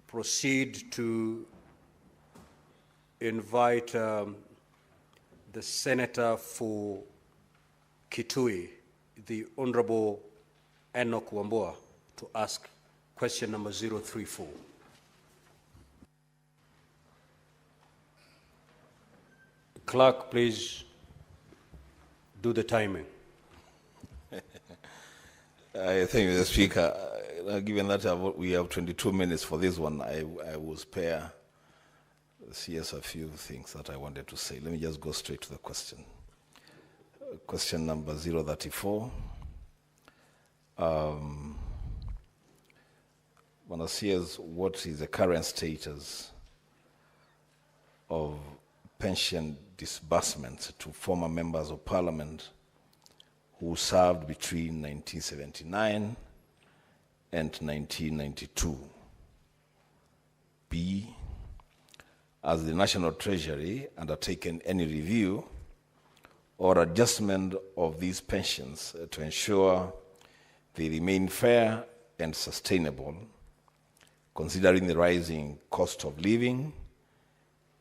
proceed to invite the Senator for Kitui, the Honorable Enoch Wambua, to ask question number 034. Clerk, please do the timing. Thank you, Mr. Speaker. Given that we have 22 minutes for this one, I will spare the CS a few things that I wanted to say. Let me just go straight to the question. Question number 034. One CS, what is the current status of pension disbursements to former members of parliament who served between 1979 and 1992? B, has the National Treasury undertaken any review or adjustment of these pensions to ensure they remain fair and sustainable, considering the rising cost of living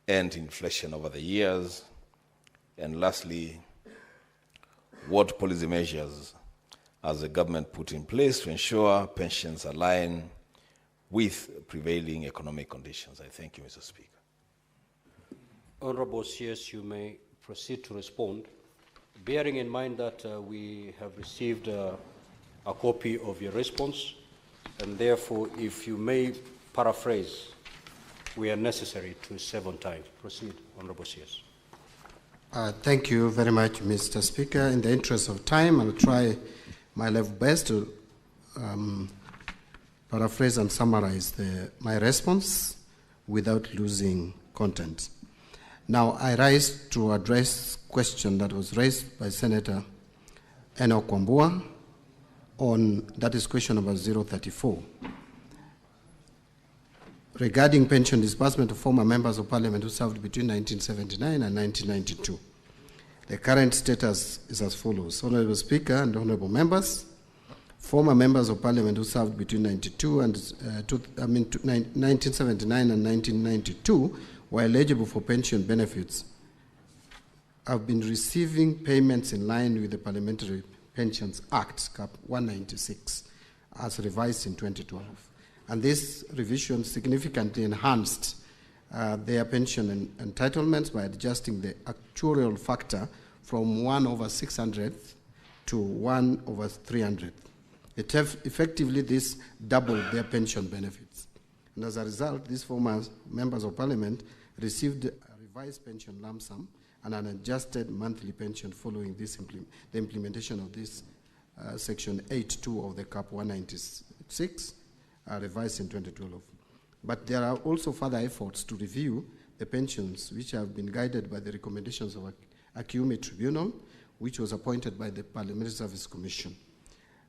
and inflation over the years? And lastly, what policy measures has the government put in place to ensure pensions align with prevailing economic conditions? I thank you, Mr. Speaker. Honorable CS, you may proceed to respond, bearing in mind that we have received a copy of your response, and therefore, if you may paraphrase, we are necessary to save on time. Proceed, Honorable CS. Thank you very much, Mr. Speaker. In the interest of time, I'll try my level best to paraphrase and summarize my response without losing content. Now, I rise to address a question that was raised by Senator Enoch Wambua that is question number 034. Regarding pension disbursement of former members of parliament who served between 1979 and 1992. The current status is as follows. Honorable Speaker and honorable members, former members of parliament who served between 1979 and 1992 were eligible for pension benefits have been receiving payments in line with the Parliamentary Pensions Act, Cap 196, as revised in 2012. And this revision significantly enhanced their pension entitlements by adjusting the actuarial factor from 1/600 to 1/300. Effectively, this doubled their pension benefits. And as a result, these former members of parliament received a revised pension lump sum and an adjusted monthly pension following the implementation of this Section 8.2 of the Cap 196, revised in 2012. But there are also further efforts to review the pensions which have been guided by the recommendations of a QME tribunal, which was appointed by the Parliamentary Service Commission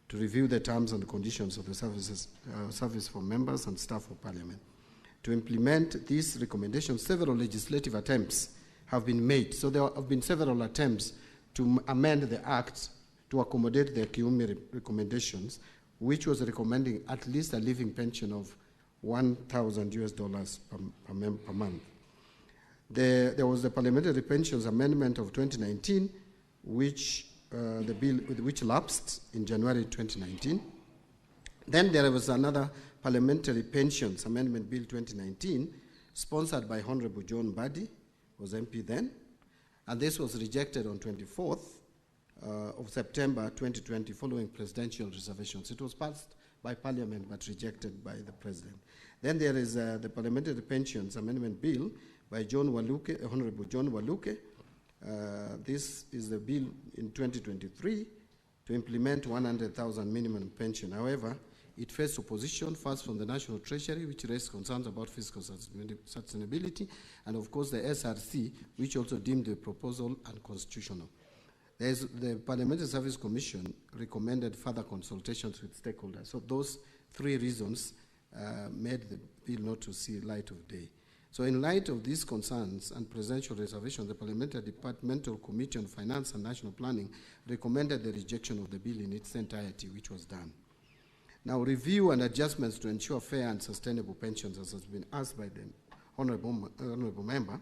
to review the terms and conditions of the service for members and staff of Parliament. To implement these recommendations, several legislative attempts have been made. So there have been several attempts to amend the Act to accommodate the QME recommendations, which was recommending at least a living pension of $1,000 per month. There was the Parliamentary Pensions Amendment of 2019, which the bill which lapsed in January 2019. Then there was another Parliamentary Pensions Amendment Bill 2019, sponsored by Honorable John Mbadi, who was MP then, and this was rejected on 24th of September 2020 following presidential reservations. It was passed by Parliament but rejected by the President. Then there is the Parliamentary Pensions Amendment Bill by Honorable John Waluke. This is the bill in 2023 to implement 100,000 minimum pension. However, it faced opposition first from the National Treasury, which raised concerns about fiscal sustainability, and of course the SRC, which also deemed the proposal unconstitutional. The Parliamentary Service Commission recommended further consultations with stakeholders. So those three reasons made the bill not to see light of day. So in light of these concerns and presidential reservations, the Parliamentary Departmental Committee on Finance and National Planning recommended the rejection of the bill in its entirety, which was done. Now, review and adjustments to ensure fair and sustainable pensions, as has been asked by the honorable member.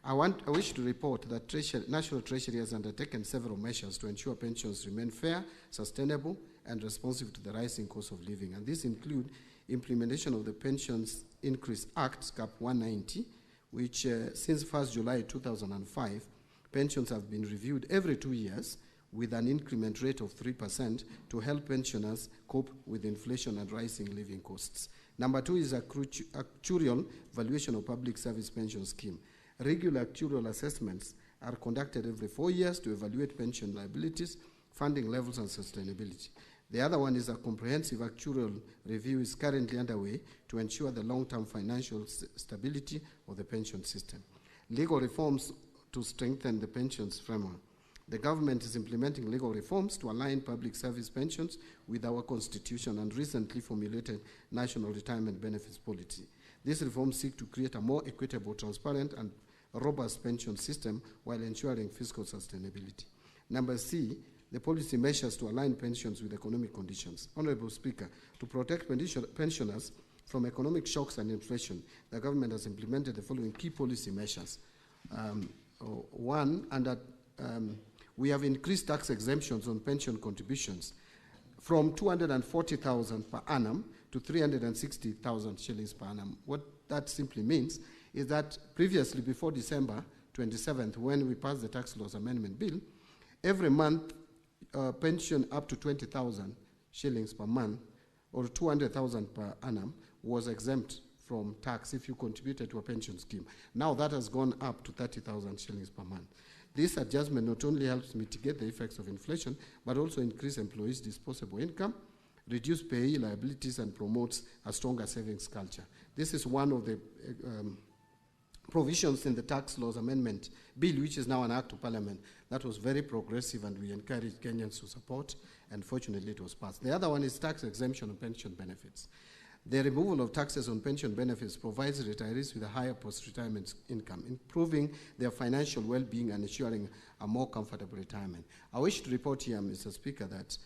I wish to report that National Treasury has undertaken several measures to ensure pensions remain fair, sustainable, and responsive to the rising cost of living. And these include implementation of the Pensions Increase Act, CAP 190, which since 1st July 2005, pensions have been reviewed every 2 years with an increment rate of 3% to help pensioners cope with inflation and rising living costs. Number 2 is actuarial valuation of public service pension scheme. Regular actuarial assessments are conducted every 4 years to evaluate pension liabilities, funding levels, and sustainability. The other one is a comprehensive actuarial review is currently underway to ensure the long-term financial stability of the pension system. Legal reforms to strengthen the pensions framework. The government is implementing legal reforms to align public service pensions with our constitution and recently formulated national retirement benefits policy. These reforms seek to create a more equitable, transparent, and robust pension system while ensuring fiscal sustainability. Number C, the policy measures to align pensions with economic conditions. Honorable Speaker, to protect pensioners from economic shocks and inflation, the government has implemented the following key policy measures. One, we have increased tax exemptions on pension contributions from 240,000 per annum to 360,000 shillings per annum. What that simply means is that previously, before December 27th, when we passed the Tax Laws Amendment Bill, every month pension up to 20,000 shillings per month or 200,000 per annum was exempt from tax if you contributed to a pension scheme. Now that has gone up to 30,000 shillings per month. This adjustment not only helps mitigate the effects of inflation, but also increase employees' disposable income, reduce payee liabilities, and promotes a stronger savings culture. This is one of the provisions in the Tax Laws Amendment Bill, which is now an Act of Parliament, that was very progressive, and we encourage Kenyans to support, and fortunately it was passed. The other one is tax exemption on pension benefits. The removal of taxes on pension benefits provides retirees with a higher post-retirement income, improving their financial well-being and ensuring a more comfortable retirement. I wish to report here, Mr. Speaker, that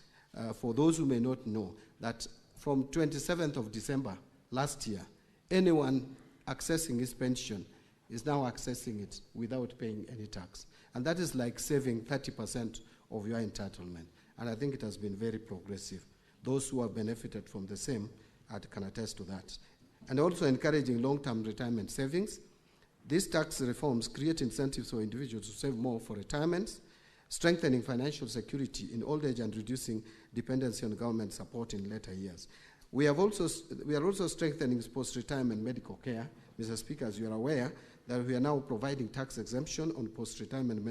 for those who may not know, that from 27th of December last year, anyone accessing his pension is now accessing it without paying any tax. And that is like saving 30% of your entitlement. And I think it has been very progressive. Those who have benefited from the same can attest to that. And also encouraging long-term retirement savings. These tax reforms create incentives for individuals to save more for retirement, strengthening financial security in old age and reducing dependency on government support in later years. We are also strengthening post-retirement medical care. Mr. Speaker, as you are aware, that we are now providing tax exemption on post-retirement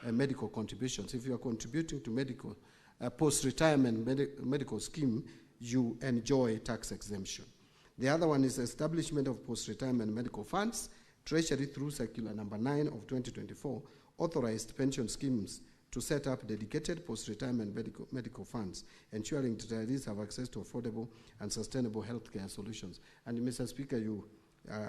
medical contributions. If you are contributing to post-retirement medical scheme, you enjoy tax exemption. The other one is establishment of post-retirement medical funds. Treasury, through Circular Number 9 of 2024, authorized pension schemes to set up dedicated post-retirement medical funds, ensuring retirees have access to affordable and sustainable healthcare solutions. And Mr. Speaker,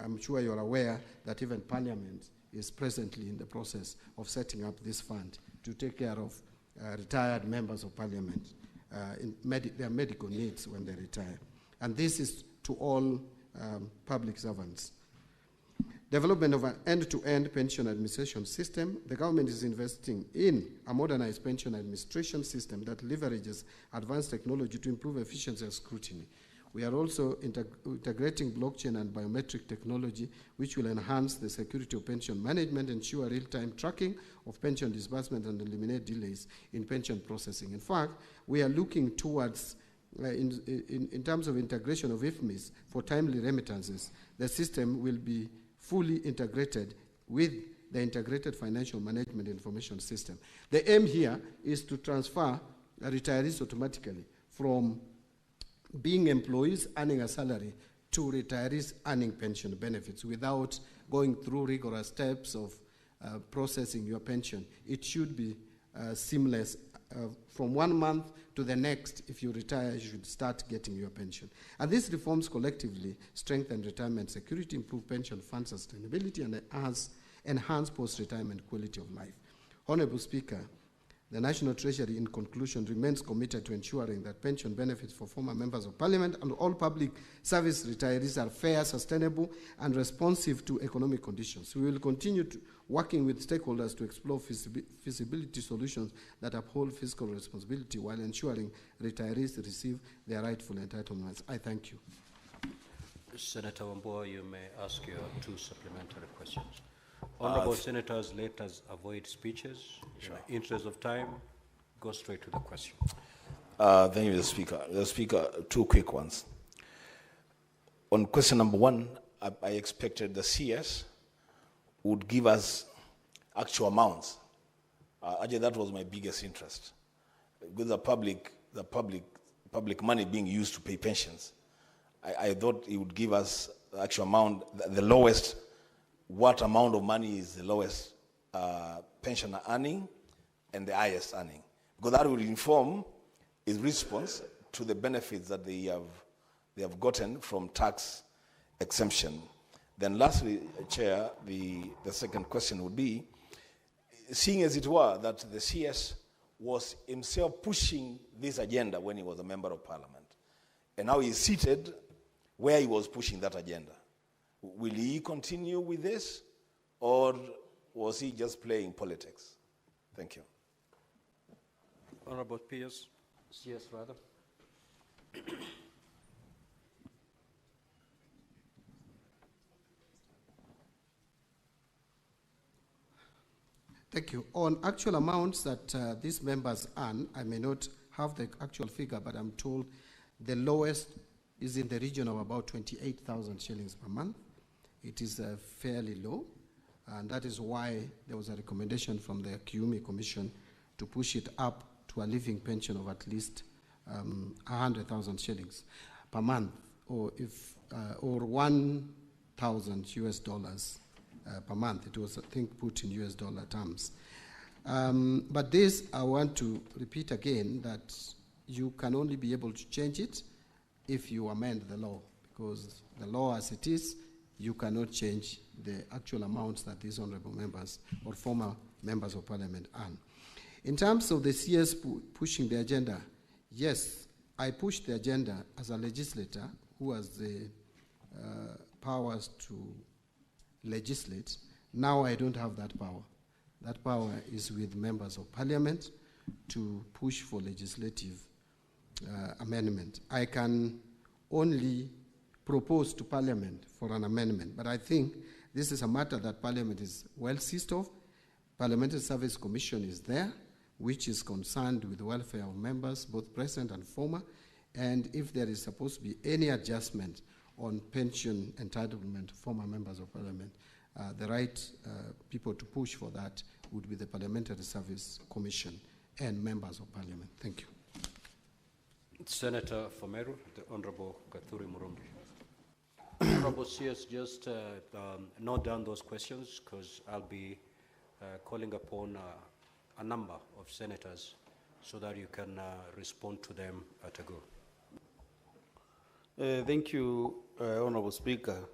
I'm sure you're aware that even Parliament is presently in the process of setting up this fund to take care of retired members of Parliament in their medical needs when they retire. And this is to all public servants. Development of an end-to-end pension administration system. The government is investing in a modernized pension administration system that leverages advanced technology to improve efficiency and scrutiny. We are also integrating blockchain and biometric technology, which will enhance the security of pension management, ensure real-time tracking of pension disbursement, and eliminate delays in pension processing. In fact, we are looking towards, in terms of integration of IFMIs for timely remittances, the system will be fully integrated with the Integrated Financial Management Information System. The aim here is to transfer retirees automatically from being employees earning a salary to retirees earning pension benefits without going through rigorous steps of processing your pension. It should be seamless. From 1 month to the next, if you retire, you should start getting your pension. And these reforms collectively strengthen retirement security, improve pension fund sustainability, and enhance post-retirement quality of life. Honorable Speaker, The National Treasury, in conclusion, remains committed to ensuring that pension benefits for former members of parliament and all public service retirees are fair, sustainable, and responsive to economic conditions. We will continue working with stakeholders to explore feasibility solutions that uphold fiscal responsibility while ensuring retirees receive their rightful entitlements. I thank you. Senator Wambua, you may ask your 2 supplementary questions. Honorable Senators, let us avoid speeches. Sure. In the interest of time, go straight to the question. Thank you, Mr. Speaker. Mr. Speaker, 2 quick ones. On question number 1, I expected the CS would give us actual amounts. Actually, that was my biggest interest. With the public money being used to pay pensions, I thought it would give us the actual amount, the lowest. What amount of money is the lowest pensioner earning and the highest earning? Because that will inform his response to the benefits that they have gotten from tax exemption. Then lastly, Chair, the second question would be, seeing as it were that the CS was himself pushing this agenda when he was a member of parliament, and now he's seated where he was pushing that agenda. Will he continue with this, or was he just playing politics? Thank you. Honorable PS, CS rather. Thank you. On actual amounts that these members earn, I may not have the actual figure, but I'm told the lowest is in the region of about 28,000 shillings per month. It is fairly low, and that is why there was a recommendation from the Kiumi Commission to push it up to a living pension of at least 100,000 shillings per month, or 1,000 US dollars per month. It was, I think, put in US dollar terms. But this, I want to repeat again, that you can only be able to change it if you amend the law, because the law as it is, you cannot change the actual amounts that these honorable members or former members of parliament earn. In terms of the CS pushing the agenda, yes, I pushed the agenda as a legislator who has the powers to legislate. Now I don't have that power. That power is with members of parliament to push for legislative amendment. I can only propose to parliament for an amendment, but I think this is a matter that parliament is well seized of. Parliamentary Service Commission is there, which is concerned with the welfare of members, both present and former, and if there is supposed to be any adjustment on pension entitlement to former members of parliament, the right people to push for that would be the Parliamentary Service Commission and members of parliament. Thank you. Senator Fomeru, the Honorable Kathuri Murumbi. Honorable CS, just note down those questions, because I'll be calling upon a number of senators so that you can respond to them at a go. Thank you, Honorable Speaker.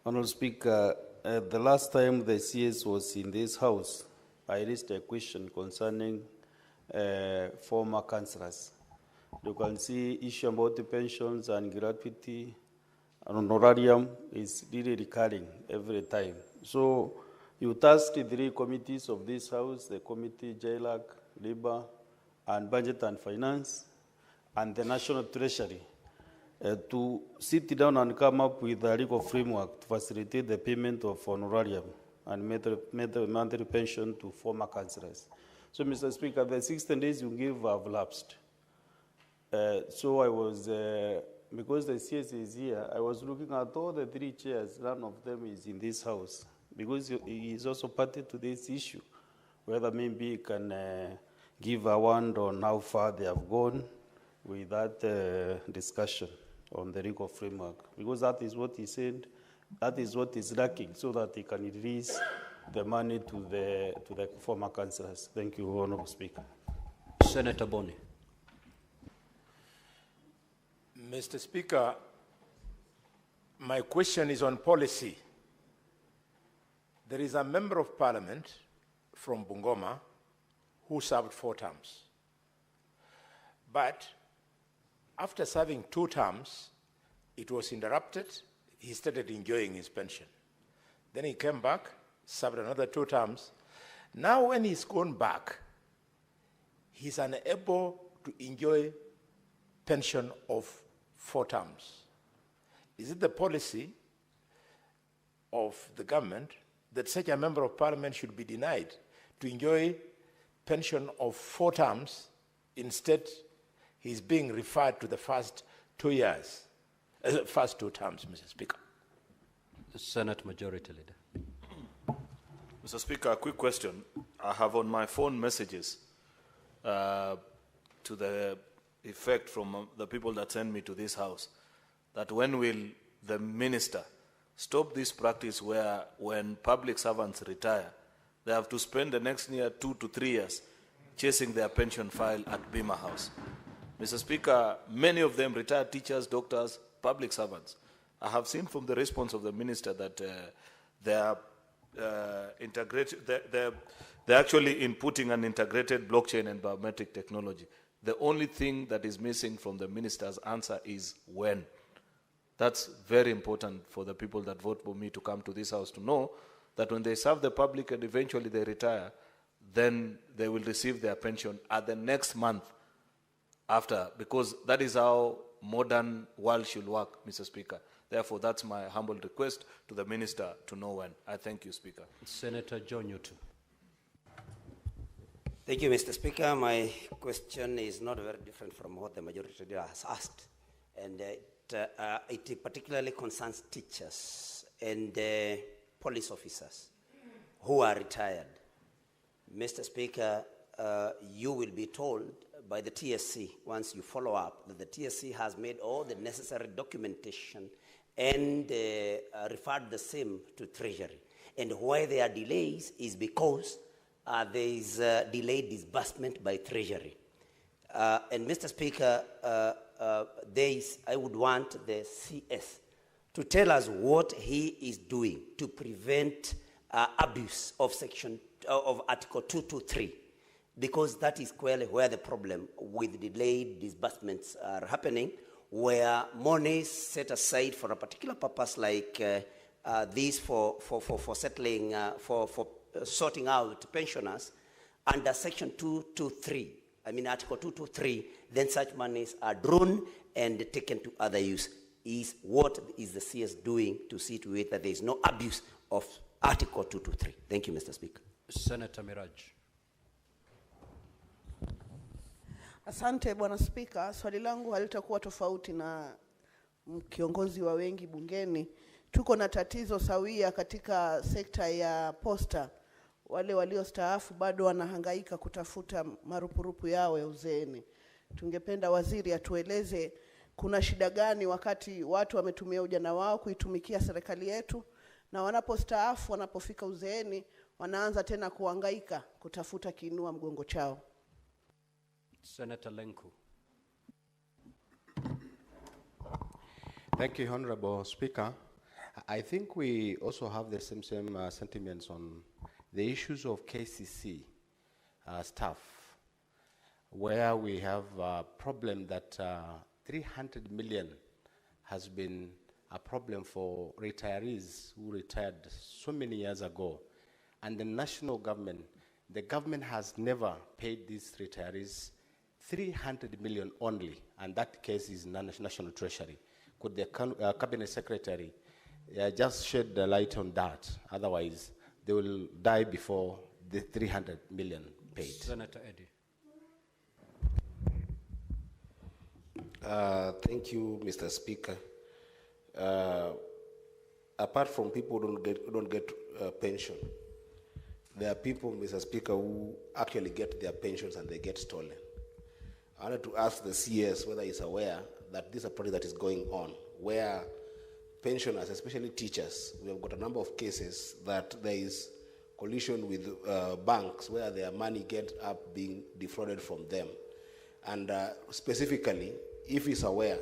Honorable Speaker, the last time the CS was in this House, I raised a question concerning former councillors. You can see issue about the pensions and gratuity and honorarium is really recurring every time. So you tasked the 3 committees of this House, the committee, JLAC, Labour, and Budget and Finance, and the National Treasury, to sit down and come up with a legal framework to facilitate the payment of honorarium and monthly pension to former councillors. So, Mr. Speaker, the 16 days you gave have lapsed. So I was, because the CS is here, I was looking at all the 3 chairs, none of them is in this House, because he is also party to this issue, whether maybe he can give a word on how far they have gone with that discussion on the legal framework, because that is what he said, that is what is lacking, so that he can release the money to the former councillors. Thank you, Honourable Speaker. Senator Boni. Mr. Speaker, my question is on policy. There is a member of parliament from Bungoma who served 4 terms. But after serving 2 terms, it was interrupted. He started enjoying his pension. Then he came back, served another 2 terms. Now when he's gone back, he's unable to enjoy pension of 4 terms. Is it the policy of the government that such a member of parliament should be denied to enjoy pension of 4 terms? Instead, he's being referred to the first 2 years, first 2 terms, Mr. Speaker. The Senate Majority Leader. Mr. Speaker, a quick question. I have on my phone messages to the effect from the people that send me to this house, that when will the minister stop this practice where when public servants retire, they have to spend the next near 2 to 3 years chasing their pension file at Bima House. Mr. Speaker, many of them retired teachers, doctors, public servants. I have seen from the response of the minister that they're actually inputting an integrated blockchain and biometric technology. The only thing that is missing from the minister's answer is when. That's very important for the people that vote for me to come to this house to know that when they serve the public and eventually they retire, then they will receive their pension at the next month after, because that is how modern world should work, Mr. Speaker. Therefore, that's my humble request to the minister to know when. I thank you, Speaker. Senator John Newton. Thank you, Mr. Speaker. My question is not very different from what the majority leader has asked, and it particularly concerns teachers and police officers who are retired. Mr. Speaker, you will be told by the TSC, once you follow up, that the TSC has made all the necessary documentation and referred the same to Treasury. And why there are delays is because there is delayed disbursement by Treasury. And Mr. Speaker, I would want the CS to tell us what he is doing to prevent abuse of Article 223, because that is clearly where the problem with delayed disbursements are happening, where money set aside for a particular purpose like this for settling, for sorting out pensioners under Section 223, Article 223, then such monies are drawn and taken to other use. What is the CS doing to see to it that there is no abuse of Article 223? Thank you, Mr. Speaker. Senator Miraj. Asante Bwana Spika, swali langu halitakuwa tofauti na kiongozi wa wengi bungeni. Tuko na tatizo sawia katika sekta ya posta. Wale waliostaafu bado wanahangaika kutafuta marupurupu yao ya uzeeni. Tungependa waziri atueleze kuna shida gani wakati watu wametumia ujana wao kuitumikia serikali yetu, na wanapostaafu, wanapofika uzeeni, wanaanza tena kuhangaika kutafuta kiinua mgongo chao. Senator Lenku. Thank you, Honorable Speaker. I think we also have the same sentiments on the issues of KCC staff, where we have a problem that 300 million has been a problem for retirees who retired so many years ago. And the national government, the government has never paid these retirees 300 million only, and that case is National Treasury. Could the Cabinet Secretary just shed the light on that? Otherwise, they will die before the 300 million paid. Senator Eddy. Thank you, Mr. Speaker. Apart from people who don't get pension, there are people, Mr. Speaker, who actually get their pensions and they get stolen. I wanted to ask the CS whether he's aware that this is a project that is going on, where pensioners, especially teachers, we have got a number of cases that there is collusion with banks where their money gets up being defrauded from them. And specifically, if he's aware,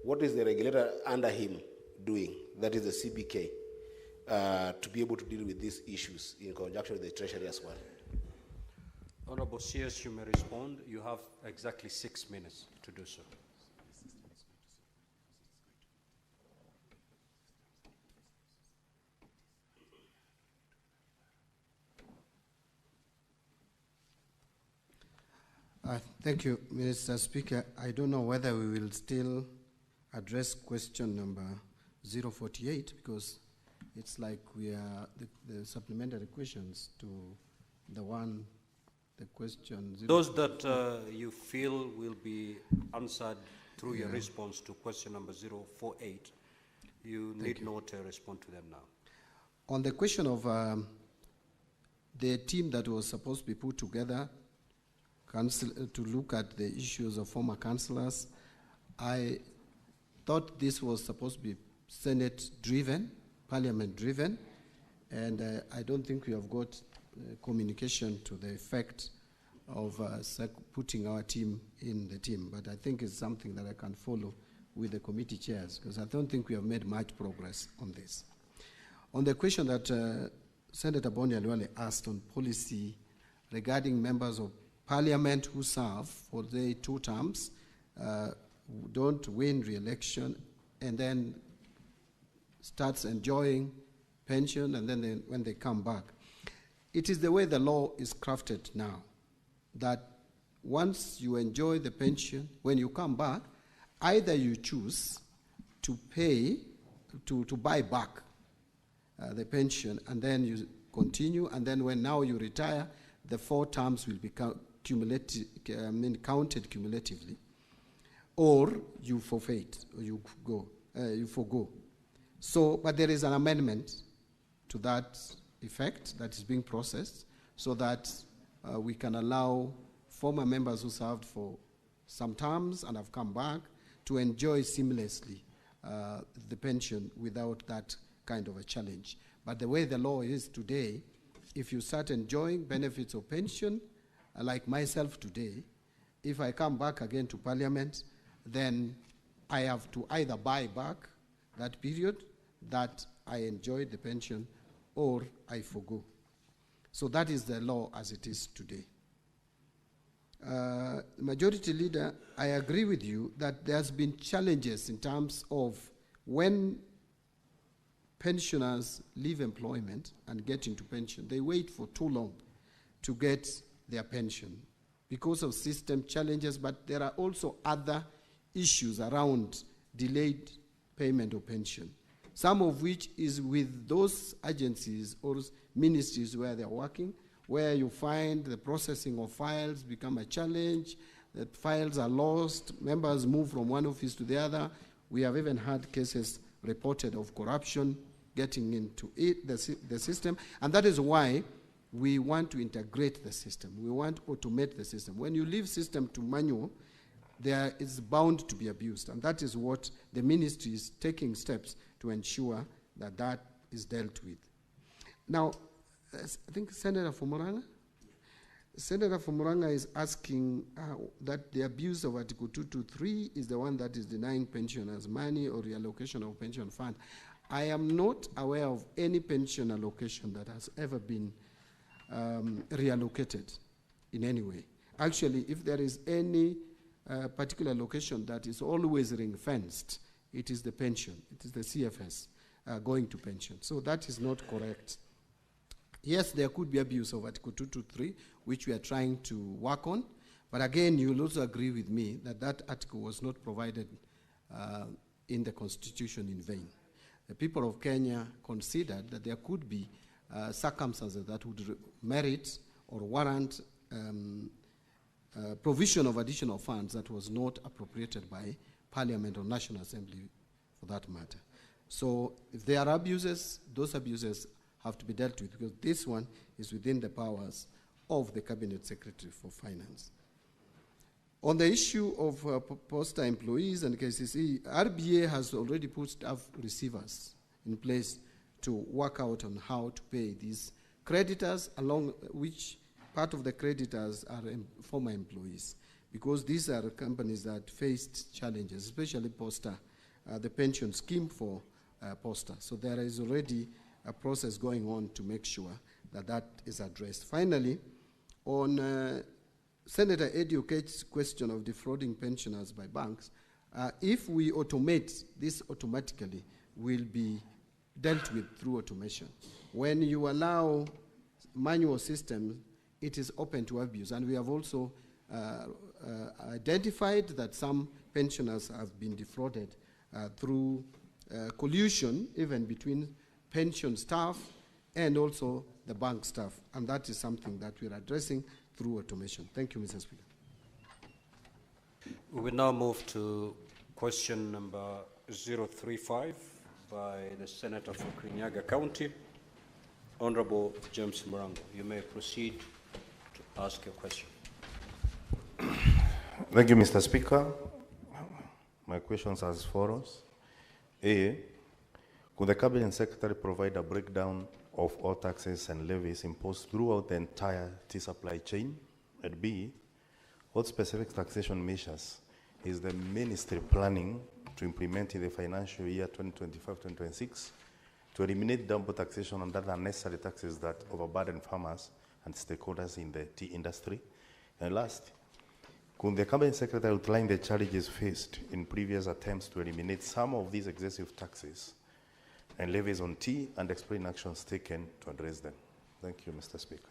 what is the regulator under him doing, that is the CBK, to be able to deal with these issues in conjunction with the Treasury as well? Honorable CS, you may respond. You have exactly 6 minutes to do so. Thank you, Mr. Speaker. I don't know whether we will still address question number 048 because it's like we are the supplementary questions to the question. Those that you feel will be answered through your response to question number 048, you need not respond to them now. On the question of the team that was supposed to be put together to look at the issues of former councillors, I thought this was supposed to be Senate-driven, Parliament-driven, and I don't think we have got communication to the effect of putting our team in the team, but I think it's something that I can follow with the committee chairs, because I don't think we have made much progress on this. On the question that Senator Boni Aliwale asked on policy regarding members of Parliament who serve for the 2 terms, don't win re-election, and then starts enjoying pension, and then when they come back. It is the way the law is crafted now, that once you enjoy the pension, when you come back, either you choose to pay, to buy back the pension, and then you continue, and then when now you retire, the 4 terms will become counted cumulatively, or you forfeit, or you forgo. So, but there is an amendment to that effect that is being processed, so that we can allow former members who served for some terms and have come back to enjoy seamlessly the pension without that kind of a challenge. But the way the law is today, if you start enjoying benefits of pension, like myself today, if I come back again to Parliament, then I have to either buy back that period that I enjoyed the pension, or I forgo. So that is the law as it is today. Majority Leader, I agree with you that there's been challenges in terms of when pensioners leave employment and get into pension, they wait for too long to get their pension because of system challenges, but there are also other issues around delayed payment of pension, some of which is with those agencies or ministries where they're working, where you find the processing of files become a challenge, that files are lost, members move from one office to the other. We have even had cases reported of corruption getting into the system, and that is why we want to integrate the system. We want to automate the system. When you leave system to manual, there is bound to be abused, and that is what the ministry is taking steps to ensure that that is dealt with. Now, I think Senator Fumuranga is asking that the abuse of Article 223 is the one that is denying pensioners money or reallocation of pension fund. I am not aware of any pension allocation that has ever been reallocated in any way. Actually, if there is any particular location that is always ring-fenced, it is the pension. It is the CFS going to pension. So that is not correct. Yes, there could be abuse of Article 223, which we are trying to work on. But again, you will also agree with me that that article was not provided in the Constitution in vain. The people of Kenya considered that there could be circumstances that would merit or warrant provision of additional funds that was not appropriated by Parliament or National Assembly for that matter. So if there are abuses, those abuses have to be dealt with, because this one is within the powers of the Cabinet Secretary for Finance. On the issue of poster employees and KCC, RBA has already put staff receivers in place to work out on how to pay these creditors, along which part of the creditors are former employees, because these are companies that faced challenges, especially Posta, the pension scheme for Posta. So there is already a process going on to make sure that that is addressed. Finally, On Senator Eddie Okech's question of defrauding pensioners by banks, if we automate, this automatically will be dealt with through automation. When you allow manual systems, it is open to abuse. And we have also identified that some pensioners have been defrauded through collusion, even between pension staff and also the bank staff. And that is something that we're addressing through automation. Thank you, Mr. Speaker. We will now move to question number 035 by the Senator for Kirinyaga County, Honorable James Murango. You may proceed to ask your question. Thank you, Mr. Speaker. My questions are as follows. A, could the Cabinet Secretary provide a breakdown of all taxes and levies imposed throughout the entire tea supply chain? And B, what specific taxation measures is the Ministry planning to implement in the financial year 2025-2026 to eliminate double taxation and other unnecessary taxes that overburden farmers and stakeholders in the tea industry? And last, could the Cabinet Secretary outline the challenges faced in previous attempts to eliminate some of these excessive taxes and levies on tea and explain actions taken to address them? Thank you, Mr. Speaker.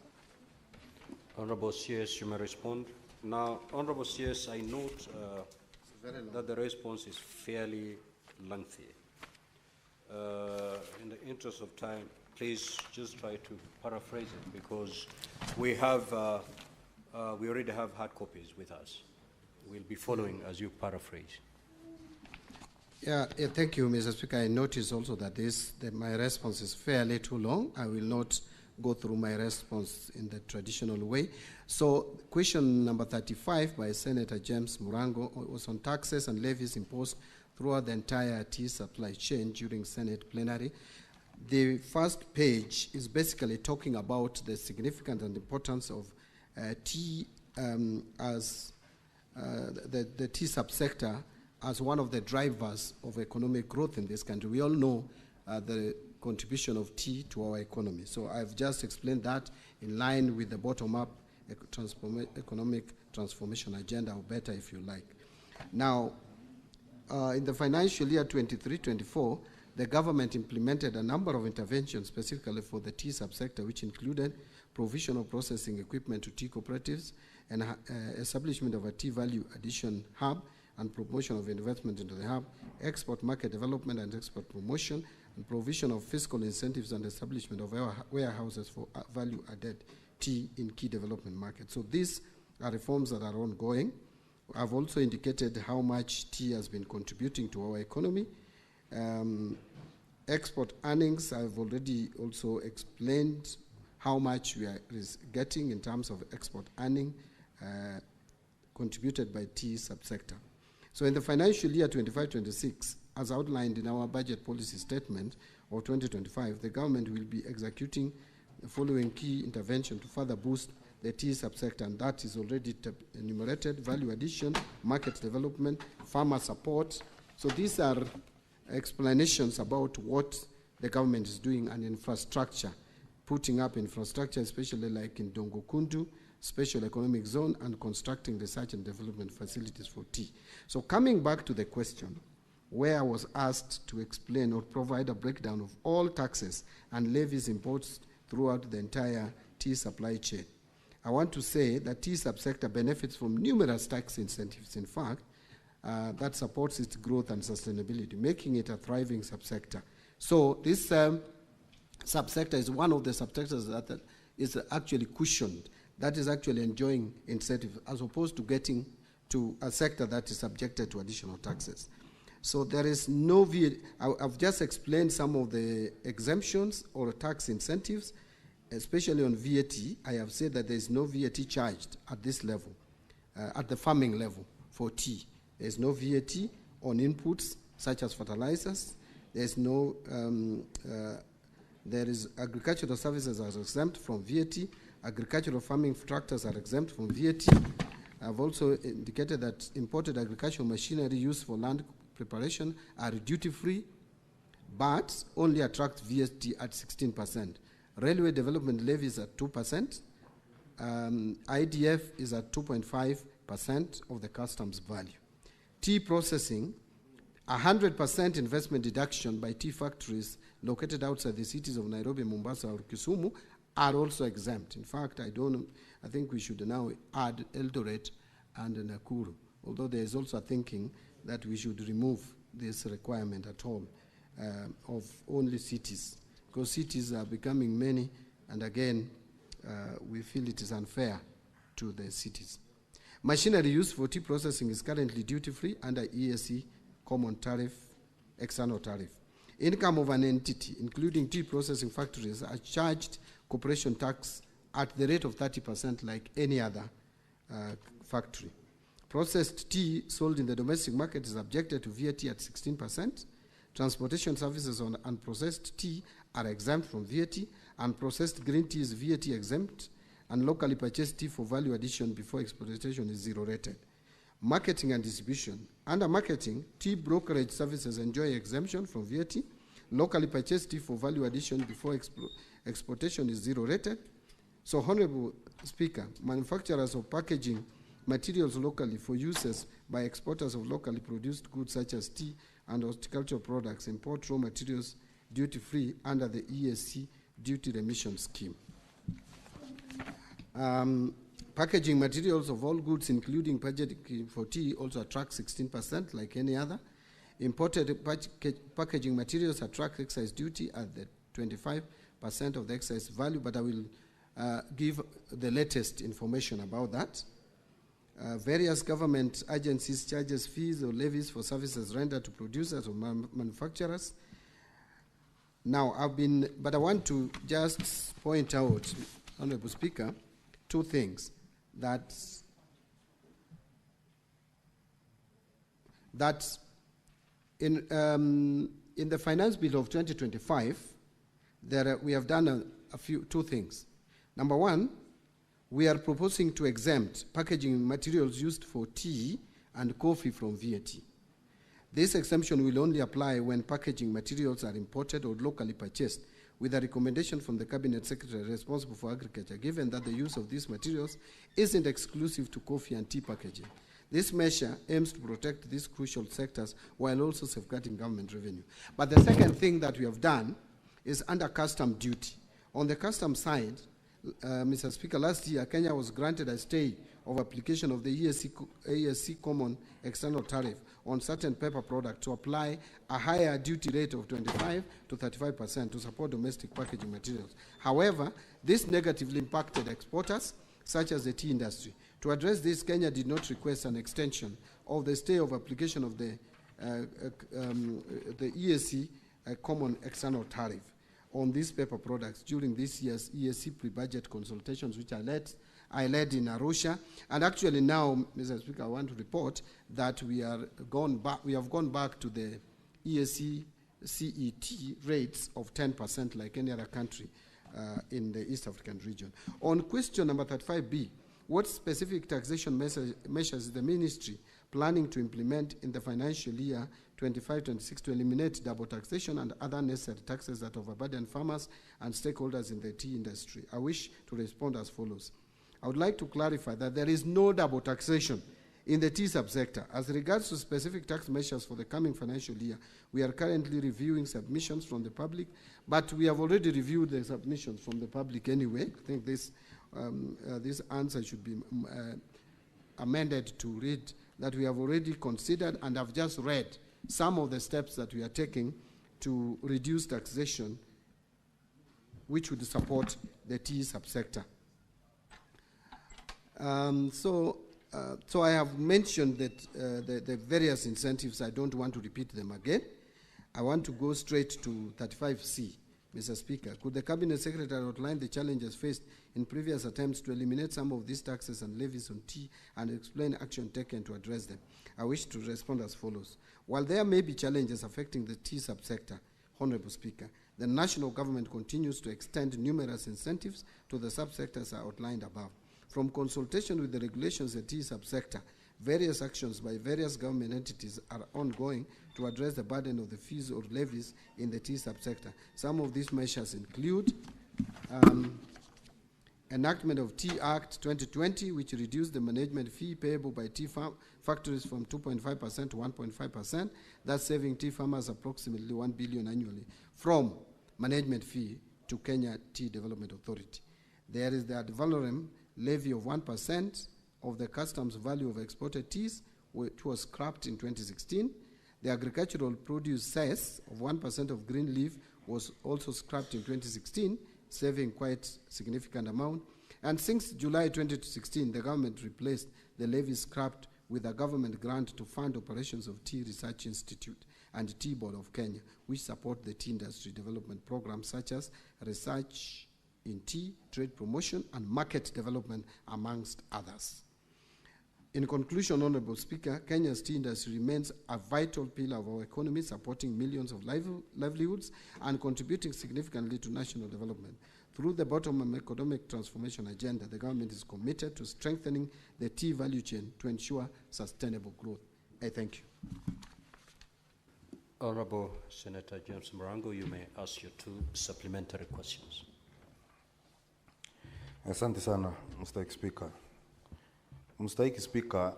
Honorable CS, you may respond. Now, Honorable CS, I note that the response is fairly lengthy. In the interest of time, please just try to paraphrase it, because we have, we already have hard copies with us. We'll be following as you paraphrase. Yeah, thank you, Mr. Speaker. I notice also that my response is fairly too long. I will not go through my response in the traditional way. So, question number 35 by Senator James Murango was on taxes and levies imposed throughout the entire tea supply chain during Senate plenary. The first page is basically talking about the significance and importance of tea as the tea subsector as one of the drivers of economic growth in this country. We all know the contribution of tea to our economy. So I've just explained that in line with the bottom-up economic transformation agenda, or better if you like. Now, in the financial year 23-24, the government implemented a number of interventions specifically for the tea subsector, which included provision of processing equipment to tea cooperatives and establishment of a tea value addition hub and promotion of investment into the hub, export market development and export promotion, and provision of fiscal incentives and establishment of warehouses for value-added tea in key development markets. So these are reforms that are ongoing. I've also indicated how much tea has been contributing to our economy. Export earnings, I've already also explained how much we are getting in terms of export earning contributed by tea subsector. So in the financial year 25-26, as outlined in our budget policy statement of 2025, the government will be executing the following key intervention to further boost the tea subsector, and that is already enumerated: value addition, market development, farmer support. So these are explanations about what the government is doing, and infrastructure, putting up infrastructure, especially like in Dongokundu, special economic zone, and constructing research and development facilities for tea. So coming back to the question, where I was asked to explain or provide a breakdown of all taxes and levies imposed throughout the entire tea supply chain, I want to say that tea subsector benefits from numerous tax incentives, in fact, that supports its growth and sustainability, making it a thriving subsector. So this subsector is one of the subsectors that is actually cushioned, that is actually enjoying incentives, as opposed to getting to a sector that is subjected to additional taxes. So there is no VAT. I've just explained some of the exemptions or tax incentives, especially on VAT. I have said that there is no VAT charged at this level, at the farming level for tea. There is no VAT on inputs such as fertilizers. There is no, there is agricultural services are exempt from VAT. Agricultural farming tractors are exempt from VAT. I've also indicated that imported agricultural machinery used for land preparation are duty-free, but only attract VAT at 16%. Railway development levies at 2%. IDF is at 2.5% of the customs value. Tea processing, 100% investment deduction by tea factories located outside the cities of Nairobi, Mombasa, or Kisumu are also exempt. In fact, I think we should now add Eldoret and Nakuru, although there is also a thinking that we should remove this requirement at all of only cities, because cities are becoming many, and again, we feel it is unfair to the cities. Machinery used for tea processing is currently duty-free under EAC common tariff, external tariff. Income of an entity, including tea processing factories, are charged corporation tax at the rate of 30% like any other factory. Processed tea sold in the domestic market is subjected to VAT at 16%. Transportation services on unprocessed tea are exempt from VAT, and processed green tea is VAT exempt, and locally purchased tea for value addition before exportation is zero rated. Marketing and distribution. Under marketing, tea brokerage services enjoy exemption from VAT. Locally purchased tea for value addition before exportation is zero rated. So, Honorable Speaker, manufacturers of packaging materials locally for uses by exporters of locally produced goods such as tea and horticultural products import raw materials duty-free under the EAC duty remission scheme. Packaging materials of all goods, including packaging for tea, also attract 16% like any other. Imported packaging materials attract excise duty at the 25% of the excise value, but I will give the latest information about that. Various government agencies charges fees or levies for services rendered to producers or manufacturers. Now, but I want to just point out, Honorable Speaker, two things. That in the finance bill of 2025, we have done two things. Number one, we are proposing to exempt packaging materials used for tea and coffee from VAT. This exemption will only apply when packaging materials are imported or locally purchased, with a recommendation from the Cabinet Secretary responsible for agriculture, given that the use of these materials isn't exclusive to coffee and tea packaging. This measure aims to protect these crucial sectors while also safeguarding government revenue. But the second thing that we have done is under custom duty. On the custom side, Mr. Speaker, last year, Kenya was granted a stay of application of the EAC Common External Tariff on certain paper products to apply a higher duty rate of 25 to 35% to support domestic packaging materials. However, this negatively impacted exporters, such as the tea industry. To address this, Kenya did not request an extension of the stay of application of the EAC Common External Tariff on these paper products during this year's EAC pre-budget consultations, which I led in Arusha. And actually now, Mr. Speaker, I want to report that we have gone back to the EAC CET rates of 10% like any other country in the East African region. On question number 35B, what specific taxation measures is the ministry planning to implement in the financial year 25-26 to eliminate double taxation and other necessary taxes that overburden farmers and stakeholders in the tea industry? I wish to respond as follows. I would like to clarify that there is no double taxation in the tea subsector. As regards to specific tax measures for the coming financial year, we are currently reviewing submissions from the public, but we have already reviewed the submissions from the public anyway. I think this answer should be amended to read that we have already considered and have just read some of the steps that we are taking to reduce taxation, which would support the tea subsector. So I have mentioned that the various incentives. I don't want to repeat them again. I want to go straight to 35C, Mr. Speaker. Could the Cabinet Secretary outline the challenges faced in previous attempts to eliminate some of these taxes and levies on tea and explain action taken to address them? I wish to respond as follows. While there may be challenges affecting the tea subsector, Honorable Speaker, the national government continues to extend numerous incentives to the subsectors outlined above. From consultation with the regulations of the tea subsector, various actions by various government entities are ongoing to address the burden of the fees or levies in the tea subsector. Some of these measures include enactment of Tea Act 2020, which reduced the management fee payable by tea factories from 2.5% to 1.5%, thus saving tea farmers approximately 1 billion annually from management fee to Kenya Tea Development Authority. There is the ad valorem levy of 1% of the customs value of exported teas, which was scrapped in 2016. The agricultural produce cess of 1% of green leaf was also scrapped in 2016, saving quite significant amount. And since July 2016, the government replaced the levy scrapped with a government grant to fund operations of Tea Research Institute and Tea Board of Kenya, which support the tea industry development programs such as research in tea, trade promotion, and market development, amongst others. In conclusion, Honorable Speaker, Kenya's tea industry remains a vital pillar of our economy, supporting millions of livelihoods and contributing significantly to national development. Through the bottom-up economic transformation agenda, the government is committed to strengthening the tea value chain to ensure sustainable growth. I thank you. Honorable Senator James Morango, you may ask your 2 supplementary questions. Asante sana, Mr. Speaker. Mstahiki Spika,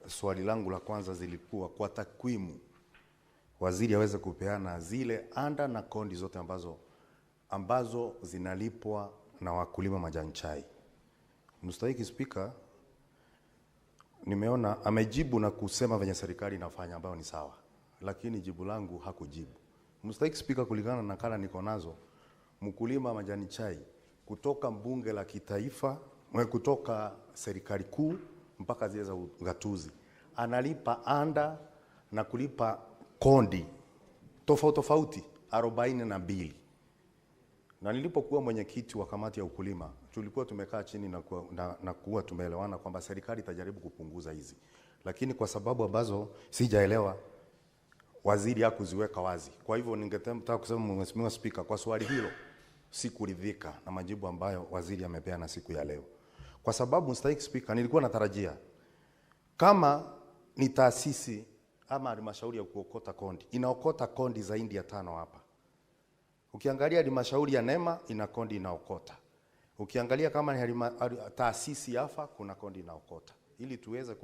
swali langu la kwanza zilikuwa kwa takwimu waziri aweze kupeana zile anda na kondi zote ambazo zinalipwa na wakulima majani chai. Mstahiki Spika, nimeona amejibu na kusema venye serikali inafanya ambayo ni sawa, lakini jibu langu hakujibu. Mstahiki Spika, kulingana na nakala niko nazo, mkulima majani chai kutoka mbunge la kitaifa, kutoka serikali kuu mpaka zile za ugatuzi, analipa anda na kulipa kondi tofauti 42. Na nilipokuwa mwenyekiti wa kamati ya ukulima, tulikuwa tumekaa chini na kuwa tumeelewana kwamba serikali itajaribu kupunguza hizi. Lakini kwa sababu ambazo sijaelewa, waziri hakuziweka wazi. Kwa hivyo ningetaka kusema, Mheshimiwa Spika, kwa swali hilo sikuridhika na majibu ambayo waziri amepeana siku ya leo. Kwa sababu Mstahiki Spika, nilikuwa natarajia kama ni taasisi ama halmashauri ya kuokota kondi, inaokota kondi zaidi ya 5 hapa. Ukiangalia halmashauri ya Nema ina kondi inaokota. Ukiangalia kama ni taasisi yafa kuna kondi inaokota. Ili tuweze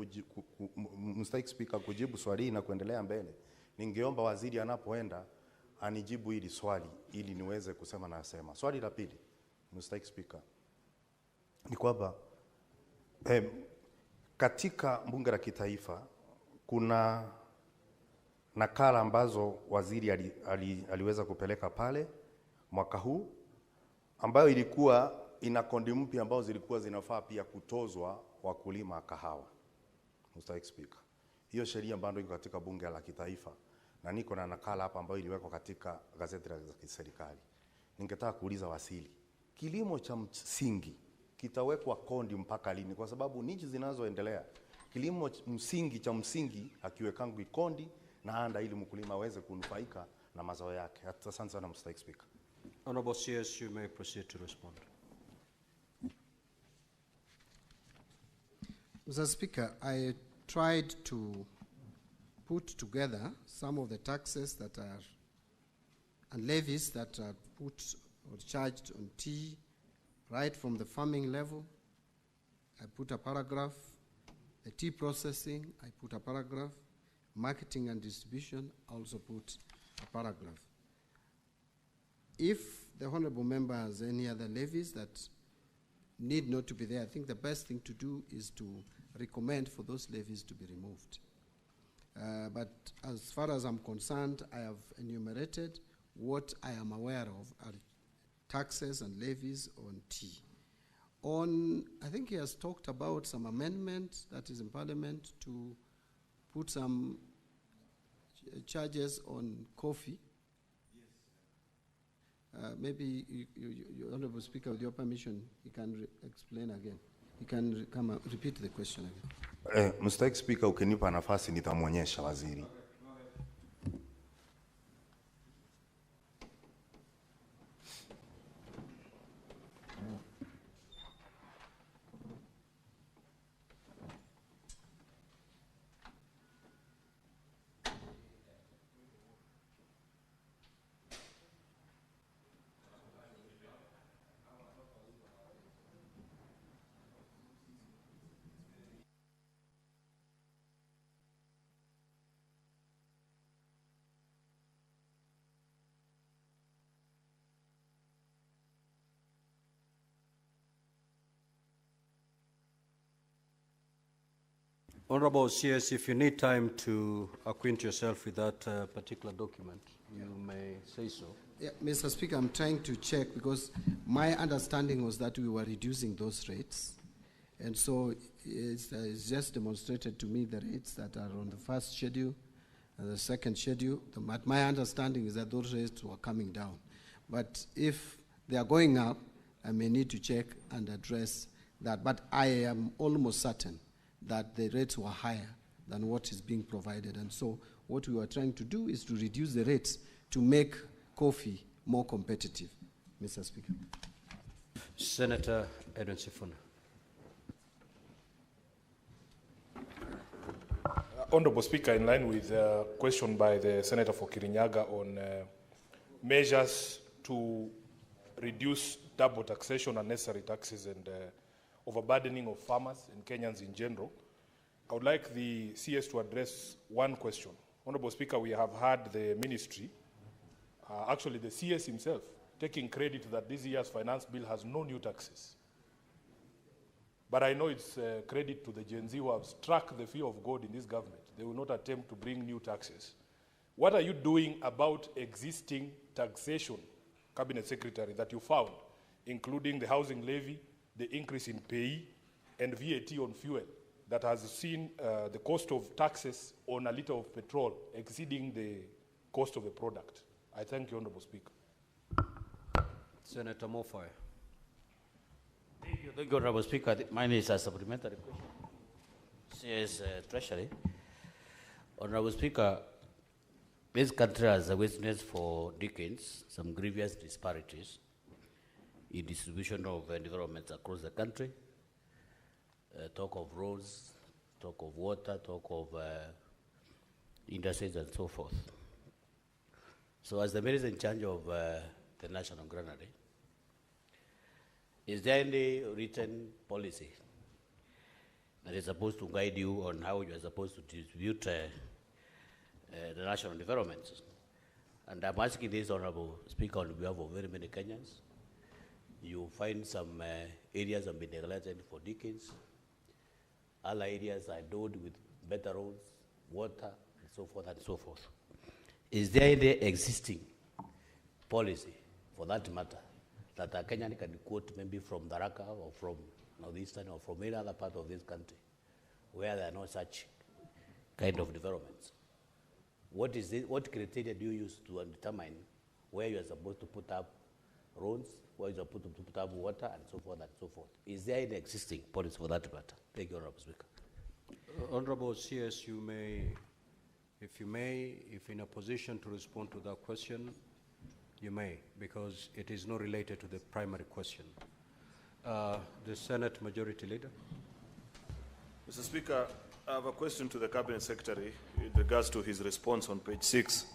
Mstahiki Spika kujibu swali na kuendelea mbele, ningeomba waziri anapoenda anijibu hili swali ili niweze kusema na asema. Swali la pili, Mstahiki Spika, ni kwamba katika bunge la kitaifa kuna nakala ambazo waziri aliweza kupeleka pale mwaka huu, ambayo ilikuwa ina kondi mpya ambazo zilikuwa zinafaa pia kutozwa wakulima kahawa. Mstahiki Spika, hiyo sheria ambayo iko katika bunge la kitaifa, na niko na nakala hapa ambayo iliwekwa katika gazeti la kiserikali. Ningetaka kuuliza wasili, kilimo cha msingi kitawekwa kondi mpaka lini? Kwa sababu nchi zinazoendelea kilimo cha msingi akiwekangu kondi na anda ili mkulima aweze kunufaika na mazao yake. Asante sana Mr. Speaker. Honorable CS, you may proceed to respond. Mr. Speaker, I tried to put together some of the taxes that are and levies that are put or charged on tea, right from the farming level. I put a paragraph. The tea processing, I put a paragraph. Marketing and distribution, I also put a paragraph. If the honorable member has any other levies that need not to be there, I think the best thing to do is to recommend for those levies to be removed. But as far as I'm concerned, I have enumerated what I am aware of are taxes and levies on tea. I think he has talked about some amendment that is in Parliament to put some charges on coffee. Yes. Maybe you, Honorable Speaker, with your permission, you can explain again. You can come repeat the question again. Mr. Speaker, ukinipa nafasi nitamwonyesha waziri. Honorable CS, if you need time to acquaint yourself with that particular document, you may say so. Yeah, Mr. Speaker, I'm trying to check because my understanding was that we were reducing those rates. And so it's just demonstrated to me the rates that are on the first schedule and the second schedule. My understanding is that those rates were coming down. But if they are going up, I may need to check and address that. But I am almost certain that the rates were higher than what is being provided. And so what we were trying to do is to reduce the rates to make coffee more competitive, Mr. Speaker. Senator Edwin Sifuna. Honorable Speaker, in line with a question by the Senator for Kirinyaga on measures to reduce double taxation, unnecessary taxes, and overburdening of farmers and Kenyans in general, I would like the CS to address one question. Honorable Speaker, we have had the ministry, actually the CS himself, taking credit that this year's finance bill has no new taxes. But I know it's credit to the Gen Z who have struck the fear of God in this government. They will not attempt to bring new taxes. What are you doing about existing taxation, Cabinet Secretary, that you found, including the housing levy, the increase in pay, and VAT on fuel, that has seen the cost of taxes on a liter of petrol exceeding the cost of the product? I thank you, Honorable Speaker. Senator Mofai. Thank you, Honorable Speaker. Mine is a supplementary question. CS Treasury. Honorable Speaker, this country has witnessed for decades some grievous disparities in distribution of developments across the country. Talk of roads, talk of water, talk of industries and so forth. So as the minister in charge of the National Granary, is there any written policy that is supposed to guide you on how you are supposed to distribute the national developments? And I'm asking this, Honorable Speaker, on behalf of very many Kenyans. You find some areas have been neglected for decades. Other areas are endowed with better roads, water, and so forth and so forth. Is there any existing policy, for that matter, that a Kenyan can quote maybe from Tharaka or from Northeastern or from any other part of this country where there are no such kind of developments? What is it, what criteria do you use to determine where you are supposed to put up roads, where you are supposed to put up water, and so forth and so forth? Is there any existing policy for that matter? Thank you, Honorable Speaker. Honorable CS, you may, if in a position to respond to that question, you may, because it is not related to the primary question. The Senate Majority Leader. Mr. Speaker, I have a question to the Cabinet Secretary in regards to his response on page 6.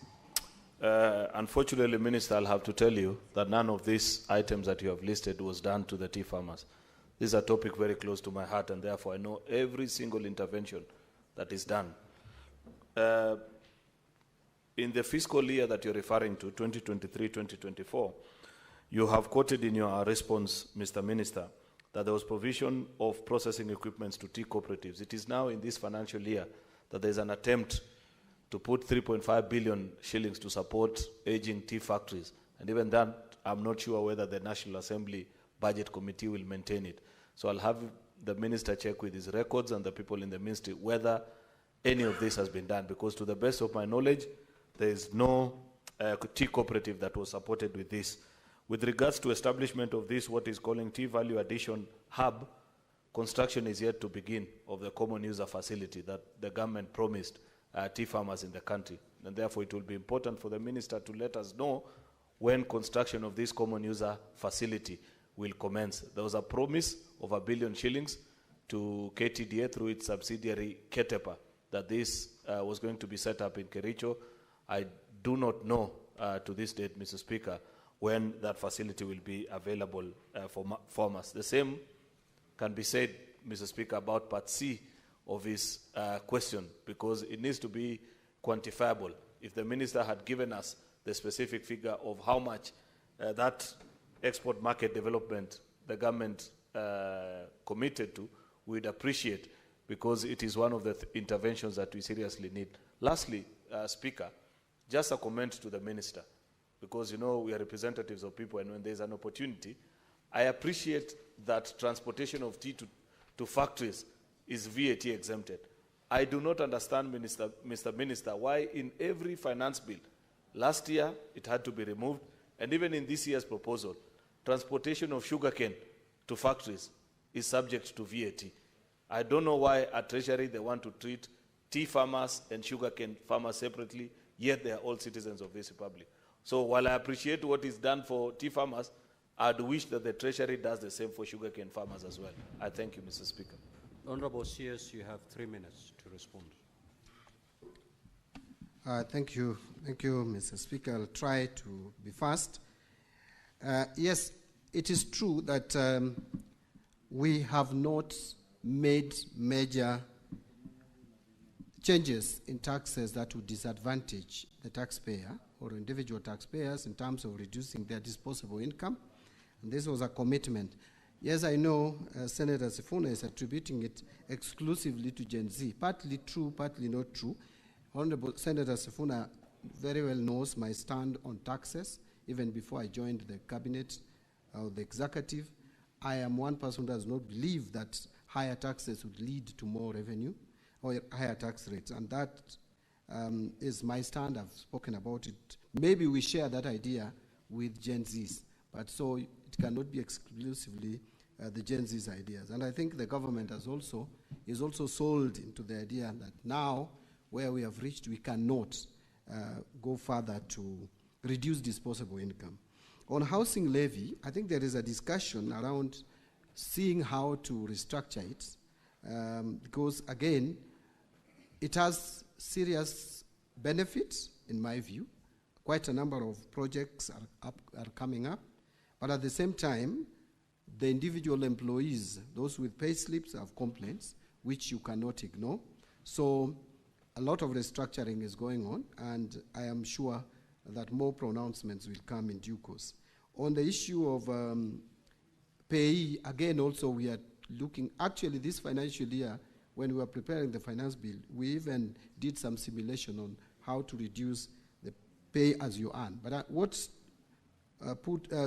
Unfortunately, Minister, I'll have to tell you that none of these items that you have listed was done to the tea farmers. This is a topic very close to my heart, and therefore I know every single intervention that is done. In the fiscal year that you're referring to, 2023-2024, you have quoted in your response, Mr. Minister, that there was provision of processing equipments to tea cooperatives. It is now in this financial year that there's an attempt to put 3.5 billion shillings to support aging tea factories. And even that, I'm not sure whether the National Assembly Budget Committee will maintain it. So I'll have the minister check with his records and the people in the ministry whether any of this has been done, because to the best of my knowledge, there is no tea cooperative that was supported with this. With regards to establishment of this, what is calling Tea Value Addition Hub, construction is yet to begin of the common user facility that the government promised tea farmers in the country. And therefore, it will be important for the minister to let us know when construction of this common user facility will commence. There was a promise of 1 billion shillings to KTDA through its subsidiary Ketepa that this was going to be set up in Kericho. I do not know to this date, Mr. Speaker, when that facility will be available for farmers. The same can be said, Mr. Speaker, about Part C of his question, because it needs to be quantifiable. If the minister had given us the specific figure of how much that export market development the government committed to, we'd appreciate, because it is one of the interventions that we seriously need. Lastly, Speaker, just a comment to the Minister, because you know we are representatives of people, and when there's an opportunity, I appreciate that transportation of tea to factories is VAT exempted. I do not understand, Mr. Minister, why in every finance bill, last year it had to be removed, and even in this year's proposal, transportation of sugarcane to factories is subject to VAT. I don't know why at Treasury they want to treat tea farmers and sugarcane farmers separately, yet they are all citizens of this republic. So while I appreciate what is done for tea farmers, I'd wish that the Treasury does the same for sugarcane farmers as well. I thank you, Mr. Speaker. Honorable CS, you have 3 minutes to respond. Thank you, Mr. Speaker. I'll try to be fast. Yes, it is true that we have not made major changes in taxes that would disadvantage the taxpayer or individual taxpayers in terms of reducing their disposable income. And this was a commitment. Yes, I know Senator Sifuna is attributing it exclusively to Gen Z. Partly true, partly not true. Honorable Senator Sifuna very well knows my stand on taxes. Even before I joined the cabinet or the executive, I am one person who does not believe that higher taxes would lead to more revenue or higher tax rates. And that is my stand. I've spoken about it. Maybe we share that idea with Gen Zs, but so it cannot be exclusively the Gen Z's ideas. And I think the government is also sold into the idea that now, where we have reached, we cannot go further to reduce disposable income. On housing levy, I think there is a discussion around seeing how to restructure it, because again, it has serious benefits, in my view. Quite a number of projects are coming up, but at the same time, the individual employees, those with pay slips, have complaints, which you cannot ignore. So a lot of restructuring is going on, and I am sure that more pronouncements will come in due course. On the issue of payee, again, also we are looking, actually this financial year, when we were preparing the finance bill, we even did some simulation on how to reduce the pay as you earn. But what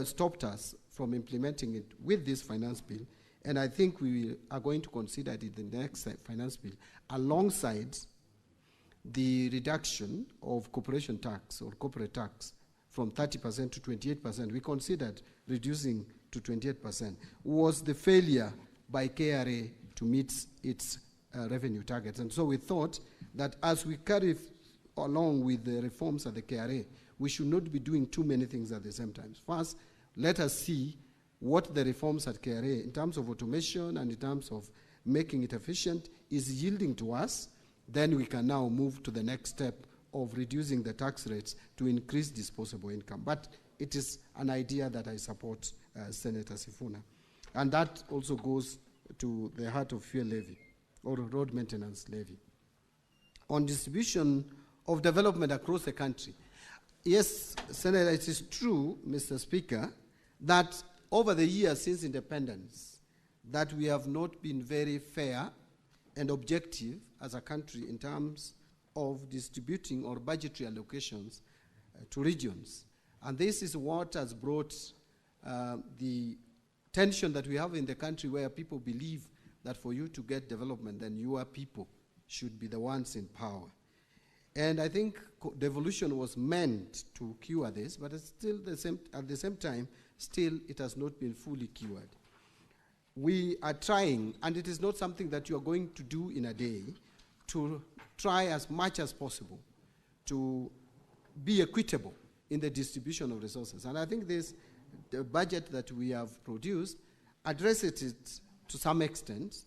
stopped us from implementing it with this finance bill, and I think we are going to consider it in the next finance bill, alongside the reduction of corporation tax or corporate tax from 30% to 28%, we considered reducing to 28%, was the failure by KRA to meet its revenue targets. And so we thought that as we carry along with the reforms at the KRA, we should not be doing too many things at the same time. First, let us see what the reforms at KRA, in terms of automation and in terms of making it efficient, is yielding to us. Then we can now move to the next step of reducing the tax rates to increase disposable income. But it is an idea that I support, Senator Sifuna. And that also goes to the heart of fuel levy or road maintenance levy. On distribution of development across the country, yes, Senator, it is true, Mr. Speaker, that over the years since independence, that we have not been very fair and objective as a country in terms of distributing or budgetary allocations to regions. And this is what has brought the tension that we have in the country, where people believe that for you to get development, then your people should be the ones in power. And I think devolution was meant to cure this, but it's still at the same time, still it has not been fully cured. We are trying, and it is not something that you are going to do in a day, to try as much as possible to be equitable in the distribution of resources. And I think the budget that we have produced addresses it to some extent.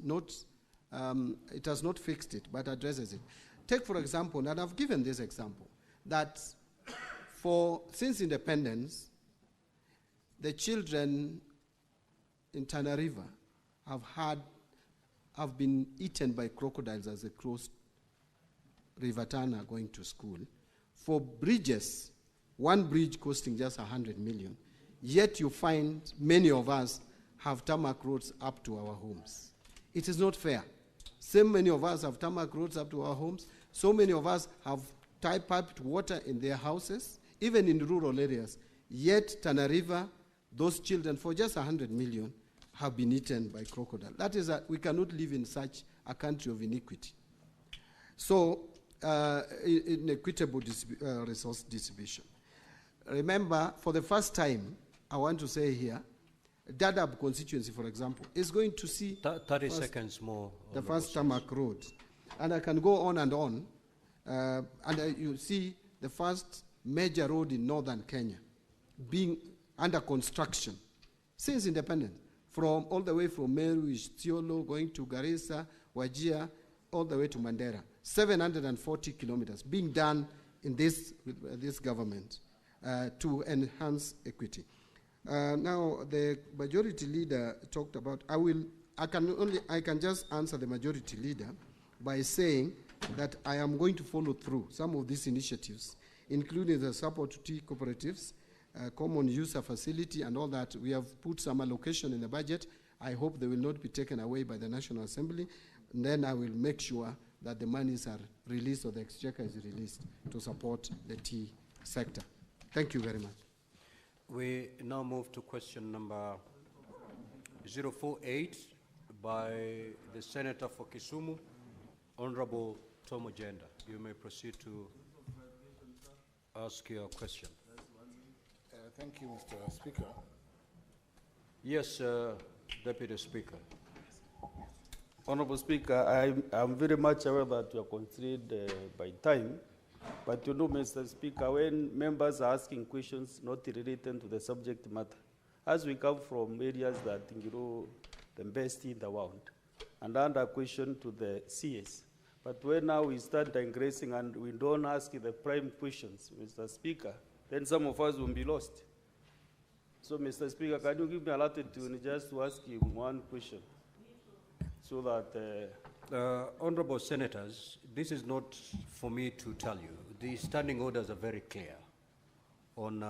It has not fixed it, but addresses it. Take, for example, and I've given this example, that since independence, the children in Tana River have been eaten by crocodiles as they crossed River Tana going to school. For bridges, one bridge costing just 100 million, yet you find many of us have tarmac roads up to our homes. It is not fair. So many of us have tarmac roads up to our homes. So many of us have piped water in their houses, even in rural areas. Yet, Tana River, those children, for just 100 million, have been eaten by crocodile. That is, we cannot live in such a country of iniquity. So, inequitable resource distribution. Remember, for the first time, I want to say here, Dadaab constituency, for example, is going to see 30 seconds more. The first tarmac road. And I can go on and on. You see the first major road in northern Kenya being under construction since independence, from all the way from Meru, Isiolo, going to Garissa, Wajir, all the way to Mandera. 740 kilometers being done in this government to enhance equity. Now, the majority leader talked about, I can just answer the majority leader by saying that I am going to follow through some of these initiatives, including the support to tea cooperatives, common user facility and all that. We have put some allocation in the budget. I hope they will not be taken away by the National Assembly. And then I will make sure that the monies are released or the exchequer is released to support the tea sector. Thank you very much. We now move to question number 048 by the Senator for Kisumu, Honorable Tom Ojenda. You may proceed to ask your question. Thank you, Mr. Speaker. Yes, Deputy Speaker. Honorable Speaker, I'm very much aware that you are constrained by time, but you know, Mr. Speaker, when members are asking questions not related to the subject matter, as we come from areas that, you know, the best in the world, and under question to the CS, but when now we start digressing and we don't ask the prime questions, Mr. Speaker, then some of us will be lost. So, Mr. Speaker, can you give me a latitude just to ask him one question? So that... Honorable Senators, this is not for me to tell you. The standing orders are very clear. On,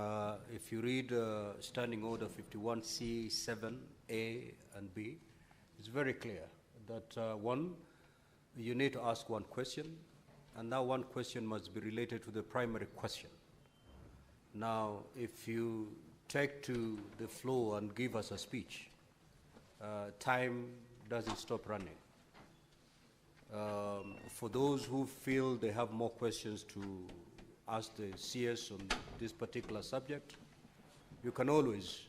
if you read Standing Order 51C, 7A and B, it's very clear that one, you need to ask one question, and that one question must be related to the primary question. Now, if you take to the floor and give us a speech, time doesn't stop running. For those who feel they have more questions to ask the CS on this particular subject, you can always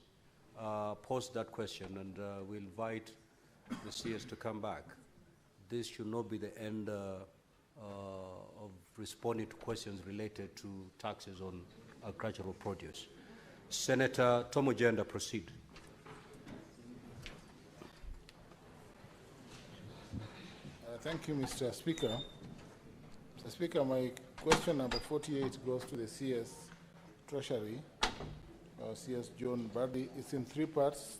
post that question, and we'll invite the CS to come back. This should not be the end of responding to questions related to taxes on agricultural produce. Senator Tom Ojenda, proceed. Thank you, Mr. Speaker. Mr. Speaker, my question number 48 goes to the CS Treasury, CS John Mbadi. It's in three parts.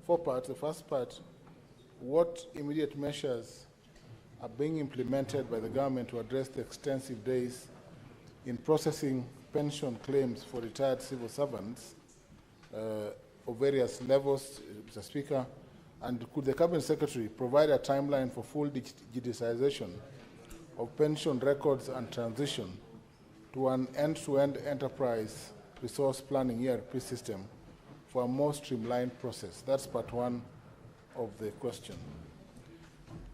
Four parts. The first part, what immediate measures are being implemented by the government to address the extensive days in processing pension claims for retired civil servants of various levels, Mr. Speaker? And could the Cabinet Secretary provide a timeline for full digitization of pension records and transition to an end-to-end enterprise resource planning ERP system for a more streamlined process? That's part one of the question.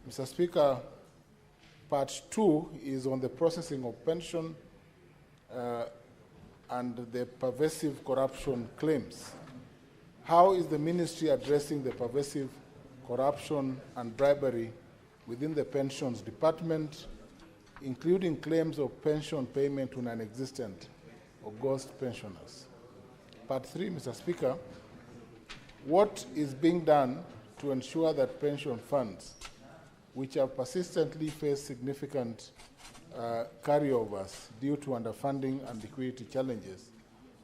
Mr. Speaker, part two is on the processing of pension and the pervasive corruption claims. How is the ministry addressing the pervasive corruption and bribery within the pensions department, including claims of pension payment to non-existent or ghost pensioners? Part three, Mr. Speaker, what is being done to ensure that pension funds, which have persistently faced significant carryovers due to underfunding and liquidity challenges,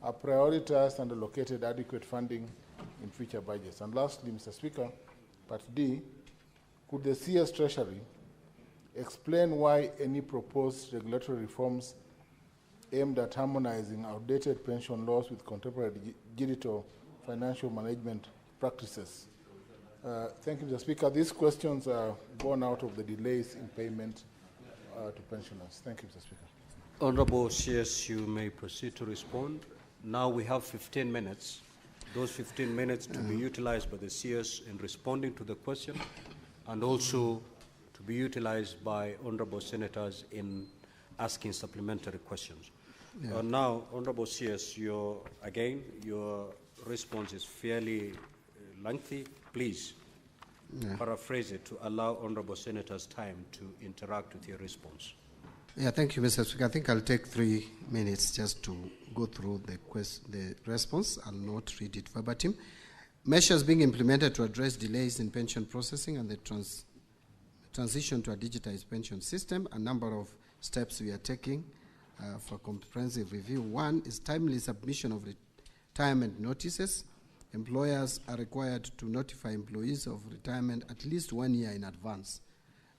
are prioritized and allocated adequate funding in future budgets? And lastly, Mr. Speaker, part D, could the CS Treasury explain why any proposed regulatory reforms aimed at harmonizing outdated pension laws with contemporary digital financial management practices Thank you, Mr. Speaker. These questions are born out of the delays in payment to pensioners. Thank you, Mr. Speaker. Honorable CS, you may proceed to respond. Now we have 15 minutes. Those 15 minutes to be utilized by the CS in responding to the question, and also to be utilized by honorable senators in asking supplementary questions. Yeah. Now, honorable CS, your response is fairly lengthy. Please paraphrase it to allow honorable senators time to interact with your response. Yeah, thank you, Mr. Speaker. I think I'll take 3 minutes just to go through the response. I'll not read it verbatim. Measures being implemented to address delays in pension processing and the transition to a digitized pension system. A number of steps we are taking for comprehensive review. One is timely submission of retirement notices. Employers are required to notify employees of retirement at least 1 year in advance,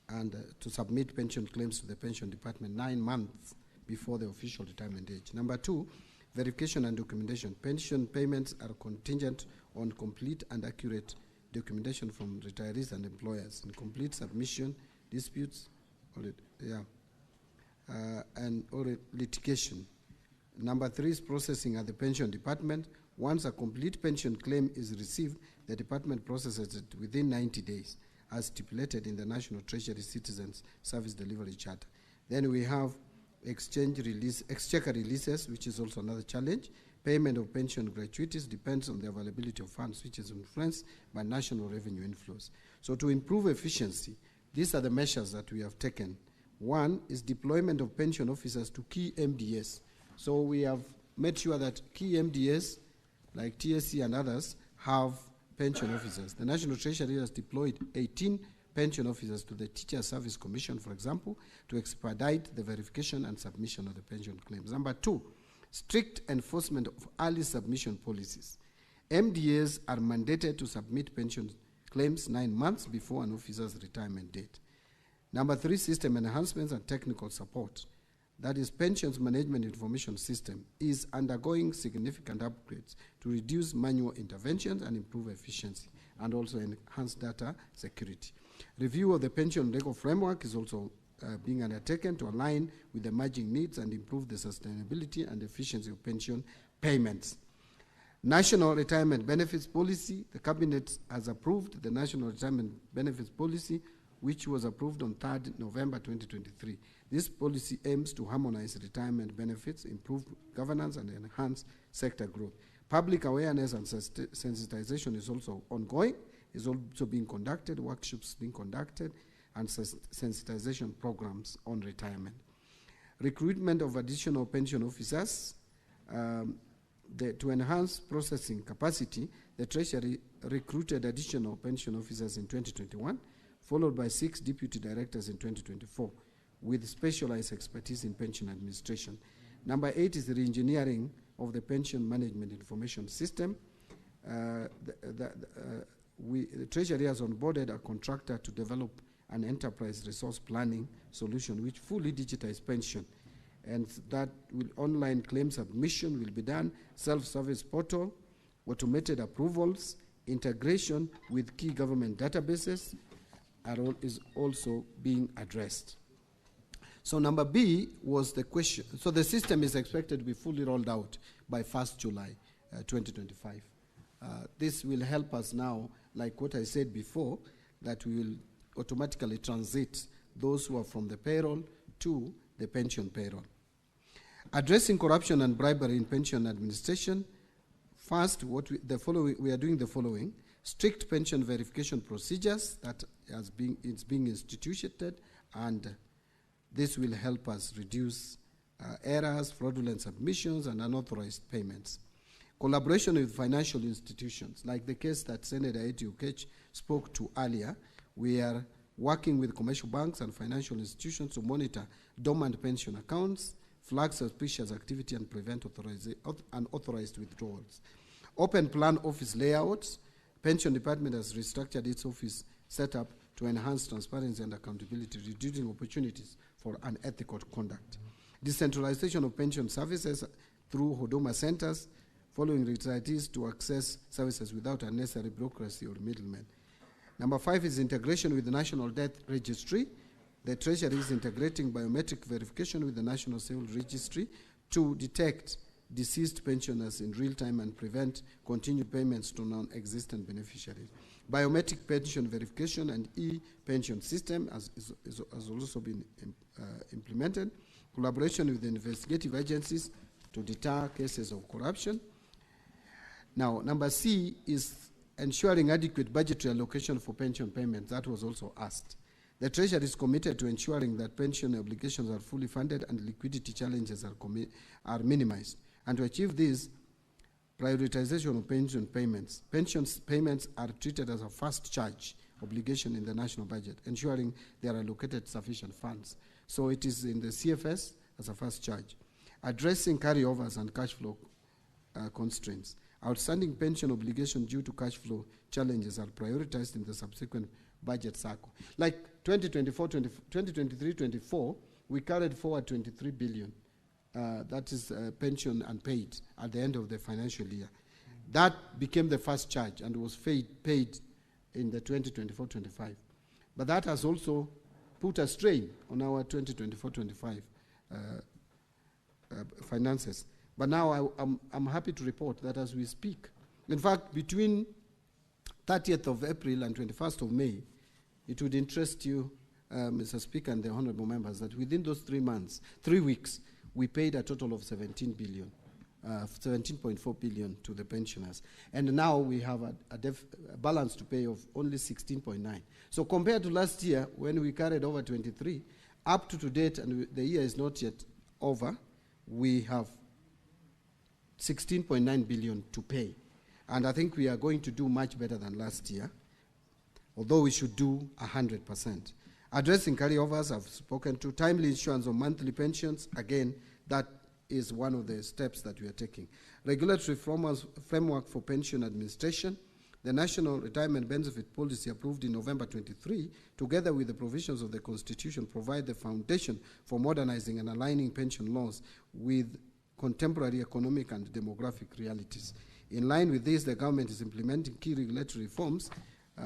and to submit pension claims to the pension department 9 months before the official retirement age. Number 2, verification and documentation. Pension payments are contingent on complete and accurate documentation from retirees and employers. Incomplete submission, disputes, or litigation. Number 3 is processing at the pension department. Once a complete pension claim is received, the department processes it within 90 days, as stipulated in the National Treasury Citizens Service Delivery Charter. Then we have exchequer releases, which is also another challenge. Payment of pension gratuities depends on the availability of funds, which is influenced by national revenue inflows. So to improve efficiency, these are the measures that we have taken. One is deployment of pension officers to key MDS. So we have made sure that key MDS, like TSC and others, have pension officers. The National Treasury has deployed 18 pension officers to the Teacher Service Commission, for example, to expedite the verification and submission of the pension claims. Number 2, strict enforcement of early submission policies. MDAs are mandated to submit pension claims 9 months before an officer's retirement date. Number 3, system enhancements and technical support. That is, Pensions Management Information System is undergoing significant upgrades to reduce manual interventions and improve efficiency, and also enhance data security. Review of the pension legal framework is also being undertaken to align with emerging needs and improve the sustainability and efficiency of pension payments. National Retirement Benefits Policy. The Cabinet has approved the National Retirement Benefits Policy, which was approved on 3rd November 2023. This policy aims to harmonize retirement benefits, improve governance, and enhance sector growth. Public awareness and sensitization is also ongoing, is also being conducted, workshops being conducted, and sensitization programs on retirement. Recruitment of additional pension officers. To enhance processing capacity, the Treasury recruited additional pension officers in 2021, followed by 6 deputy directors in 2024, with specialized expertise in pension administration. Number 8 is the re-engineering of the pension management information system. The Treasury has onboarded a contractor to develop an enterprise resource planning solution which fully digitizes pension, and that online claim submission will be done, self-service portal, automated approvals, integration with key government databases is also being addressed. So number B was the question. So the system is expected to be fully rolled out by 1st July 2025. This will help us now, like what I said before, that we will automatically transit those who are from the payroll to the pension payroll. Addressing corruption and bribery in pension administration. First, we are doing the following. Strict pension verification procedures that is being instituted, and this will help us reduce errors, fraudulent submissions, and unauthorized payments. Collaboration with financial institutions, like the case that Senator Eti Okech spoke to earlier. We are working with commercial banks and financial institutions to monitor dormant pension accounts, flag suspicious activity, and prevent unauthorized withdrawals. Open plan office layouts. Pension Department has restructured its office setup to enhance transparency and accountability, reducing opportunities for unethical conduct. Decentralization of pension services through Huduma centers, following retirees to access services without unnecessary bureaucracy or middlemen. Number 5 is integration with the National Death Registry. The Treasury is integrating biometric verification with the National Civil Registry to detect deceased pensioners in real time and prevent continued payments to non-existent beneficiaries. Biometric pension verification and e-pension system has also been implemented. Collaboration with the investigative agencies to deter cases of corruption. Now, number C is ensuring adequate budgetary allocation for pension payments. That was also asked. The Treasury is committed to ensuring that pension obligations are fully funded and liquidity challenges are minimized. And to achieve this, prioritization of pension payments. Pension payments are treated as a first charge obligation in the national budget, ensuring they are allocated sufficient funds. So it is in the CFS as a first charge. Addressing carryovers and cash flow constraints. Outstanding pension obligations due to cash flow challenges are prioritized in the subsequent budget cycle. Like 2023-24, we carried forward 23 billion. That is pension unpaid at the end of the financial year. That became the first charge and was paid in the 2024-25. But that has also put a strain on our 2024-25 finances. But now I'm happy to report that as we speak, in fact, between 30th of April and 21st of May, it would interest you, Mr. Speaker and the honorable members, that within those 3 weeks, we paid a total of 17 billion, 17.4 billion to the pensioners. And now we have a balance to pay of only 16.9. So compared to last year, when we carried over 23, up to date, and the year is not yet over, we have 16.9 billion to pay. And I think we are going to do much better than last year, although we should do 100%. Addressing carryovers, I've spoken to. Timely issuance of monthly pensions, again, that is one of the steps that we are taking. Regulatory framework for pension administration. The National Retirement Benefit Policy approved in November 23, together with the provisions of the Constitution, provide the foundation for modernizing and aligning pension laws with contemporary economic and demographic realities. In line with this, the government is implementing key regulatory reforms,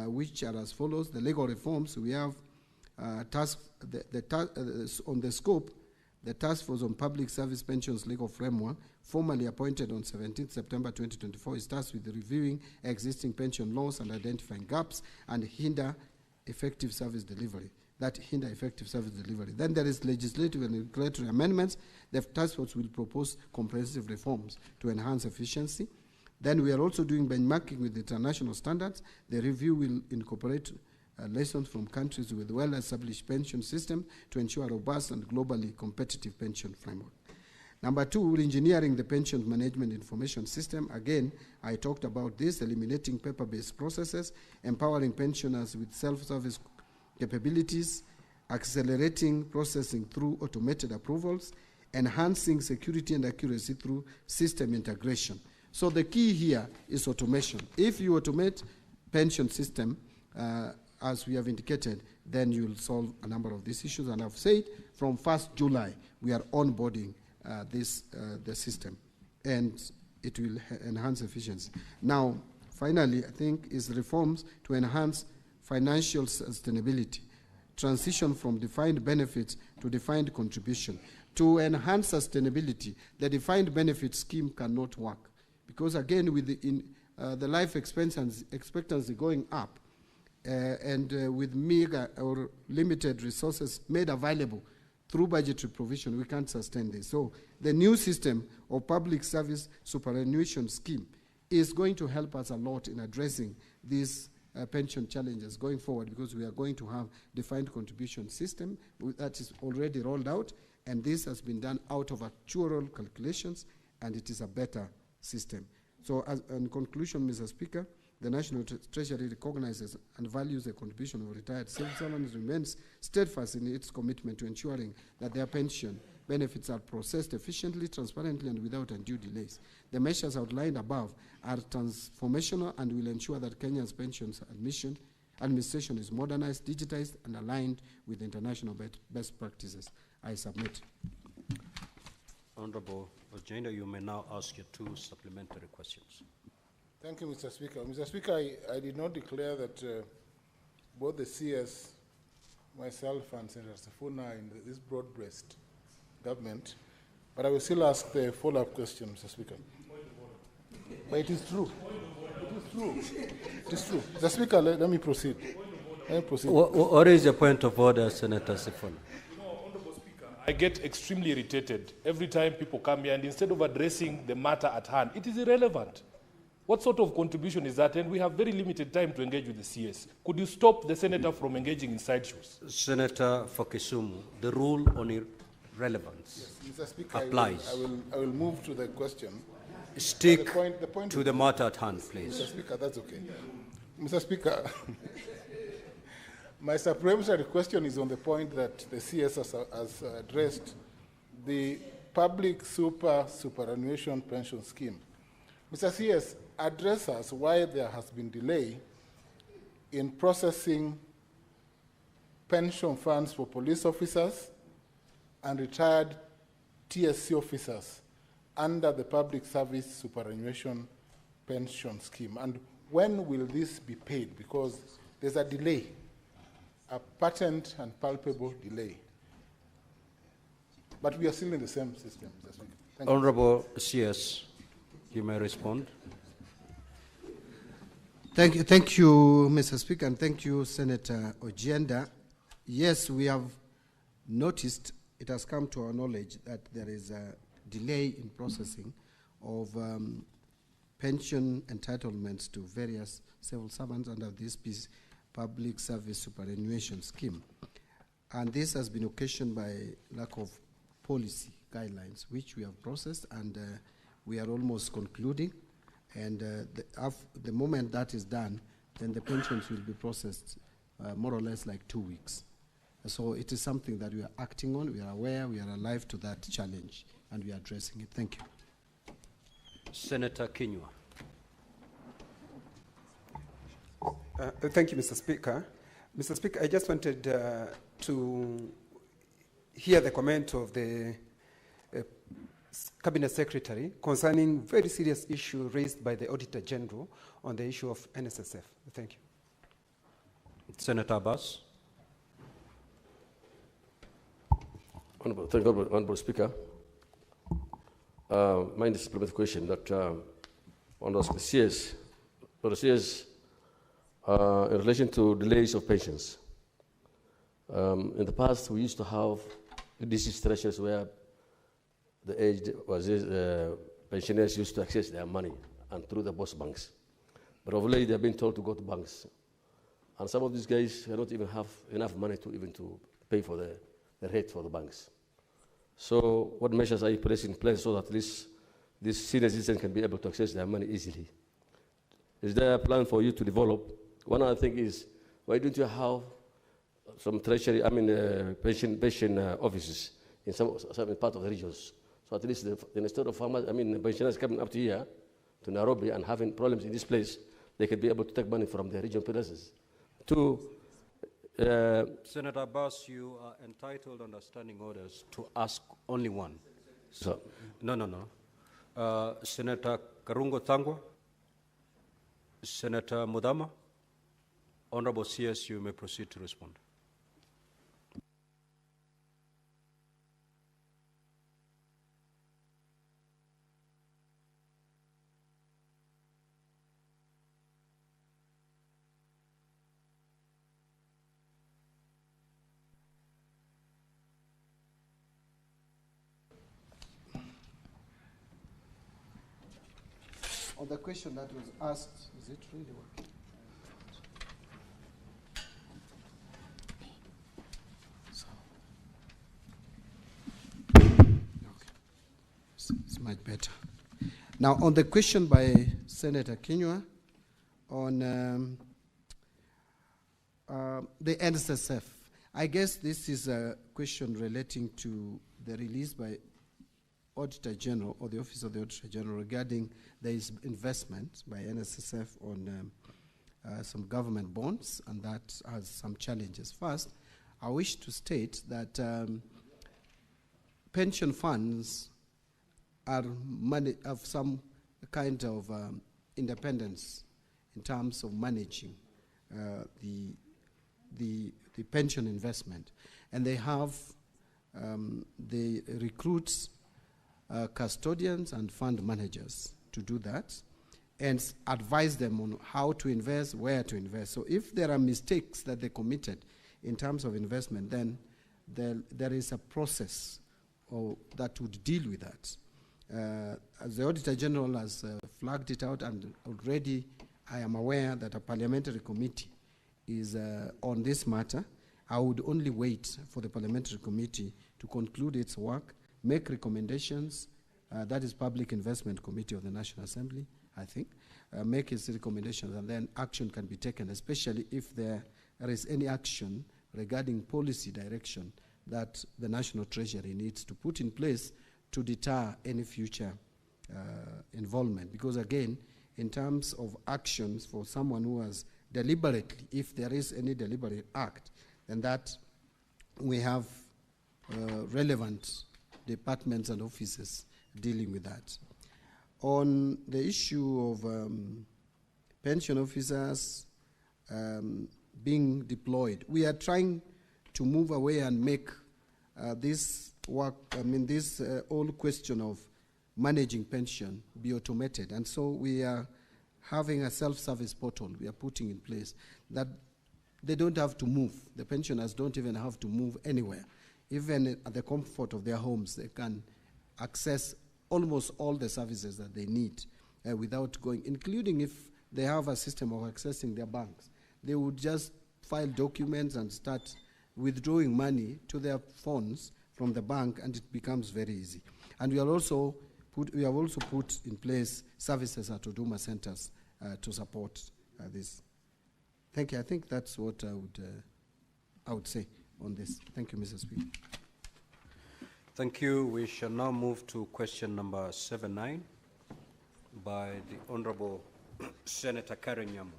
which are as follows. The legal reforms, we have on the scope, the Task Force on Public Service Pensions Legal Framework, formally appointed on 17 September 2024, is tasked with reviewing existing pension laws and identifying gaps and hinder effective service delivery. Then there is legislative and regulatory amendments. The task force will propose comprehensive reforms to enhance efficiency. Then we are also doing benchmarking with international standards. The review will incorporate lessons from countries with well-established pension system to ensure a robust and globally competitive pension framework. Number 2, engineering the pension management information system. Again, I talked about this, eliminating paper-based processes, empowering pensioners with self-service capabilities, accelerating processing through automated approvals, enhancing security and accuracy through system integration. So the key here is automation. If you automate pension system, as we have indicated, then you'll solve a number of these issues. And I've said from 1st July, we are onboarding the system, and it will enhance efficiency. Now, finally, I think is reforms to enhance financial sustainability, transition from defined benefits to defined contribution. To enhance sustainability, the defined benefit scheme cannot work, because again, with the life expectancy going up, and with meager or limited resources made available through budgetary provision, we can't sustain this. So the new system of public service superannuation scheme is going to help us a lot in addressing these pension challenges going forward, because we are going to have defined contribution system that is already rolled out, and this has been done out of actuarial calculations, and it is a better system. So in conclusion, Mr. Speaker, the National Treasury recognizes and values the contribution of retired civil servants, remains steadfast in its commitment to ensuring that their pension benefits are processed efficiently, transparently, and without undue delays. The measures outlined above are transformational and will ensure that Kenya's pensions administration is modernized, digitized, and aligned with international best practices. I submit. Honorable Ojenda, you may now ask your 2 supplementary questions. Thank you, Mr. Speaker. Mr. Speaker, I did not declare that both the CS, myself, and Senator Sifuna are in this broad-based government, but I will still ask the follow-up question, Mr. Speaker. But it is true. It is true. It is true. Mr. Speaker, let me proceed. Let me proceed. What is your point of order, Senator Sifuna? I get extremely irritated every time people come here, and instead of addressing the matter at hand, it is irrelevant. What sort of contribution is that? And we have very limited time to engage with the CS. Could you stop the senator from engaging in side shows? Senator for Kisumu, the rule on irrelevance Mr. Speaker, applies. I will move to the question. Stick the point to the matter at hand, please. Mr. Speaker, that's okay. Mr. Speaker, my supplementary question is on the point that the CS has addressed, the public superannuation pension scheme. Mr. CS, address us why there has been delay in processing pension funds for police officers and retired TSC officers under the public service superannuation pension scheme. And when will this be paid? Because there's a delay, a patent and palpable delay. But we are still in the same system. Honorable CS, you may respond. Thank you, Mr. Speaker, and thank you, Senator Ojienda. Yes, we have noticed, it has come to our knowledge that there is a delay in processing of pension entitlements to various civil servants under this public service superannuation scheme. And this has been occasioned by lack of policy guidelines, which we have processed, and we are almost concluding. And the moment that is done, then the pensions will be processed more or less like 2 weeks. So it is something that we are acting on. We are aware, we are alive to that challenge, and we are addressing it. Thank you. Senator Kinyua. Thank you, Mr. Speaker. Mr. Speaker, I just wanted to hear the comment of the Cabinet Secretary concerning very serious issue raised by the Auditor General on the issue of NSSF. Thank you. Senator Abbas. Thank you, Honorable Speaker. Mine is a supplementary question that on the CS, in relation to delays of pensions. In the past, we used to have these situations where the aged pensioners used to access their money and through the post banks. But of late, they have been told to go to banks. And some of these guys don't even have enough money to pay for the rate for the banks. So what measures are you placing in place so that these senior citizens can be able to access their money easily? Is there a plan for you to develop? One other thing is, why don't you have some treasury, pension offices in some part of the regions? So at least instead of farmers, pensioners coming up to here, to Nairobi, and having problems in this place, they could be able to take money from the regional places. Senator Abbas, you are entitled under standing orders to ask only one. So, No. Senator Karungo Thangwa, Senator Mudama, Honorable CS, you may proceed to respond. On the question that was asked, is it really working? It's much better. Now, on the question by Senator Kinyua on the NSSF, I guess this is a question relating to the release by Auditor General or the Office of the Auditor General regarding the investment by NSSF on some government bonds, and that has some challenges. First, I wish to state that pension funds have some kind of independence in terms of managing the the pension investment. And they have, they recruit custodians and fund managers to do that and advise them on how to invest, where to invest. So if there are mistakes that they committed in terms of investment, then there is a process that would deal with that. As the Auditor General has flagged it out, and already I am aware that a parliamentary committee is on this matter. I would only wait for the parliamentary committee to conclude its work, make recommendations. That is Public Investment Committee of the National Assembly, I think. Make its recommendations, and then action can be taken, especially if there is any action regarding policy direction that the National Treasury needs to put in place to deter any future involvement. Because again, in terms of actions for someone who has deliberately, if there is any deliberate act, then that we have relevant departments and offices dealing with that. On the issue of pension officers being deployed, we are trying to move away and make this work, this whole question of managing pension be automated. And so we are having a self-service portal we are putting in place that they don't have to move. The pensioners don't even have to move anywhere. Even at the comfort of their homes, they can access almost all the services that they need without going, including if they have a system of accessing their banks. They would just file documents and start withdrawing money to their phones from the bank, and it becomes very easy. And we have also put in place services at Huduma centers to support this. Thank you. I think that's what I would say on this. Thank you, Mr. Speaker. Thank you. We shall now move to question number 79 by the Honorable Senator Karen Nyamu.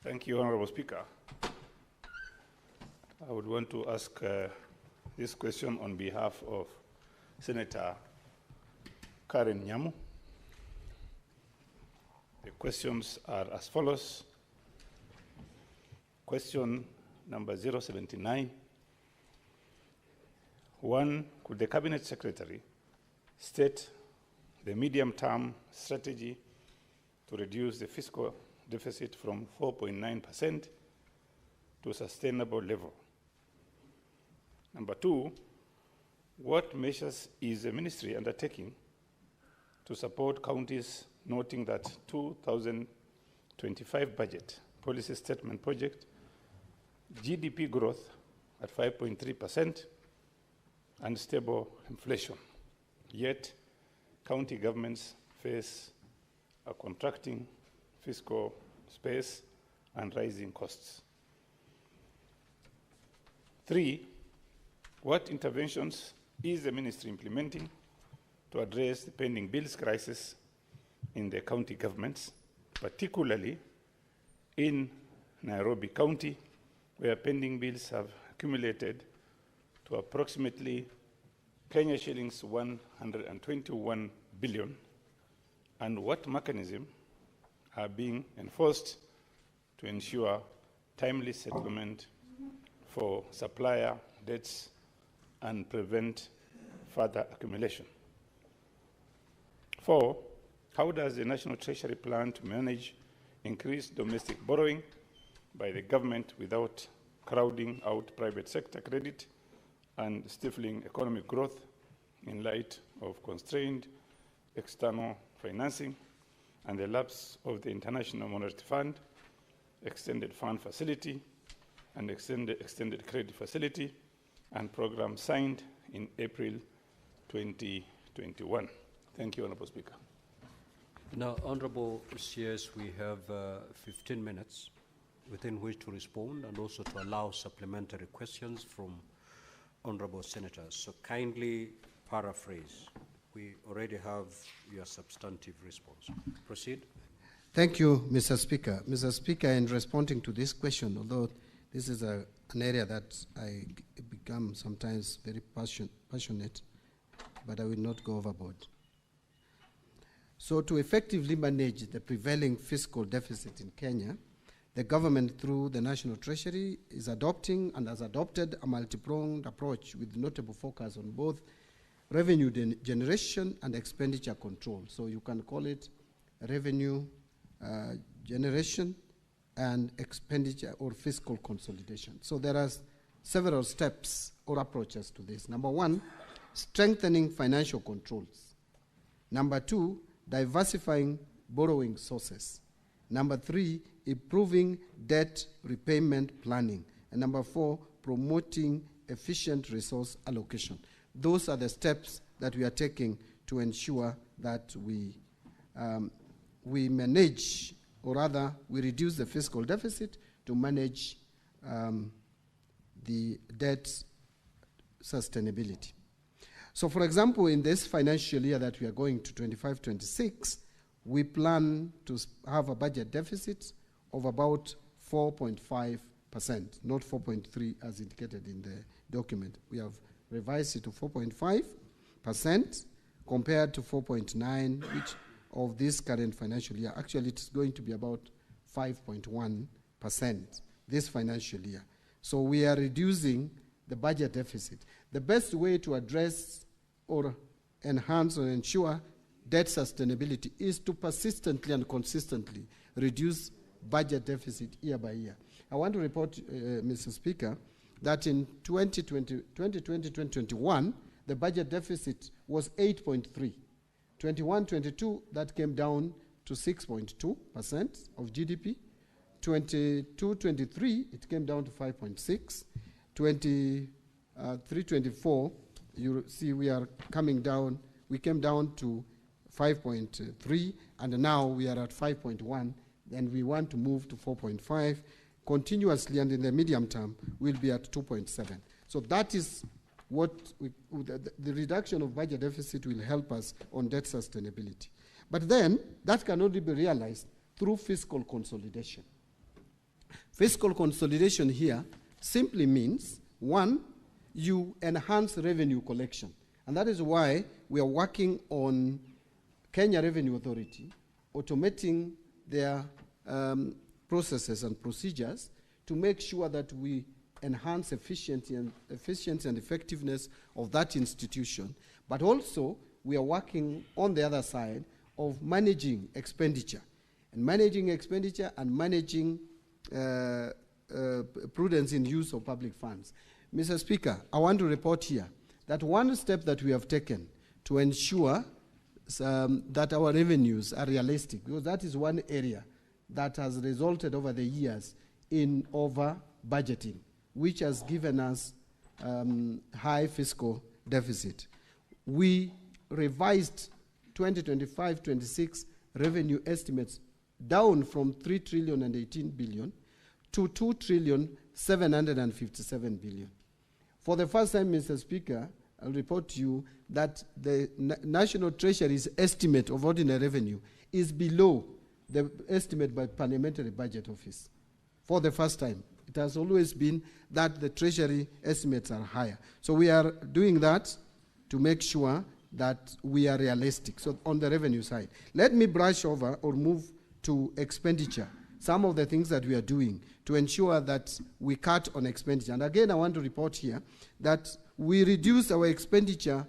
Thank you, Honorable Speaker. I would want to ask this question on behalf of Senator Karen Nyamu. The questions are as follows. Question number 079. 1, could the Cabinet Secretary state the medium-term strategy to reduce the fiscal deficit from 4.9% to a sustainable level? Number 2, what measures is the ministry undertaking to support counties, noting that 2025 budget policy statement project GDP growth at 5.3% and stable inflation, yet county governments face a contracting fiscal space and rising costs? 3, what interventions is the ministry implementing to address the pending bills crisis in the county governments, particularly in Nairobi County, where pending bills have accumulated to approximately Kenya shillings 121 billion, and what mechanism are being enforced to ensure timely settlement for supplier debts and prevent further accumulation? 4, how does the National Treasury plan to manage increased domestic borrowing by the government without crowding out private sector credit and stifling economic growth in light of constrained external financing and the lapse of the International Monetary Fund, Extended Fund Facility, and Extended Credit Facility, and program signed in April 2021? Thank you, Honorable Speaker. Now, Honorable CS, we have 15 minutes within which to respond and also to allow supplementary questions from Honorable Senators. So kindly paraphrase. We already have your substantive response. Proceed. Thank you, Mr. Speaker. Mr. Speaker, in responding to this question, although this is an area that I become sometimes very passionate, but I will not go overboard. So to effectively manage the prevailing fiscal deficit in Kenya, the government through the National Treasury is adopting and has adopted a multi-pronged approach with notable focus on both revenue generation and expenditure control. So you can call it revenue generation and expenditure or fiscal consolidation. So there are several steps or approaches to this. Number one, strengthening financial controls. Number two, diversifying borrowing sources. Number three, improving debt repayment planning. And number four, promoting efficient resource allocation. Those are the steps that we are taking to ensure that we manage, or rather, we reduce the fiscal deficit to manage the debt sustainability. So, for example, in this financial year that we are going to 25-26, we plan to have a budget deficit of about 4.5%, not 4.3 as indicated in the document. We have revised it to 4.5% compared to 4.9, which of this current financial year. Actually, it's going to be about 5.1% this financial year. So we are reducing the budget deficit. The best way to address or enhance or ensure debt sustainability is to persistently and consistently reduce budget deficit year by year. I want to report, Mr. Speaker, that in 2020-2021, the budget deficit was 8.3. 21-22, that came down to 6.2% of GDP. 22-23, it came down to 5.6. 23-24, you see we are coming down. We came down to 5.3, and now we are at 5.1, and we want to move to 4.5 continuously, and in the medium term, we'll be at 2.7. So that is what the reduction of budget deficit will help us on debt sustainability. But then, that can only be realized through fiscal consolidation. Fiscal consolidation here simply means, one, you enhance revenue collection. And that is why we are working on Kenya Revenue Authority, automating their processes and procedures to make sure that we enhance efficiency and effectiveness of that institution. But also, we are working on the other side of managing expenditure. And managing expenditure and managing prudence in use of public funds. Mr. Speaker, I want to report here that one step that we have taken to ensure that our revenues are realistic, because that is one area that has resulted over the years in over-budgeting, which has given us high fiscal deficit. We revised 2025-26 revenue estimates down from 3 trillion and 18 billion to 2 trillion 757 billion. For the first time, Mr. Speaker, I'll report to you that the National Treasury's estimate of ordinary revenue is below the estimate by Parliamentary Budget Office. For the first time. It has always been that the Treasury estimates are higher. So we are doing that to make sure that we are realistic. So on the revenue side, let me brush over or move to expenditure. Some of the things that we are doing to ensure that we cut on expenditure. And again, I want to report here that we reduced our expenditure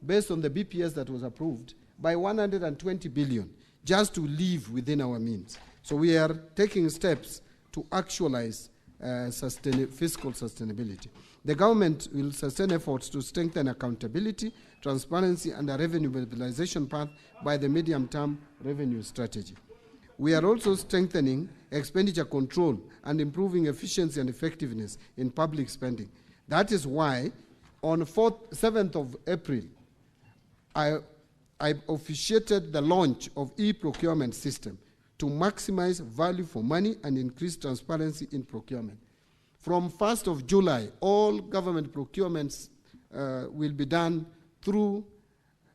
based on the BPS that was approved by 120 billion just to live within our means. So we are taking steps to actualize fiscal sustainability. The government will sustain efforts to strengthen accountability, transparency, and a revenue mobilization path by the medium-term revenue strategy. We are also strengthening expenditure control and improving efficiency and effectiveness in public spending. That is why on 7th of April, I officiated the launch of e-procurement system to maximize value for money and increase transparency in procurement. From 1st of July, all government procurements will be done through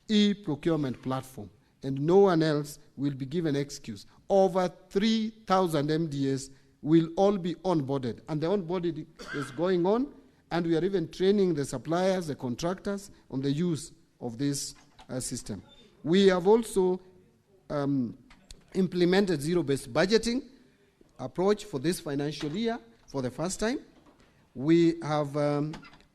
e-procurement platform, and no one else will be given excuse. Over 3,000 MDAs will all be onboarded, and the onboarding is going on, And we are even training the suppliers, the contractors, on the use of this system. We have also implemented zero-based budgeting approach for this financial year for the first time. We have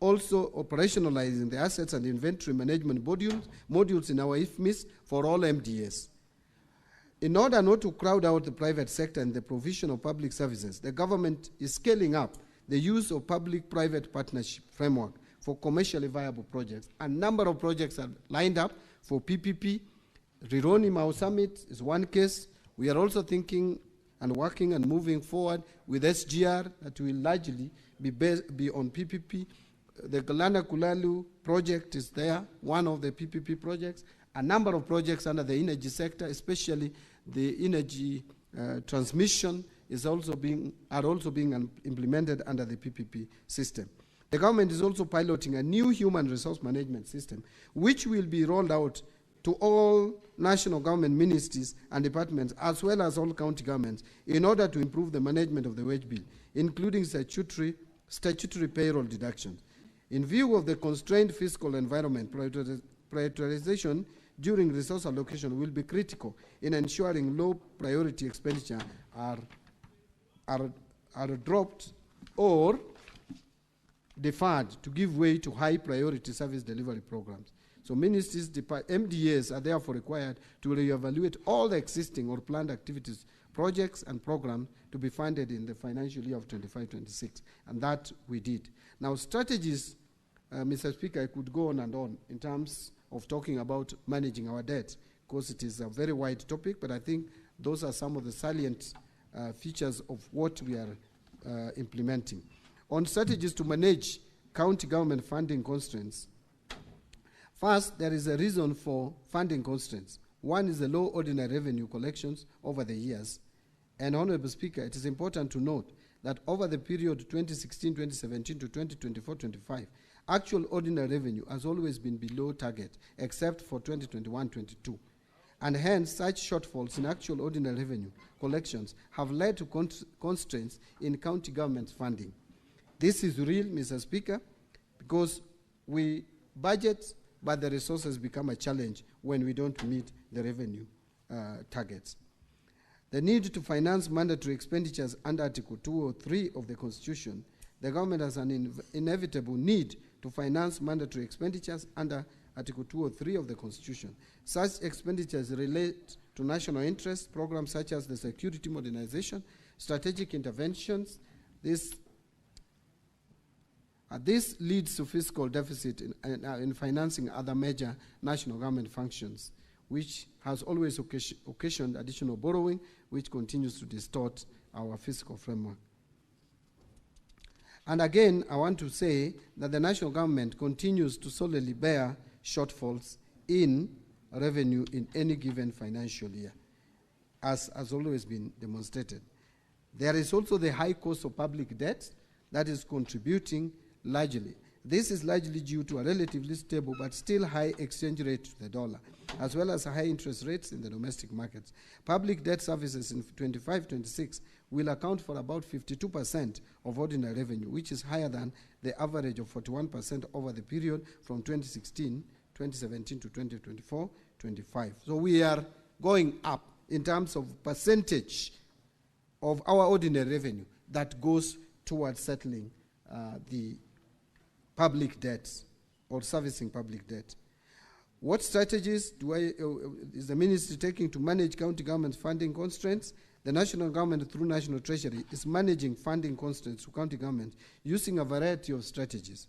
also operationalizing the assets and inventory management modules in our IFMIS for all MDAs. In order not to crowd out the private sector in the provision of public services, the government is scaling up the use of public-private partnership framework for commercially viable projects. A number of projects are lined up for PPP. Rironi Marsabit is one case. We are also thinking and working and moving forward with SGR that will largely be on PPP. The Galana Kulalu project is there, one of the PPP projects. A number of projects under the energy sector, especially the energy transmission, are also being implemented under the PPP system. The government is also piloting a new human resource management system, which will be rolled out to all national government ministries and departments, as well as all county governments, in order to improve the management of the wage bill, including statutory payroll deductions. In view of the constrained fiscal environment, prioritization during resource allocation will be critical in ensuring low priority expenditure are dropped or deferred to give way to high priority service delivery programs. So ministries, MDAs are therefore required to reevaluate all the existing or planned activities, projects and programs to be funded in the financial year of 25-26, and that we did. Now strategies, Mr. Speaker, I could go on and on in terms of talking about managing our debt, because it is a very wide topic, but I think those are some of the salient features of what we are implementing. On strategies to manage county government funding constraints, first, there is a reason for funding constraints. One is the low ordinary revenue collections over the years. And Honorable Speaker, it is important to note that over the period 2016-2017 to 2024-25, actual ordinary revenue has always been below target, except for 2021-22. And hence, such shortfalls in actual ordinary revenue collections have led to constraints in county government funding. This is real, Mr. Speaker, because we budget, but the resources become a challenge when we don't meet the revenue targets. The need to finance mandatory expenditures under Article 203 of the Constitution, the government has an inevitable need to finance mandatory expenditures under Article 203 of the Constitution. Such expenditures relate to national interest programs such as the security modernization, strategic interventions. This leads to fiscal deficit in financing other major national government functions, which has always occasioned additional borrowing, which continues to distort our fiscal framework. And again, I want to say that the national government continues to solely bear shortfalls in revenue in any given financial year, as has always been demonstrated. There is also the high cost of public debt that is contributing largely. This is largely due to a relatively stable but still high exchange rate to the dollar, as well as high interest rates in the domestic markets. Public debt services in 25-26 will account for about 52% of ordinary revenue, which is higher than the average of 41% over the period from 2017 to 2024-25. So we are going up in terms of percentage of our ordinary revenue that goes towards settling the public debts or servicing public debt. What strategies is the ministry taking to manage county government funding constraints? The national government, through National Treasury, is managing funding constraints to county government using a variety of strategies.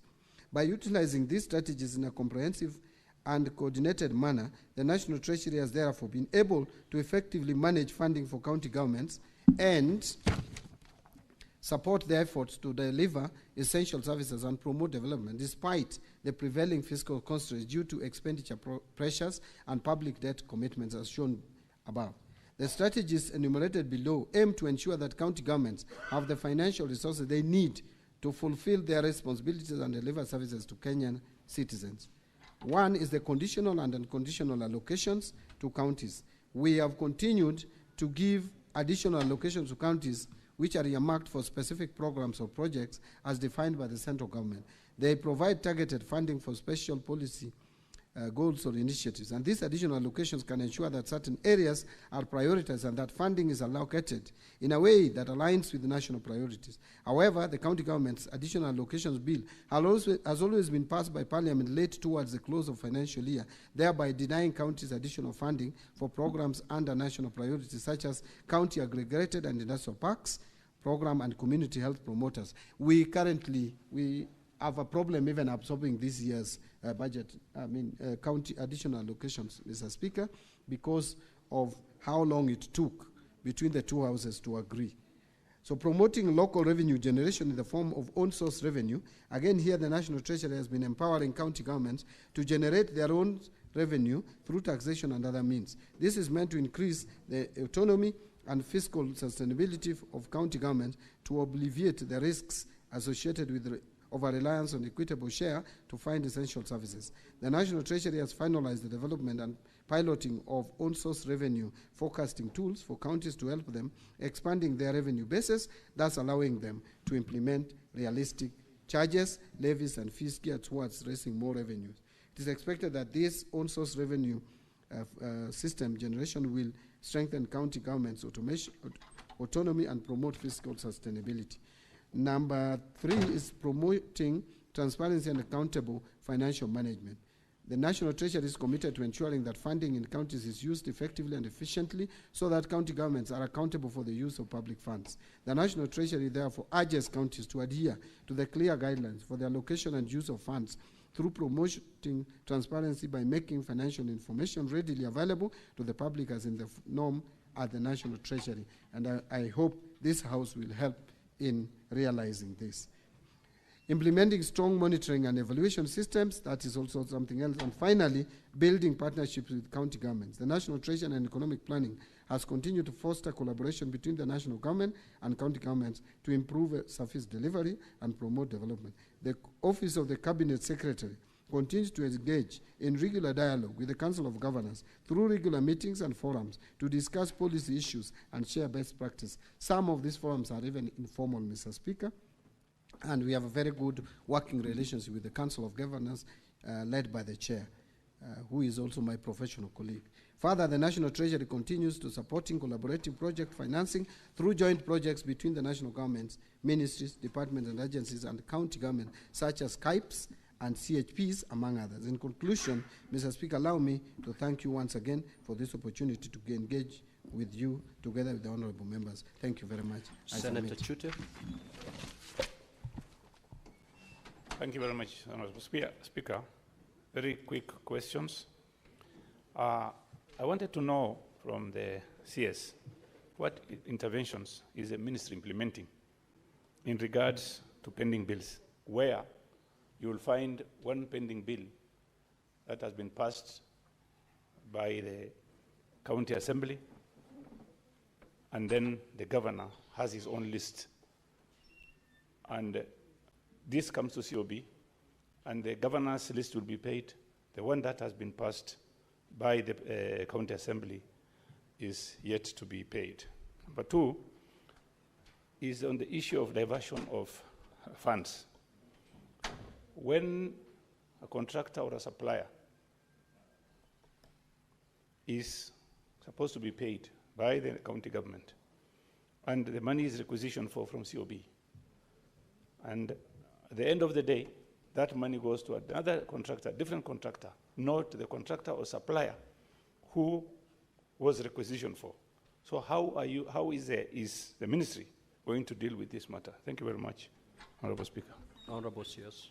By utilizing these strategies in a comprehensive and coordinated manner, the National Treasury has therefore been able to effectively manage funding for county governments and support their efforts to deliver essential services and promote development, despite the prevailing fiscal constraints due to expenditure pressures and public debt commitments as shown above. The strategies enumerated below aim to ensure that county governments have the financial resources they need to fulfill their responsibilities and deliver services to Kenyan citizens. One is the conditional and unconditional allocations to counties. We have continued to give additional allocations to counties which are earmarked for specific programs or projects as defined by the central government. They provide targeted funding for special policy goals or initiatives, and these additional allocations can ensure that certain areas are prioritized and that funding is allocated in a way that aligns with the national priorities. However, the county government's additional allocations bill has always been passed by Parliament late towards the close of financial year, thereby denying counties additional funding for programs under national priorities such as county aggregated and industrial parks program and community health promoters. We currently have a problem even absorbing this year's county additional allocations, Mr. Speaker, because of how long it took between the two houses to agree. So promoting local revenue generation in the form of own source revenue, again here the National Treasury has been empowering county governments to generate their own revenue through taxation and other means. This is meant to increase the autonomy and fiscal sustainability of county governments to alleviate the risks associated with over-reliance on equitable share to find essential services. The National Treasury has finalized the development and piloting of own-source revenue forecasting tools for counties to help them expanding their revenue bases, thus allowing them to implement realistic charges, levies, and fees geared towards raising more revenues. It is expected that this own-source revenue system generation will strengthen county governments' autonomy and promote fiscal sustainability. Number 3 is promoting transparency and accountable financial management. The National Treasury is committed to ensuring that funding in counties is used effectively and efficiently so that county governments are accountable for the use of public funds. The National Treasury therefore urges counties to adhere to the clear guidelines for the allocation and use of funds through promoting transparency by making financial information readily available to the public as in the norm at the National Treasury. And I hope this House will help in realizing this. Implementing strong monitoring and evaluation systems, that is also something else. And finally, building partnerships with county governments. The National Treasury and Economic Planning has continued to foster collaboration between the national government and county governments to improve service delivery and promote development. The Office of the Cabinet Secretary continues to engage in regular dialogue with the Council of Governors through regular meetings and forums to discuss policy issues and share best practice. Some of these forums are even informal, Mr. Speaker, and we have a very good working relationship with the Council of Governors led by the Chair, who is also my professional colleague. Further, the National Treasury continues to supporting collaborative project financing through joint projects between the national governments, ministries, departments, and agencies, and county government, such as KIPES and CHPs, among others. In conclusion, Mr. Speaker, allow me to thank you once again for this opportunity to engage with you together with the honorable members. Thank you very much. Senator Chute. Thank you very much, Honorable Speaker. Very quick questions. I wanted to know from the CS what interventions is the ministry implementing in regards to pending bills, where you will find one pending bill that has been passed by the county assembly, and then the governor has his own list. And this comes to COB, and the governor's list will be paid. The one that has been passed by the county assembly is yet to be paid. Number 2 is on the issue of diversion of funds. When a contractor or a supplier is supposed to be paid by the county government, and the money is requisitioned from COB, and at the end of the day, that money goes to another contractor, different contractor, not the contractor or supplier who was requisitioned for. So how is the ministry going to deal with this matter? Thank you very much, Honorable Speaker. Honorable CS.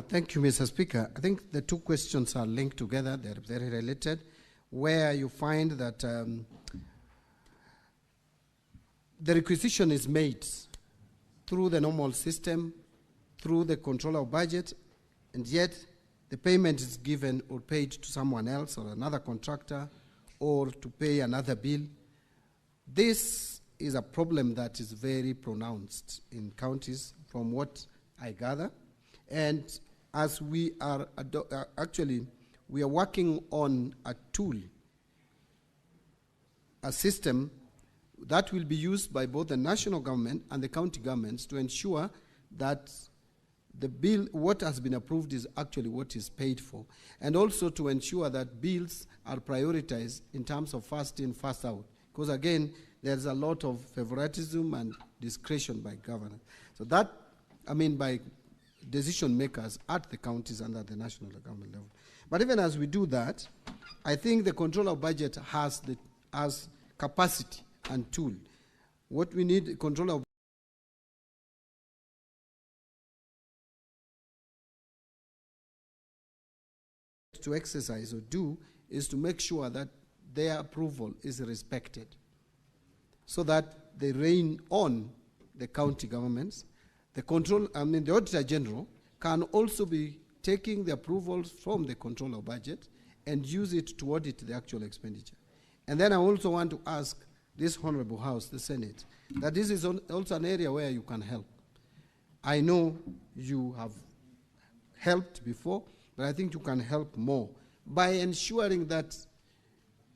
Thank you, Mr. Speaker. I think the two questions are linked together. They're very related, where you find that the requisition is made through the normal system, through the controller of budget, and yet the payment is given or paid to someone else or another contractor or to pay another bill. This is a problem that is very pronounced in counties from what I gather. And as we are we are working on a tool a system that will be used by both the national government and the county governments to ensure that the bill, what has been approved, is actually what is paid for, and also to ensure that bills are prioritized in terms of first in, first out. Because again, there's a lot of favoritism and discretion by governors. So that, I mean, by decision makers at the counties and at the national government level. But even as we do that, I think the control of budget has capacity and tool. What we need, control of to exercise or do, is to make sure that their approval is respected, so that they rein on the county governments. The control, I mean, the Auditor General can also be taking the approvals from the control of budget and use it to audit the actual expenditure. And then I also want to ask this Honorable House, the Senate, that this is also an area where you can help. I know you have helped before, but I think you can help more by ensuring that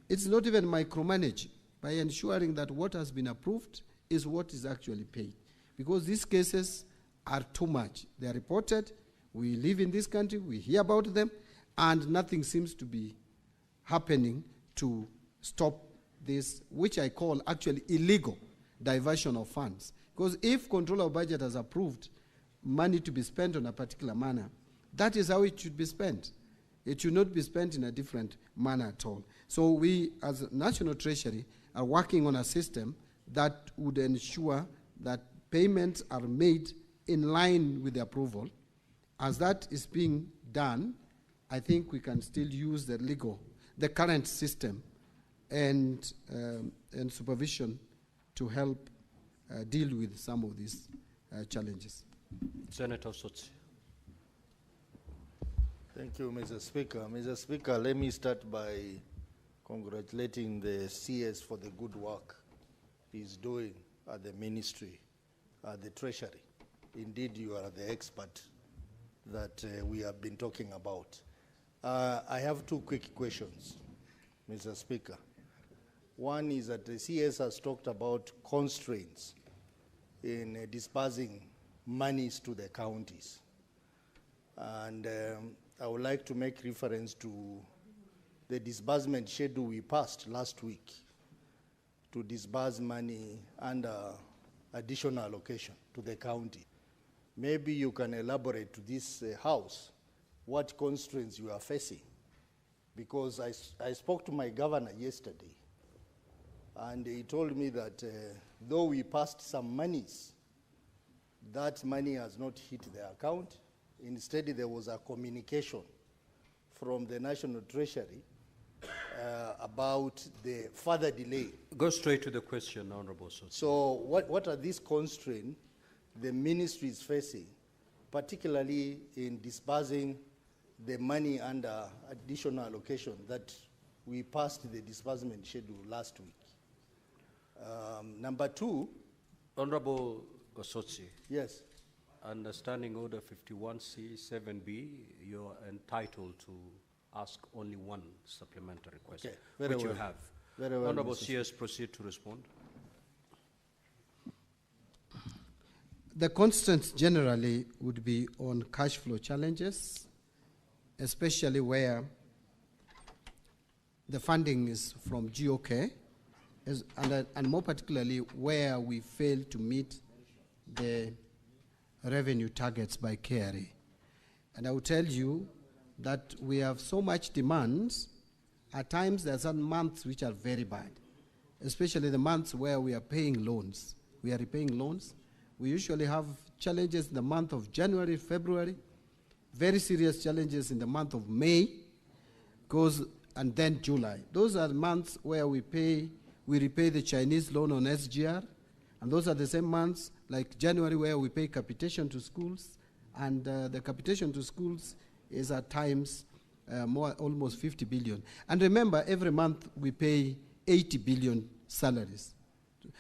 it's not even micromanaging, by ensuring that what has been approved is what is actually paid. Because these cases are too much. They are reported, we live in this country, we hear about them, and nothing seems to be happening to stop this, which I call actually illegal diversion of funds. Because if control of budget has approved money to be spent on a particular manner, that is how it should be spent. It should not be spent in a different manner at all. So we, as National Treasury, are working on a system that would ensure that payments are made in line with the approval. As that is being done, I think we can still use the current system and supervision to help deal with some of these challenges. Senator Sotsi. Thank you, Mr. Speaker. Mr. Speaker, let me start by congratulating the CS for the good work he's doing at the ministry, at the Treasury. Indeed, you are the expert that we have been talking about. I have two quick questions, Mr. Speaker. One is that the CS has talked about constraints in disbursing monies to the counties. And I would like to make reference to the disbursement schedule we passed last week to disburse money under additional allocation to the county. Maybe you can elaborate to this House what constraints you are facing. Because I spoke to my governor yesterday, and he told me that though we passed some monies, that money has not hit the account. Instead, there was a communication from the National Treasury about the further delay. Go straight to the question, Honorable Sotsi. So what are these constraints the ministry is facing, particularly in disbursing the money under additional allocation that we passed the disbursement schedule last week? Number two. Honorable Gosotsi. Yes. Understanding Order 51C 7B, you're entitled to ask only one supplementary question, okay. which well. you have. Very well, Honorable Mr. CS, proceed to respond. The constraints generally would be on cash flow challenges, especially where the funding is from GOK, and more particularly where we fail to meet the revenue targets by KRA. And I will tell you that we have so much demands. At times there are some months which are very bad, especially the months where we are paying loans. We are repaying loans. We usually have challenges in the month of January, February, very serious challenges in the month of May, and then July. Those are months where we repay the Chinese loan on SGR, and those are the same months like January where we pay capitation to schools, and the capitation to schools is at times almost 50 billion. And remember, every month we pay 80 billion salaries.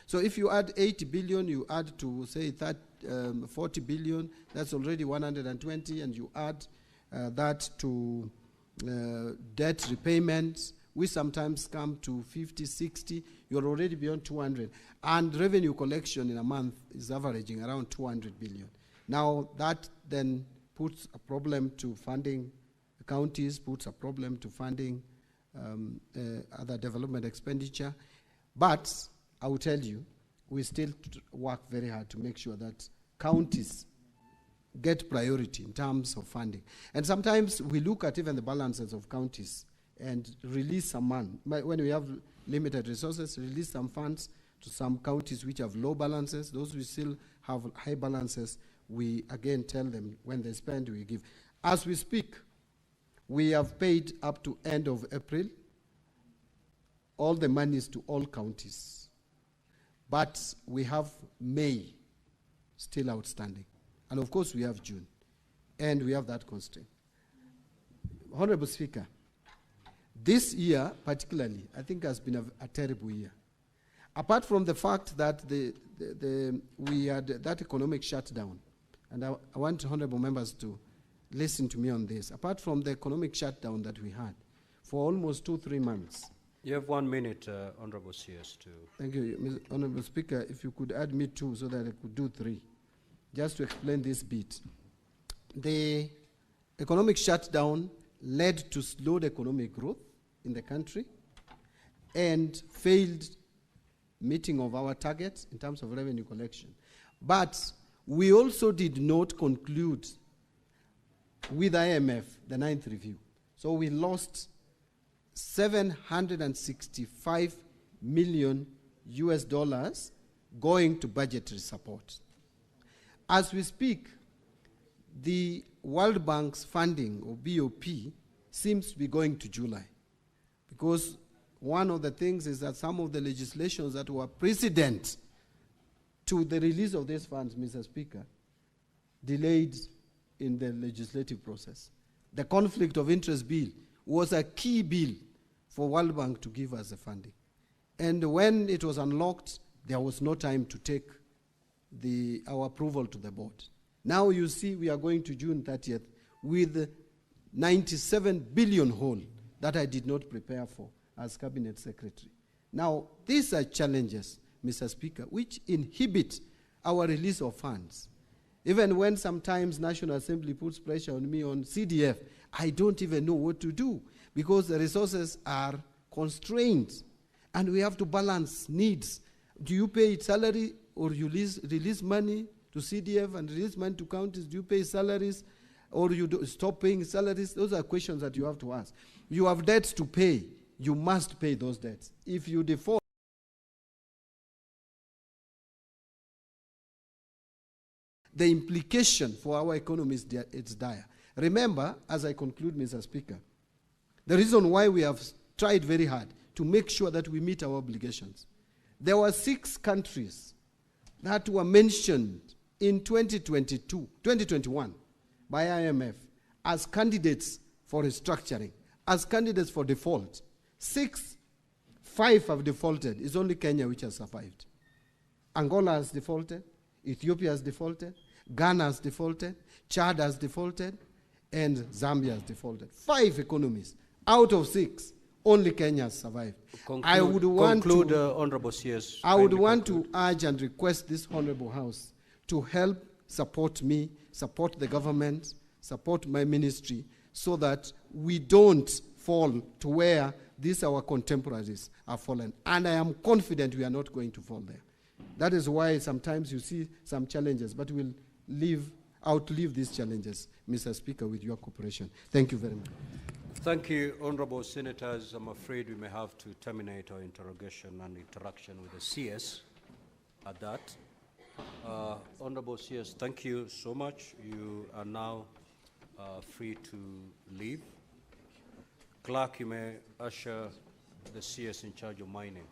So if you add 80 billion, you add to say 40 billion, that's already 120, and you add that to debt repayments, we sometimes come to 50, 60, you're already beyond 200. And revenue collection in a month is averaging around 200 billion. Now, that then puts a problem to funding counties, puts a problem to funding other development expenditure. But I will tell you, we still work very hard to make sure that counties get priority in terms of funding. And sometimes we look at even the balances of counties and release some money. When we have limited resources, release some funds to some counties which have low balances. Those who still have high balances, we again tell them when they spend, we give. As we speak, we have paid up to end of April all the monies to all counties. But we have May still outstanding. And of course, we have June. And we have that constraint. Honorable Speaker, this year particularly, I think has been a terrible year. Apart from the fact that we had that economic shutdown, and I want honorable members to listen to me on this. Apart from the economic shutdown that we had for almost 2-3 months. You have 1 minute, Honorable CS, to... Thank you, Honorable Speaker. If you could add me 2 so that I could do 3, just to explain this bit. The economic shutdown led to slowed economic growth in the country and failed meeting of our targets in terms of revenue collection. But we also did not conclude with IMF the 9th review. So we lost 765 million US dollars going to budgetary support. As we speak, the World Bank's funding, or BOP, seems to be going to July. Because one of the things is that some of the legislations that were precedent to the release of these funds, Mr. Speaker, delayed in the legislative process. The conflict of interest bill was a key bill for World Bank to give us the funding. And when it was unlocked, there was no time to take our approval to the board. Now you see we are going to June 30th with 97 billion whole that I did not prepare for as Cabinet Secretary. Now, these are challenges, Mr. Speaker, which inhibit our release of funds. Even when sometimes National Assembly puts pressure on me on CDF, I don't even know what to do because the resources are constrained and we have to balance needs. Do you pay salary or you release money to CDF and release money to counties? Do you pay salaries or you stop paying salaries? Those are questions that you have to ask. You have debts to pay. You must pay those debts. If you default, the implication for our economy is it's dire. Remember, as I conclude, Mr. Speaker, the reason why we have tried very hard to make sure that we meet our obligations. There were 6 countries that were mentioned in 2021 by IMF as candidates for restructuring, as candidates for default. 5 have defaulted. It's only Kenya which has survived. Angola has defaulted. Ethiopia has defaulted. Ghana has defaulted. Chad has defaulted. And Zambia has defaulted. 5 economies out of 6. Only Kenya has survived. I would want Honorable CS. I would want to urge and request this Honorable House to help support me, support the government, support my ministry, so that we don't fall to where these our contemporaries are fallen. And I am confident we are not going to fall there. That is why sometimes you see some challenges, but we'll outlive these challenges, Mr. Speaker, with your cooperation. Thank you very much. Thank you, Honorable Senators. I'm afraid we may have to terminate our interrogation and interaction with the CS at that. Honorable CS, thank you so much. You are now free to leave. Clerk, you may usher the CS in charge of mining.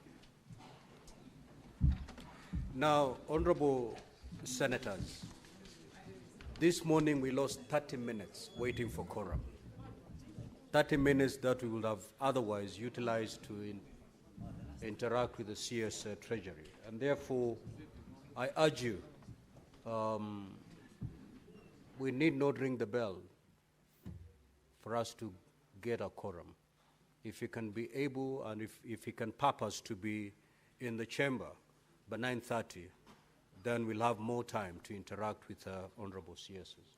Now, Honorable Senators, this morning we lost 30 minutes waiting for quorum. 30 minutes that we would have otherwise utilized to interact with the CS Treasury. And therefore, I urge you, we need not ring the bell for us to get a quorum. if he can be able and if he can purpose to be in the chamber by 9:30, then we'll have more time to interact with honorable CSs.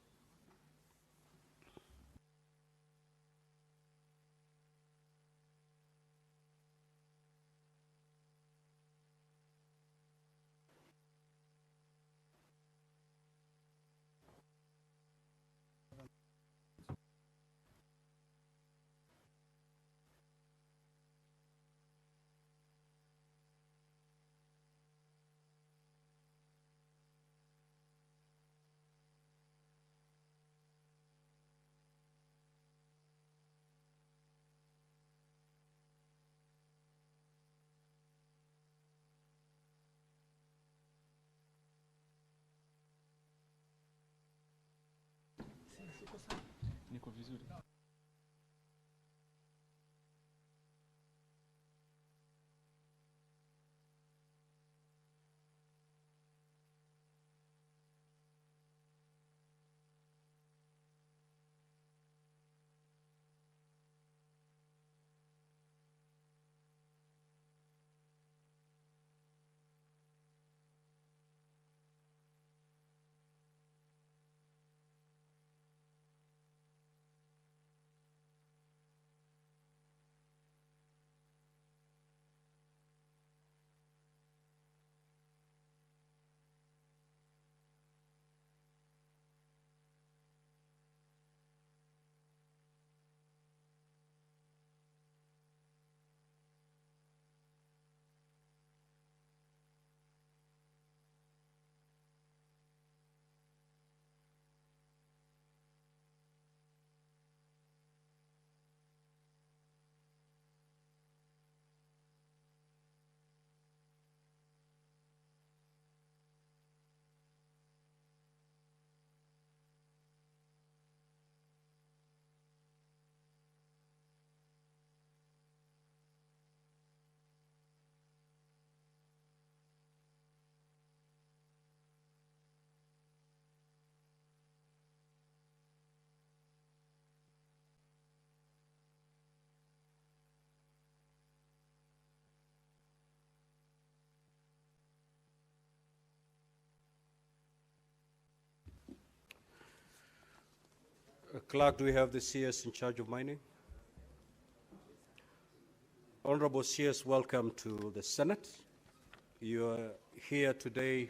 Niko vizuri. Clerk, do we have the CS in charge of mining? Honorable CS, welcome to the Senate. You are here today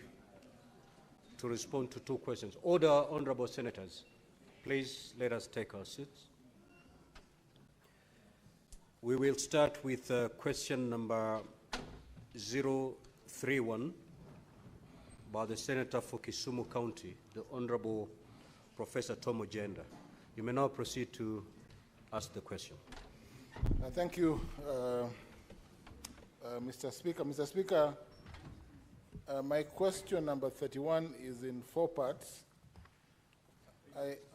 to respond to two questions. Order, honorable senators. Please let us take our seats. We will start with question number 031 by the Senator for Kisumu County, the Honorable Professor Tom Ojenda. You may now proceed to ask the question. Thank you, Mr. Speaker. Mr. Speaker, my question number 31 is in 4 parts.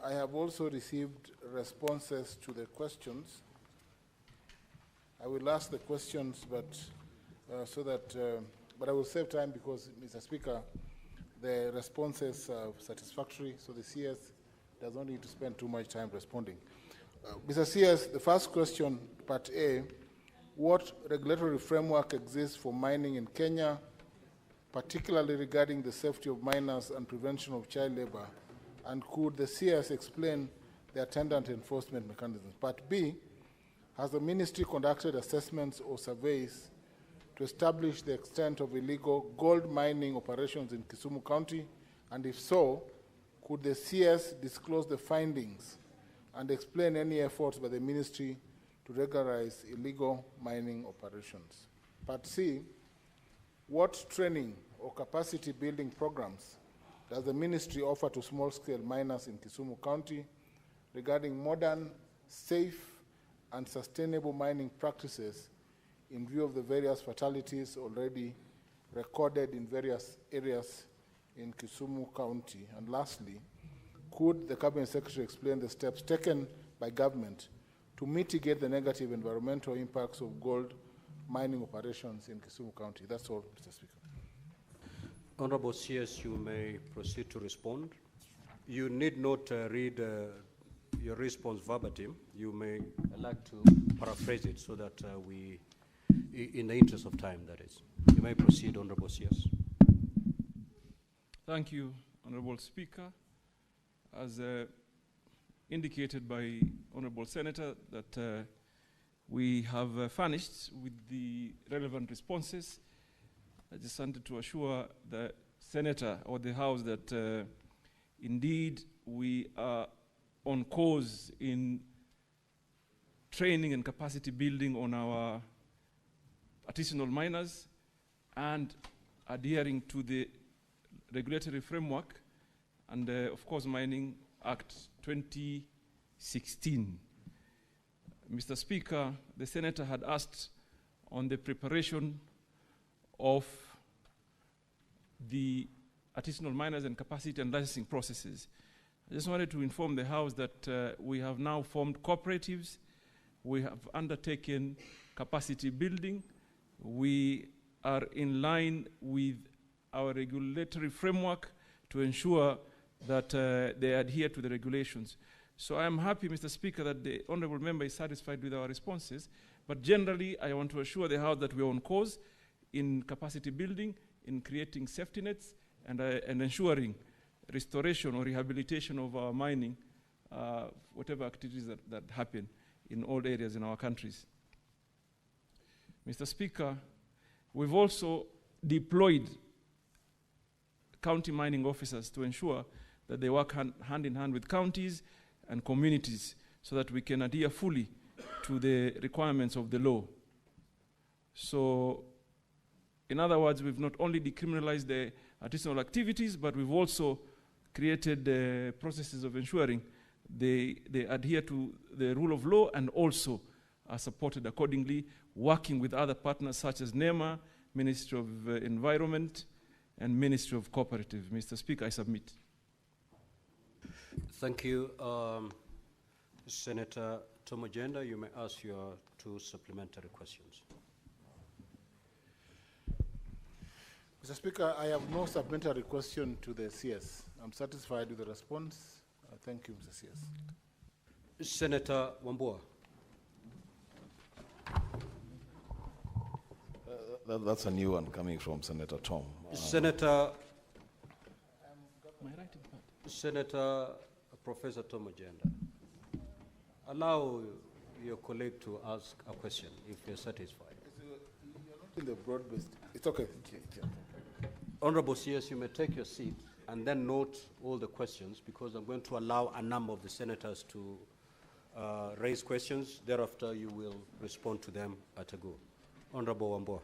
I have also received responses to the questions. I will ask the questions, but but I will save time because, Mr. Speaker, the responses are satisfactory, so the CS does not need to spend too much time responding. Mr. CS, the first question, part A, what regulatory framework exists for mining in Kenya, particularly regarding the safety of miners and prevention of child labor? And could the CS explain the attendant enforcement mechanisms? Part B, has the ministry conducted assessments or surveys to establish the extent of illegal gold mining operations in Kisumu County? And if so, could the CS disclose the findings and explain any efforts by the ministry to regularize illegal mining operations? Part C, what training or capacity building programs does the ministry offer to small-scale miners in Kisumu County regarding modern, safe, and sustainable mining practices in view of the various fatalities already recorded in various areas in Kisumu County? And lastly, could the Cabinet Secretary explain the steps taken by government to mitigate the negative environmental impacts of gold mining operations in Kisumu County? That's all, Mr. Speaker. Honorable CS, you may proceed to respond. You need not read your response verbatim, you may like to paraphrase it so that we, in the interest of time, that is. You may proceed, Honorable CS. Thank you, Honorable Speaker. As indicated by Honorable Senator, that we have furnished with the relevant responses. I just wanted to assure the Senator or the House that indeed we are on course in training and capacity building on our artisanal miners and adhering to the regulatory framework and of course Mining Act 2016. Mr. Speaker, the Senator had asked on the preparation of the artisanal miners and capacity and licensing processes. I just wanted to inform the House that we have now formed cooperatives. We have undertaken capacity building. We are in line with our regulatory framework to ensure that they adhere to the regulations. So I am happy, Mr. Speaker, that the Honourable Member is satisfied with our responses. But generally, I want to assure the House that we are on course in capacity building, in creating safety nets, and ensuring restoration or rehabilitation of our mining, whatever activities that happen in all areas in our countries. Mr. Speaker, we've also deployed county mining officers to ensure that they work hand in hand with counties and communities so that we can adhere fully to the requirements of the law. So, in other words, we've not only decriminalized the artisanal activities, but we've also created processes of ensuring they adhere to the rule of law and also are supported accordingly, working with other partners such as NEMA, Ministry of Environment, and Ministry of Cooperative. Mr. Speaker, I submit. Thank you. Senator Tomojenda, you may ask your 2 supplementary questions. Mr. Speaker, I have no supplementary question to the CS. I'm satisfied with the response. Thank you, Mr. CS. Senator Wambua. That's a new one coming from Senator Tom. Senator Professor Tomojenda, allow your colleague to ask a question if you're satisfied. You're not in the broad-based. It's okay. Honorable CS, you may take your seat and then note all the questions because I'm going to allow a number of the senators to raise questions. Thereafter, you will respond to them at a go. Honorable Wambua.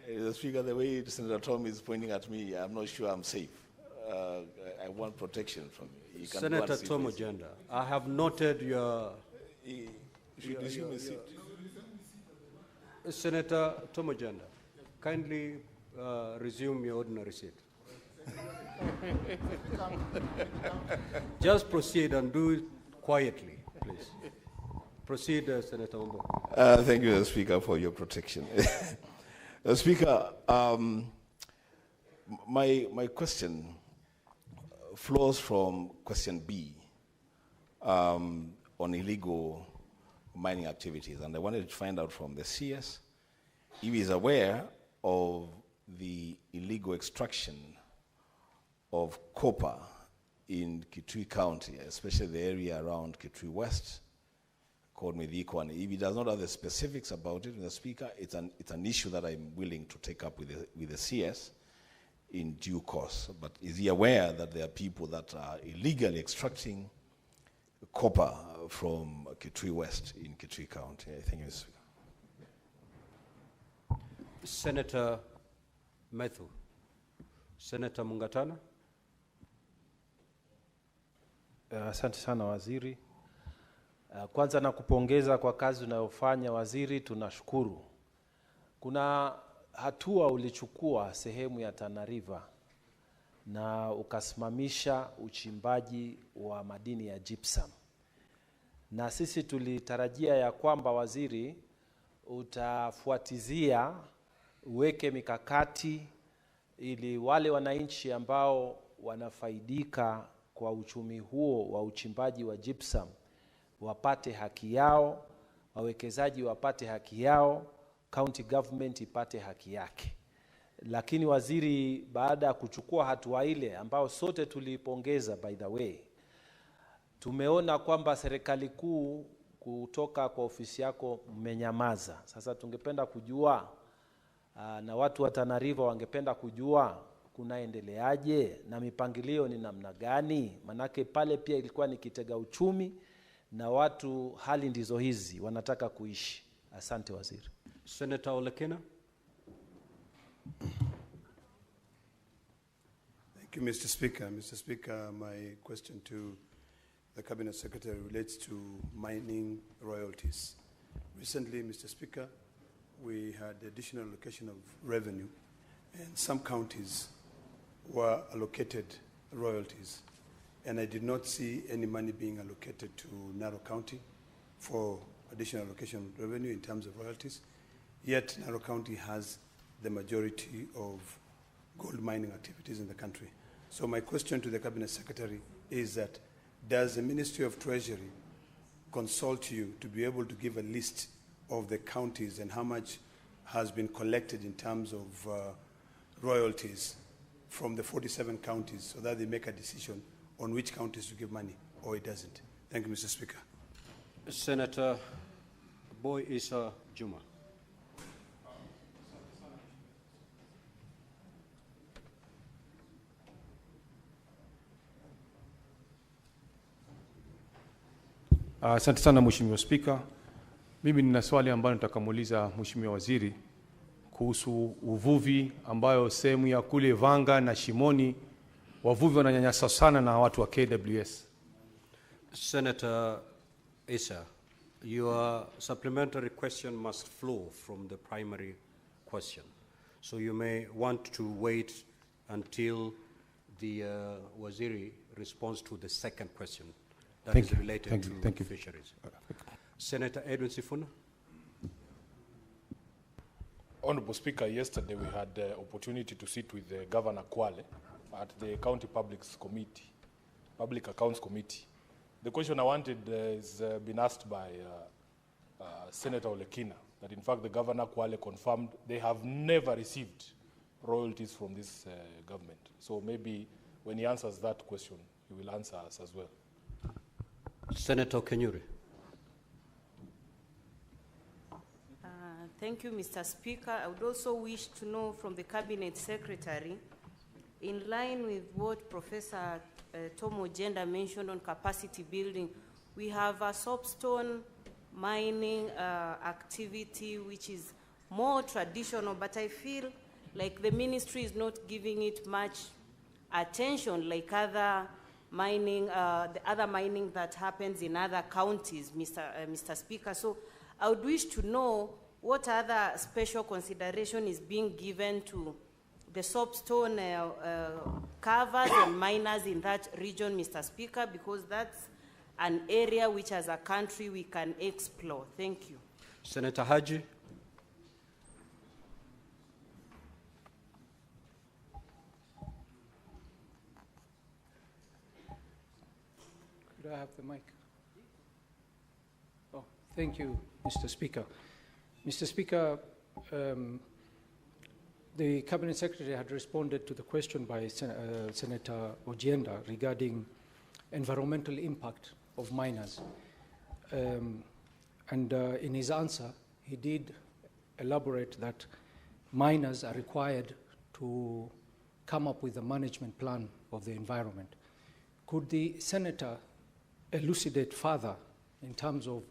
The Speaker, the way Senator Tom is pointing at me, I'm not sure I'm safe. I want protection from you. Senator Tomojenda, I have noted your... Should resume his seat. Senator Tomojenda, kindly resume your ordinary seat. Just proceed and do it quietly, please. Proceed, Senator Wambua. Thank you, Speaker, for your protection. Speaker, my question flows from question B on illegal mining activities, and I wanted to find out from the CS if he is aware of the illegal extraction of copper in Kitui County, especially the area around Kitui West, called Mediko. And if he does not have the specifics about it, Mr. Speaker, it's an issue that I'm willing to take up with the CS in due course. But is he aware that there are people that are illegally extracting copper from Kitui West in Kitui County? Thank you, Mr. Speaker. Senator Methu. Senator Mungatana. Asante sana waziri. Kwanza nakupongeza kwa kazi unayofanya waziri, tunashukuru. Kuna hatua ulichukua sehemu ya Tana River na ukasimamisha uchimbaji wa madini ya gypsum. Na sisi tulitarajia ya kwamba waziri utafuatizia, uweke mikakati ili wale wananchi ambao wanafaidika kwa uchumi huo wa uchimbaji wa gypsum wapate haki yao, wawekezaji wapate haki yao, county government ipate haki yake. Lakini waziri, baada ya kuchukua hatua ile ambao sote tulipongeza by the way, tumeona kwamba serikali kuu kutoka kwa ofisi yako mmenyamaza. Sasa tungependa kujua na watu wa Tana River wangependa kujua kunaendeleaje na mipangilio ni namna gani, manake pale pia ilikuwa ni kitega uchumi na watu hali ndizo hizi wanataka kuishi. Asante waziri. Senator Olekina. Thank you, Mr. Speaker. Mr. Speaker, my question to the Cabinet Secretary relates to mining royalties. Recently, Mr. Speaker, we had additional allocation of revenue, and some counties were allocated royalties, and I did not see any money being allocated to Narrow County for additional allocation of revenue in terms of royalties, yet Narrow County has the majority of gold mining activities in the country. So my question to the Cabinet Secretary is that, does the Ministry of Treasury consult you to be able to give a list of the counties and how much has been collected in terms of royalties from the 47 counties, so that they make a decision on which counties to give money, or it doesn't? Thank you, Mr. Speaker. Senator Boy Issa Juma. Asante sana Mheshimiwa Spika. Mimi nina swali ambalo nitakamuuliza Mheshimiwa Waziri kuhusu uvuvi, ambayo sehemu ya kule Vanga na Shimoni wavuvi wananyanyasa sana na watu wa KWS. Senator Issa, your supplementary question must flow from the primary question. So you may want to wait until the Waziri responds to the second question that is related to fisheries. Senator Edwin Sifuna. Honorable Speaker, yesterday we had the opportunity to sit with the Governor Kwale at the County Public Accounts Committee. The question I wanted is been asked by Senator Olekina, that in fact the Governor Kwale confirmed they have never received royalties from this government. So maybe when he answers that question, he will answer us as well. Senator Kenyuri. Thank you, Mr. Speaker. I would also wish to know from the Cabinet Secretary, in line with what Professor Tomo Jenda mentioned on capacity building, we have a soapstone mining activity which is more traditional, but I feel like the ministry is not giving it much attention like other mining, the other mining that happens in other counties, Mr. Speaker. So I would wish to know what other special consideration is being given to the soapstone covers and miners in that region, Mr. Speaker, because that's an area which as a country we can explore. Thank you. Senator Haji. Could I have the mic? Oh, thank you, Mr. Speaker. Mr. Speaker, the Cabinet Secretary had responded to the question by Senator Ojienda regarding environmental impact of miners. In his answer, he did elaborate that miners are required to come up with a management plan of the environment. Could the Senator elucidate further in terms of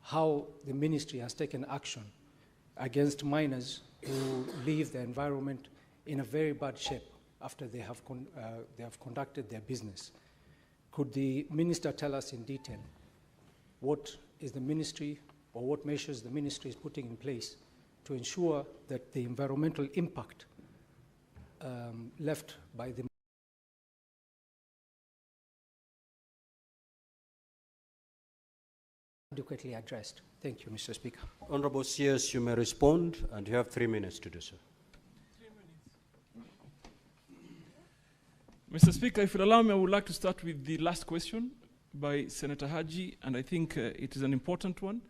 how the ministry has taken action against miners who leave the environment in a very bad shape after they have conducted their business? Could the minister tell us in detail what is the ministry, or what measures the ministry is putting in place to ensure that the environmental impact left by the adequately addressed? Thank you, Mr. Speaker. Honorable CS, you may respond, and you have 3 minutes to do so. Mr. Speaker, if you'll allow me, I would like to start with the last question by Senator Haji, and I think it is an important one.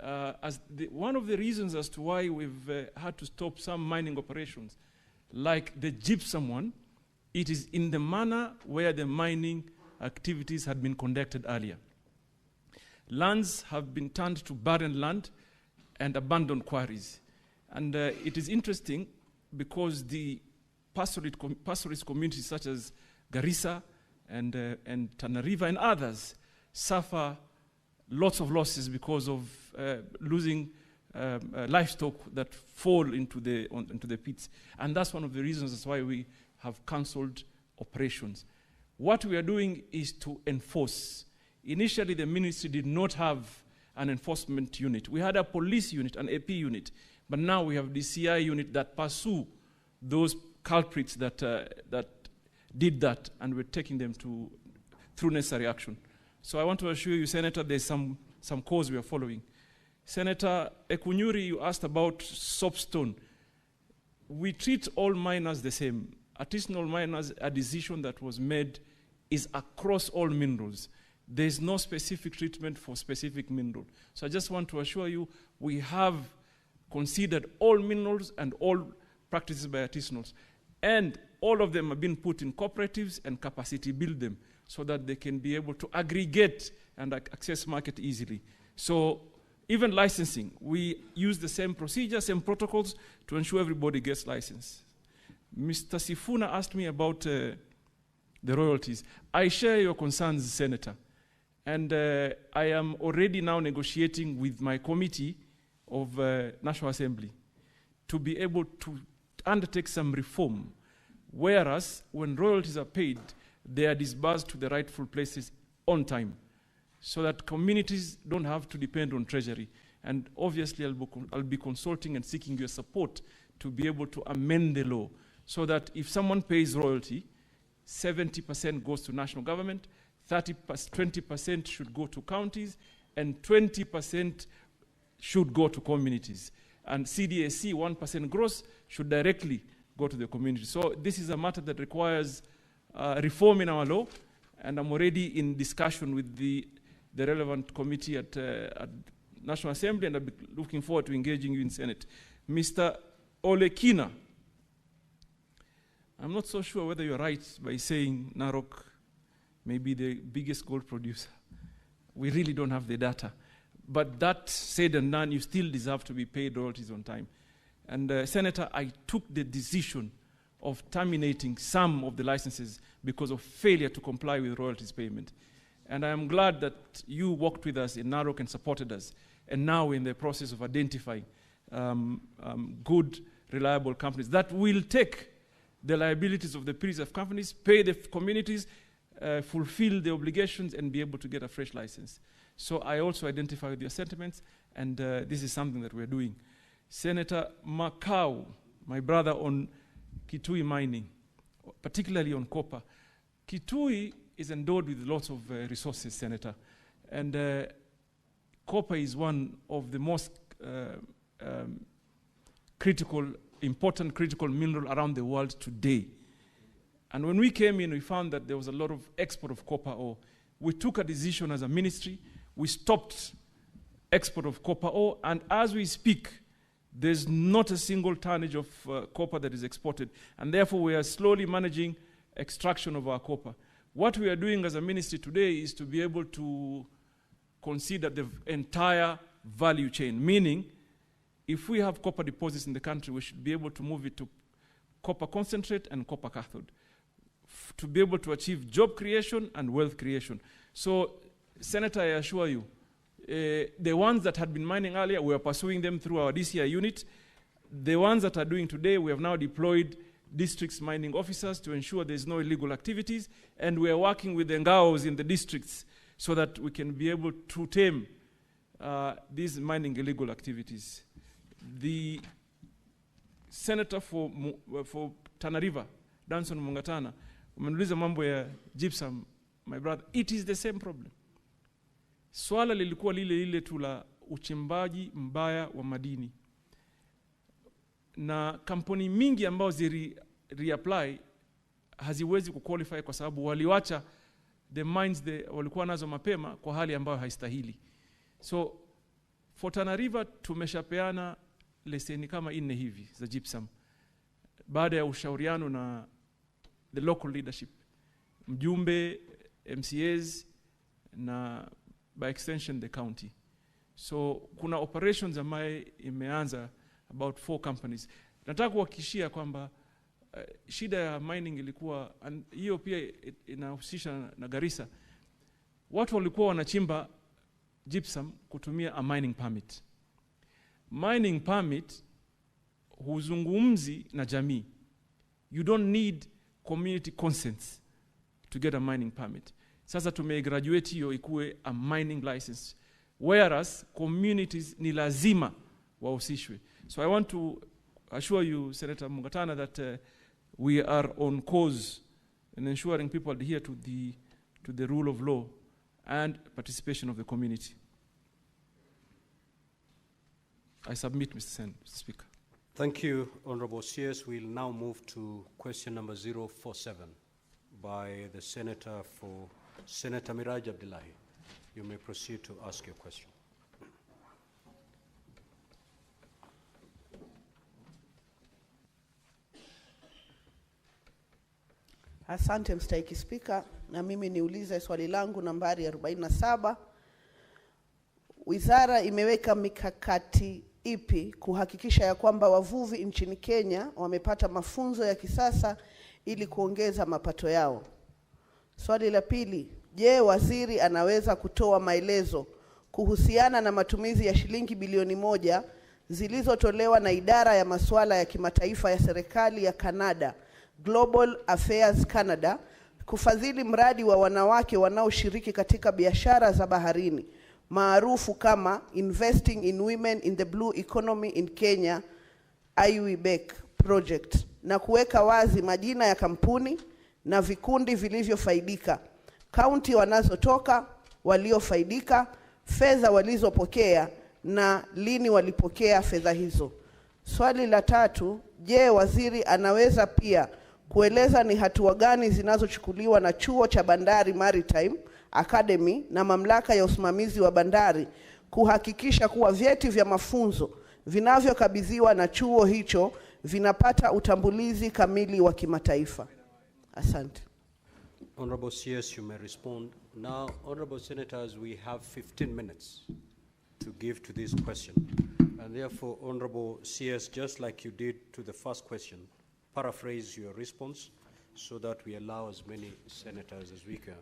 One of the reasons as to why we've had to stop some mining operations, like the gypsum one, it is in the manner where the mining activities had been conducted earlier. Lands have been turned to barren land and abandoned quarries. And it is interesting because the pastoralist communities such as Garissa and Tana River and others suffer lots of losses because of losing livestock that fall into the pits. And that's one of the reasons that's why we have cancelled operations. What we are doing is to enforce. Initially, the ministry did not have an enforcement unit. We had a police unit, an AP unit, but now we have the CI unit that pursue those culprits that did that, and we're taking them through necessary action. So I want to assure you, Senator, there's some cause we are following. Senator Ekunyuri, you asked about soapstone. We treat all miners the same. Artisanal miners, a decision that was made is across all minerals. There's no specific treatment for specific mineral. So I just want to assure you, we have considered all minerals and all practices by artisanals. And all of them have been put in cooperatives and capacity build them so that they can be able to aggregate and access market easily. So even licensing, we use the same procedures, same protocols to ensure everybody gets licensed. Mr. Sifuna asked me about the royalties. I share your concerns, Senator. And I am already now negotiating with my committee of National Assembly to be able to undertake some reform, whereas when royalties are paid, they are disbursed to the rightful places on time, so that communities don't have to depend on Treasury. And obviously, I'll be consulting and seeking your support to be able to amend the law, so that if someone pays royalty, 70% goes to national government, 20% should go to counties, and 20% should go to communities. And CDAC, 1% gross, should directly go to the community. So this is a matter that requires reform in our law, and I'm already in discussion with the relevant committee at National Assembly, and I'll be looking forward to engaging you in Senate. Mr. Olekina, I'm not so sure whether you're right by saying Narok may be the biggest gold producer. We really don't have the data. But that said and done, you still deserve to be paid royalties on time. And Senator, I took the decision of terminating some of the licenses because of failure to comply with royalties payment. And I am glad that you worked with us in Narok and supported us. And now we're in the process of identifying good, reliable companies that will take the liabilities of the preserve companies, pay the communities, fulfill the obligations, and be able to get a fresh license. So I also identify with your sentiments, and this is something that we're doing. Senator Makau, my brother on Kitui mining, particularly on copper. Kitui is endowed with lots of resources, Senator, and copper is one of the most important critical mineral around the world today. And when we came in, we found that there was a lot of export of copper ore. We took a decision as a ministry. We stopped export of copper ore, and as we speak, there's not a single tonnage of copper that is exported, and therefore we are slowly managing extraction of our copper. What we are doing as a ministry today is to be able to consider the entire value chain, meaning if we have copper deposits in the country, we should be able to move it to copper concentrate and copper cathode to be able to achieve job creation and wealth creation. So, Senator, I assure you, the ones that had been mining earlier, we are pursuing them through our DCI unit. The ones that are doing today, we have now deployed districts mining officers to ensure there's no illegal activities, and we are working with the Ngaos in the districts so that we can be able to tame these mining illegal activities. The Senator for Tana River, Danson Mungatana, umeniuliza mambo ya gypsum, my brother, it is the same problem. Swala lilikuwa lile tu la uchimbaji mbaya wa madini. Na kampuni mingi ambao reapply haziwezi kuqualify kwa sababu waliwacha the mines walikuwa nazo mapema kwa hali ambayo haistahili. So for Tana River tumeshapeana leseni kama 4 hivi za gypsum baada ya ushauriano na the local leadership, mjumbe, MCAs na by extension the county. So kuna operations ambaye imeanza about 4 companies. Nataka kuhakikishia kwamba shida ya mining ilikuwa, hiyo pia inahusisha na Garissa. Watu walikuwa wanachimba gypsum kutumia a mining permit. Mining permit huzungumzi na jamii. You don't need community consent to get a mining permit. Sasa tumegraduate hiyo ikuwe a mining license, whereas communities ni lazima wahusishwe. So I want to assure you, Senator Mungatana, that we are on course in ensuring people adhere to the rule of law and participation of the community. I submit, Mr. Speaker. Thank you, Honorable CS. We'll now move to question number 047 by the Senator for Senator Miraj Abdullahi. You may proceed to ask your question. Asante Mstahiki Spika, na mimi niulize swali langu nambari 47. Wizara imeweka mikakati ipi kuhakikisha ya kwamba wavuvi nchini Kenya wamepata mafunzo ya kisasa ili kuongeza mapato yao? Swali la pili, je, waziri anaweza kutoa maelezo kuhusiana na matumizi ya shilingi bilioni 1 zilizotolewa na idara ya masuala ya kimataifa ya serikali ya Canada, Global Affairs Canada, kufadhili mradi wa wanawake wanaoshiriki katika biashara za baharini maarufu kama Investing in Women in the Blue Economy in Kenya, IWBEC project, na kuweka wazi majina ya kampuni na vikundi vilivyofaidika, kaunti wanazotoka, waliofaidika, fedha walizopokea na lini walipokea fedha hizo? Swali la tatu, je, waziri anaweza pia kueleza ni hatua gani zinazochukuliwa na chuo cha bandari Maritime Academy na mamlaka ya usimamizi wa bandari kuhakikisha kuwa vyeti vya mafunzo vinavyokabidhiwa na chuo hicho vinapata utambulizi kamili wa kimataifa? Asante. Honorable CS, you may respond. Now, Honorable Senators, we have 15 minutes to give to this question. And therefore, Honorable CS, just like you did to the first question, paraphrase your response so that we allow as many senators as we can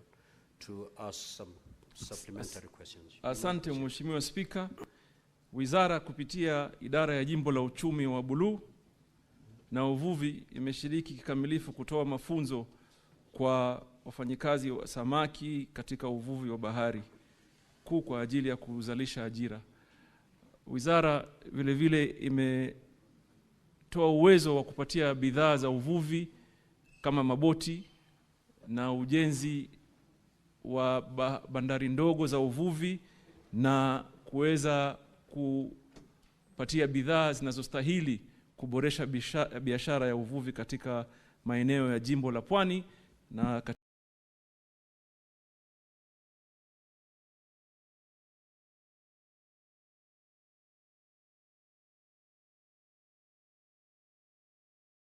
to ask some supplementary questions. Asante Mheshimiwa Speaker. Wizara kupitia idara ya jimbo la uchumi wa buluu na uvuvi imeshiriki kikamilifu kutoa mafunzo kwa wafanyikazi wa samaki katika uvuvi wa bahari kuu kwa ajili ya kuzalisha ajira. Wizara vile vile imetoa uwezo wa kupatia bidhaa za uvuvi kama maboti na ujenzi wa bandari ndogo za uvuvi na kuweza kupatia bidhaa zinazostahili kuboresha biashara ya uvuvi katika maeneo ya jimbo la Pwani na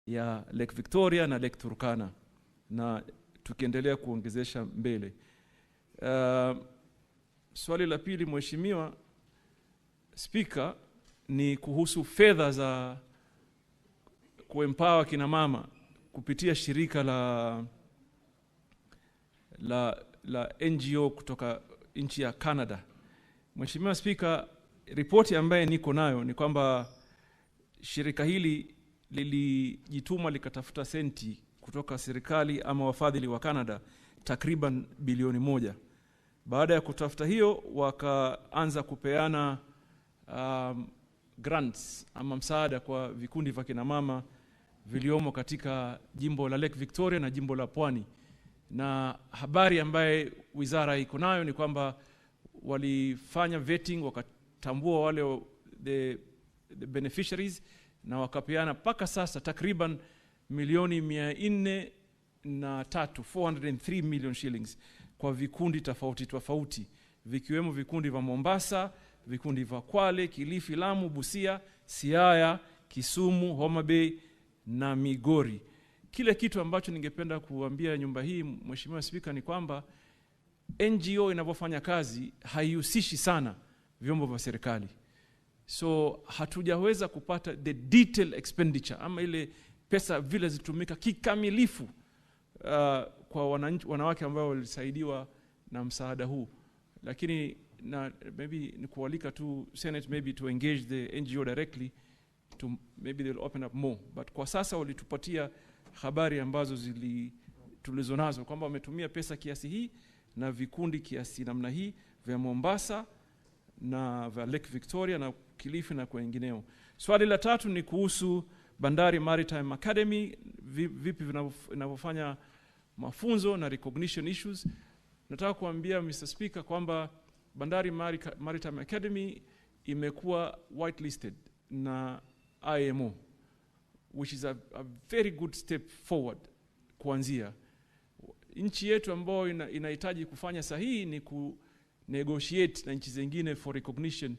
ya Lake Victoria na Lake Turkana, na tukiendelea kuongezesha mbele. Swali la pili Mheshimiwa Speaker ni kuhusu fedha za kuempower kina mama kupitia shirika la NGO kutoka nchi ya Canada. Mheshimiwa Speaker, ripoti ambaye niko nayo ni kwamba shirika hili lilijituma likatafuta senti kutoka serikali ama wafadhili wa Canada takriban bilioni 1. Baada ya kutafuta hiyo wakaanza kupeana grants ama msaada kwa vikundi vya kina mama viliomo katika jimbo la Lake Victoria na jimbo la Pwani. Na habari ambaye wizara iko nayo ni kwamba walifanya vetting, wakatambua wale the beneficiaries na wakapeana paka sasa takriban milioni 403 million shillings kwa vikundi tofauti tofauti, vikiwemo vikundi vya Mombasa, vikundi vya Kwale, Kilifi, Lamu, Busia, Siaya, Kisumu, Homa Bay na Migori. Kile kitu ambacho ningependa kuambia nyumba hii, Mheshimiwa Spika, ni kwamba NGO inavyofanya kazi haihusishi sana vyombo vya serikali. So hatujaweza kupata the detailed expenditure ama ile pesa vile zitumika kikamilifu kwa wanawake ambao walisaidiwa na msaada huu. Lakini na maybe ni kualika tu Senate maybe to engage the NGO directly, to maybe they'll open up more. But kwa sasa walitupatia habari ambazo tulizonazo kwamba wametumia pesa kiasi hii na vikundi kiasi namna hii vya Mombasa na vya Lake Victoria na Kilifi na kwengineo. Swali la tatu ni kuhusu Bandari Maritime Academy, vipi vinavyofanya mafunzo na recognition issues. Nataka kuambia Mr. Speaker kwamba Bandari Maritime Academy imekuwa whitelisted na IMO, which is a very good step forward kuanzia. Nchi yetu ambayo inahitaji kufanya sahihi ni ku negotiate na nchi zingine for recognition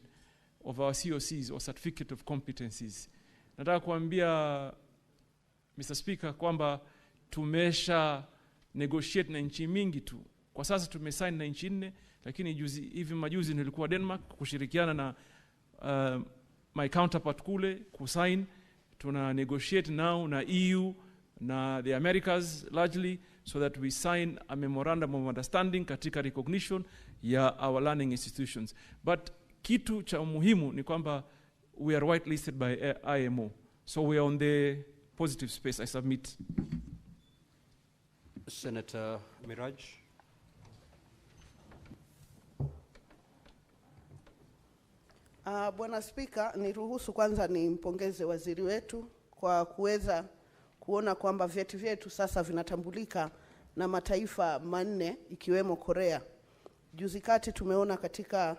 of our COCs or certificate of competencies. Nataka kuambia Mr. Speaker kwamba tumesha negotiate na nchi mingi tu. Kwa sasa tumesign na nchi 4, lakini hivi majuzi nilikuwa Denmark kushirikiana na my counterpart kule kusign. Tuna negotiate now na EU na the Americas largely, so that we sign a memorandum of understanding katika recognition ya our learning institutions. But kitu cha muhimu ni kwamba we are whitelisted by IMO. So we are on the positive space. I submit. Senator Miraj. Bwana Spika, niruhusu kwanza nimpongeze waziri wetu kwa kuweza kuona kwamba vyeti vyetu sasa vinatambulika na mataifa 4 ikiwemo Korea. Juzi kati tumeona katika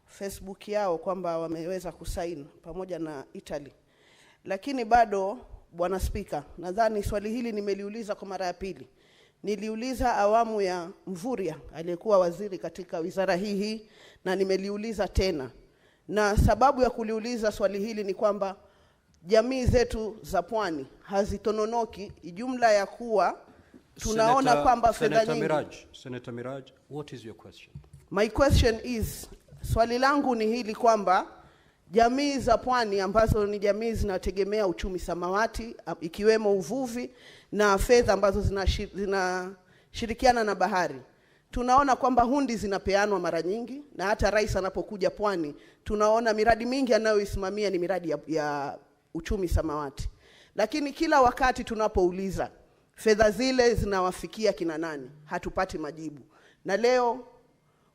Facebook yao kwamba wameweza kusaini pamoja na Italy. Lakini bado, Bwana Spika, nadhani swali hili nimeliuliza kwa mara ya pili. Niliuliza awamu ya Mvurya aliyekuwa waziri katika wizara hii, na nimeliuliza tena. Na sababu ya kuliuliza swali hili ni kwamba jamii zetu za pwani hazitononoki jumla ya kuwa tunaona kwamba fedha nyingi. Senator Miraj, what is your question? My question is, swali langu ni hili kwamba jamii za pwani ambazo ni jamii zinategemea uchumi samawati ikiwemo uvuvi na fedha ambazo zinashirikiana na bahari. Tunaona kwamba hundi zinapeanwa mara nyingi, na hata rais anapokuja pwani tunaona miradi mingi anayoisimamia ni miradi ya uchumi samawati. Lakini kila wakati tunapouliza fedha zile zinawafikia kina nani, hatupati majibu. Na leo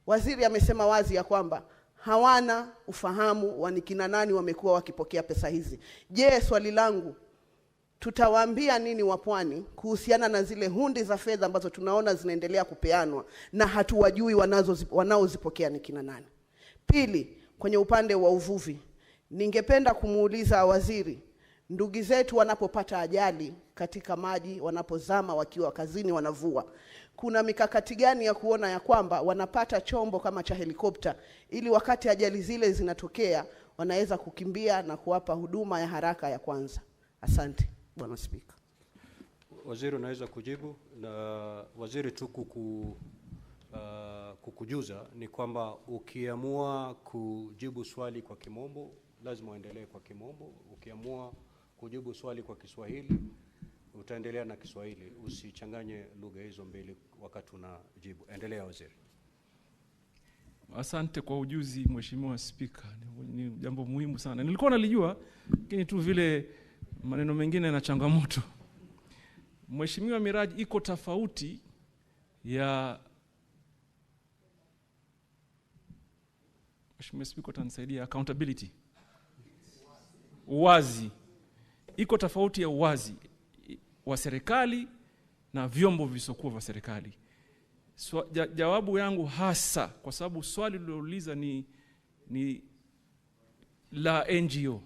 waziri amesema wazi ya kwamba hawana ufahamu wa ni kina nani wamekuwa wakipokea pesa hizi. Je, swali langu, tutawaambia nini wapwani kuhusiana na zile hundi za fedha ambazo tunaona zinaendelea kupeanwa na hatuwajui wanaozipokea ni kina nani? Pili, kwenye upande wa uvuvi, ningependa kumuuliza waziri, ndugu zetu wanapopata ajali katika maji, wanapozama wakiwa kazini wanavua, kuna mikakati gani ya kuona ya kwamba wanapata chombo kama cha helikopta ili wakati ajali zile zinatokea wanaweza kukimbia na kuwapa huduma ya haraka ya kwanza? Asante, Bwana Spika. Waziri unaweza kujibu. Na waziri tu kukujuza ni kwamba ukiamua kujibu swali kwa Kimombo lazima uendelee kwa Kimombo. Ukiamua kujibu swali kwa Kiswahili utaendelea na Kiswahili. Usichanganye lugha hizo mbili wakati unajibu. Endelea waziri. Asante kwa ujuzi Mheshimiwa Spika. Ni jambo muhimu sana. Nilikuwa nalijua, lakini tu vile maneno mengine na changamoto. Mheshimiwa Miraji, iko tofauti ya Mheshimiwa Spika utanisaidia, accountability. Uwazi. Iko tofauti ya uwazi wa serikali na vyombo visokuwa vya serikali. Jawabu yangu hasa, kwa sababu swali lilouliza ni la NGO.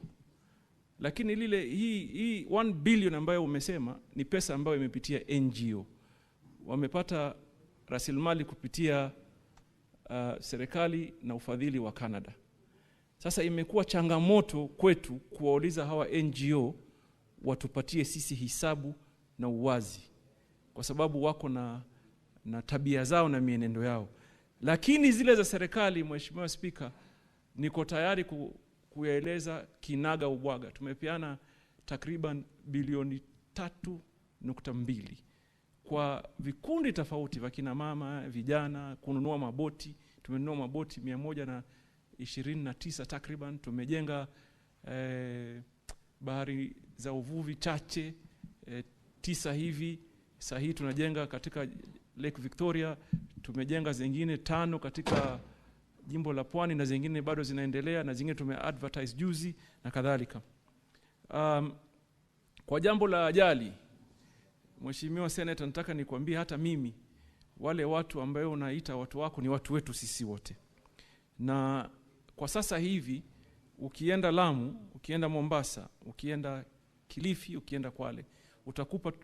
Lakini hii 1 billion ambayo umesema ni pesa ambayo imepitia NGO. Wamepata rasilimali kupitia serikali na ufadhili wa Canada. Sasa imekuwa changamoto kwetu kuwauliza hawa NGO watupatie sisi hisabu na uwazi, kwa sababu wako na tabia zao na mienendo yao. Lakini zile za serikali, Mheshimiwa Spika, niko tayari kueleza kinaga ubwaga. Tumepeana takriban bilioni 3.2 kwa vikundi tofauti vya kina mama, vijana, kununua maboti. Tumenunua maboti 129 takriban. Tumejenga bahari za uvuvi chache 9 hivi. Sasa hii tunajenga katika Lake Victoria, tumejenga zingine 5 katika jimbo la Pwani, na zingine bado zinaendelea, na zingine tumeadvertise juzi na kadhalika. Kwa jambo la ajali, Mheshimiwa Senator, nataka nikwambie hata mimi wale watu ambao unaita watu wako ni watu wetu sisi wote. Na kwa sasa hivi ukienda Lamu, ukienda Mombasa, ukienda Kilifi, ukienda Kwale,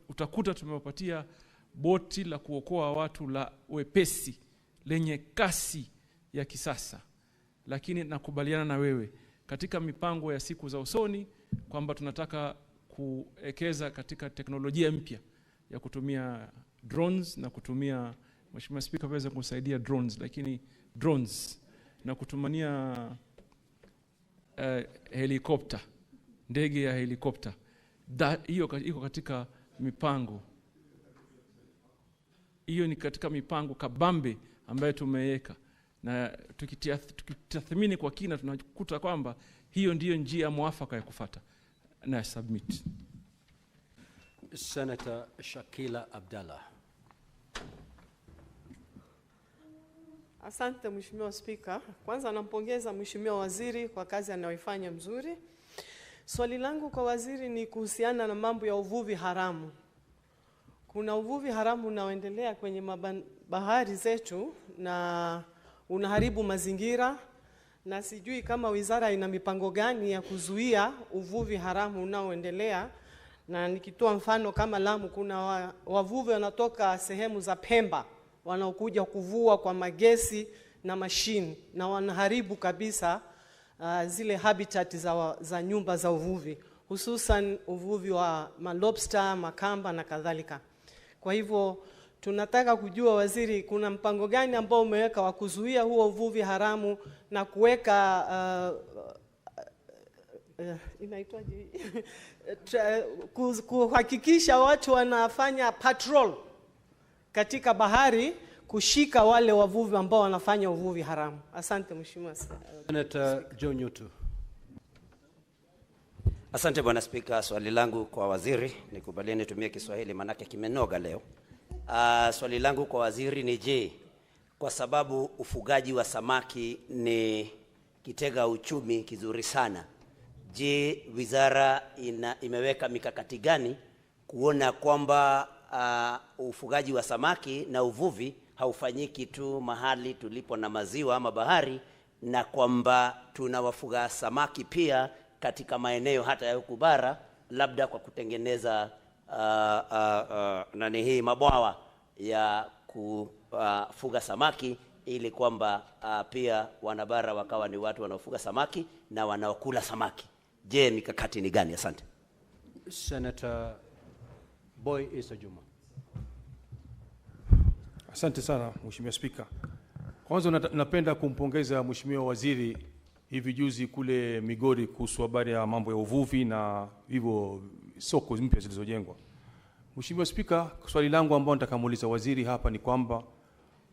utakuta tumewapatia boti la kuokoa watu la wepesi lenye kasi ya kisasa. Lakini nakubaliana na wewe katika mipango ya siku za usoni kwamba tunataka kuekeza katika teknolojia mpya ya kutumia drones na kutumia, Mheshimiwa Speaker, waweza kusaidia drones, lakini drones na kutumania helikopta, ndege ya helikopta. Hiyo iko katika mipango. Hiyo ni katika mipango kabambe ambayo tumeweka, na tukitathmini kwa kina tunakuta kwamba hiyo ndiyo njia mwafaka ya kufuata. Na submit. Senator Shakila Abdallah. Asante Mheshimiwa Spika. Kwanza nampongeza Mheshimiwa Waziri kwa kazi anayoifanya mzuri. Swali langu kwa waziri ni kuhusiana na mambo ya uvuvi haramu. Kuna uvuvi haramu unaoendelea kwenye bahari zetu na unaharibu mazingira, na sijui kama wizara ina mipango gani ya kuzuia uvuvi haramu unaoendelea. Na nikitoa mfano kama Lamu, kuna wavuvi wanatoka sehemu za Pemba wanaokuja kuvua kwa magesi na mashine, na wanaharibu kabisa zile habitat za nyumba za uvuvi, hususan uvuvi wa malobster, makamba na kadhalika. Kwa hivyo tunataka kujua waziri, kuna mpango gani ambao umeweka wa kuzuia huo uvuvi haramu na kuweka inaitwaje kuhakikisha watu wanafanya patrol katika bahari kushika wale wavuvi ambao wanafanya uvuvi haramu. Asante Mheshimiwa Senator Joho. Asante Bwana Spika. Swali langu kwa waziri, nikubalieni nitumie Kiswahili manake kimenoga leo. Swali langu kwa waziri ni je, kwa sababu ufugaji wa samaki ni kitega uchumi kizuri sana, je, wizara imeweka mikakati gani kuona kwamba ufugaji wa samaki na uvuvi haufanyiki tu mahali tulipo na maziwa ama bahari, na kwamba tunawafuga samaki pia katika maeneo hata ya huku bara, labda kwa kutengeneza mabwawa ya kufuga samaki, ili kwamba pia wanabara wakawa ni watu wanaofuga samaki na wanaokula samaki. Je, mikakati ni gani? Asante. Senator Boy Isa Juma. Asante sana Mheshimiwa Spika. Kwanza napenda kumpongeza Mheshimiwa Waziri hivi juzi kule Migori kuhusu habari ya mambo ya uvuvi na hivyo soko mpya zilizojengwa. Mheshimiwa Spika, swali langu ambalo nataka muuliza waziri hapa ni kwamba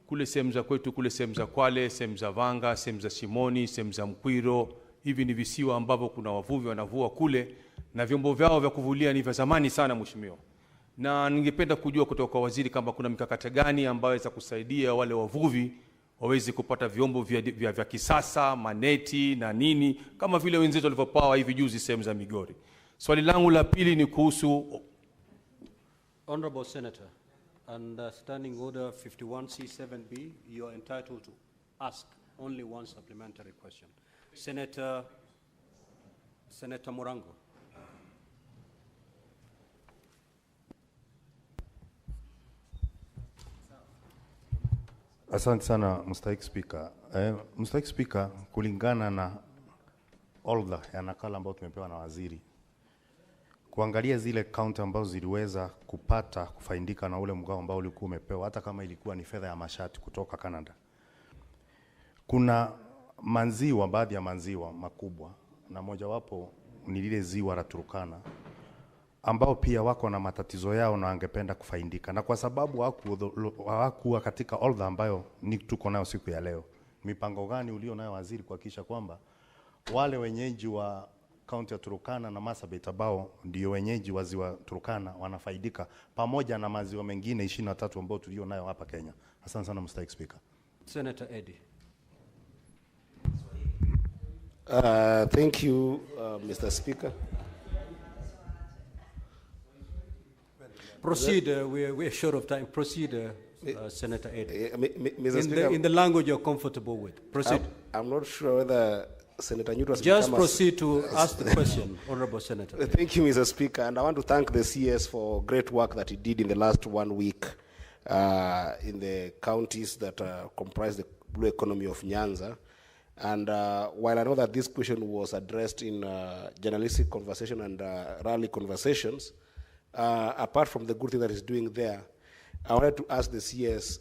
kule sehemu za kwetu, kule sehemu za Kwale, sehemu za Vanga, sehemu za Shimoni, sehemu za Mkwiro, hivi ni visiwa ambavyo kuna wavuvi wanavua kule na vyombo vyao vya kuvulia ni vya zamani sana Mheshimiwa. Na ningependa kujua kutoka kwa waziri kama kuna mikakati gani ambayo za kusaidia wale wavuvi waweze kupata vyombo vya kisasa, maneti na nini, kama vile wenzetu walivyopawa hivi juzi sehemu za Migori. Swali langu la pili ni kuhusu Honorable Senator, under Standing Order 51C7B, you are entitled to ask only one supplementary question. Senator Morango. Asante sana Mstahiki Speaker. Mstahiki Speaker, kulingana na orodha ya nakala ambayo tumepewa na waziri, kuangalia zile kaunti ambazo ziliweza kupata kufaidika na ule mgao ambao ulikuwa umepewa, hata kama ilikuwa ni fedha ya mashati kutoka Canada, kuna manziwa, baadhi ya manziwa makubwa, na mojawapo ni lile ziwa la Turkana, ambao pia wako na matatizo yao na wangependa kufaidika, na kwa sababu hawakuwa katika orodha ambayo tuko nayo siku ya leo, mipango gani ulio nayo waziri kuhakikisha kwamba wale wenyeji wa kaunti ya Turkana na Marsabit ambao ndio wenyeji wa ziwa Turkana wanafaidika pamoja na maziwa mengine 23 ambao tulio nayo hapa Kenya? Asante sana Mr. Speaker. Senator Eddie. Thank you, Mr. Speaker. Proceed, we're short of time. Proceed, Senator Eddie. Mr. Speaker, in the language you're comfortable with. Proceed. I'm not sure whether Senator Newt was just proceed to ask the question, Honorable Senator. Thank you, Mr. Speaker, and I want to thank the CS for great work that he did in the last 1 week in the counties that comprise the blue economy of Nyanza. And while I know that this question was addressed in journalistic conversation and rally conversations, apart from the good thing that he's doing there, I wanted to ask the CS,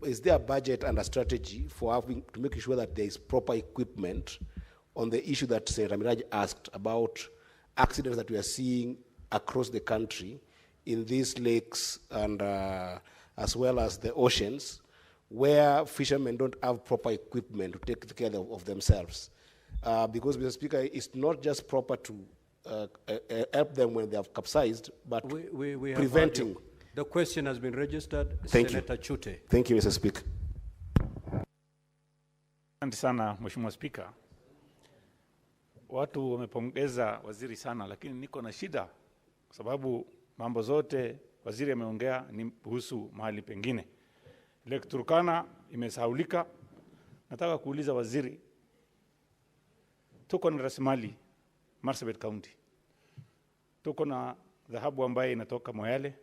is there a budget and a strategy for having to make sure that there is proper equipment on the issue that Senator Miraj asked about accidents that we are seeing across the country in these lakes and as well as the oceans, where fishermen don't have proper equipment to take care of themselves? Because, Mr. Speaker, it's not just proper to help them when they have capsized, but we preventing. The question has been registered. Thank Senator you. Chute. Thank you, Mr. Speaker. Asante sana Mheshimiwa Speaker. Watu wamepongeza waziri sana, lakini niko na shida kwa sababu mambo zote waziri ameongea ni kuhusu mahali pengine. Lake Turkana imesahaulika. Nataka kuuliza waziri, tuko na rasilimali Marsabit County, tuko na dhahabu ambaye inatoka Moyale,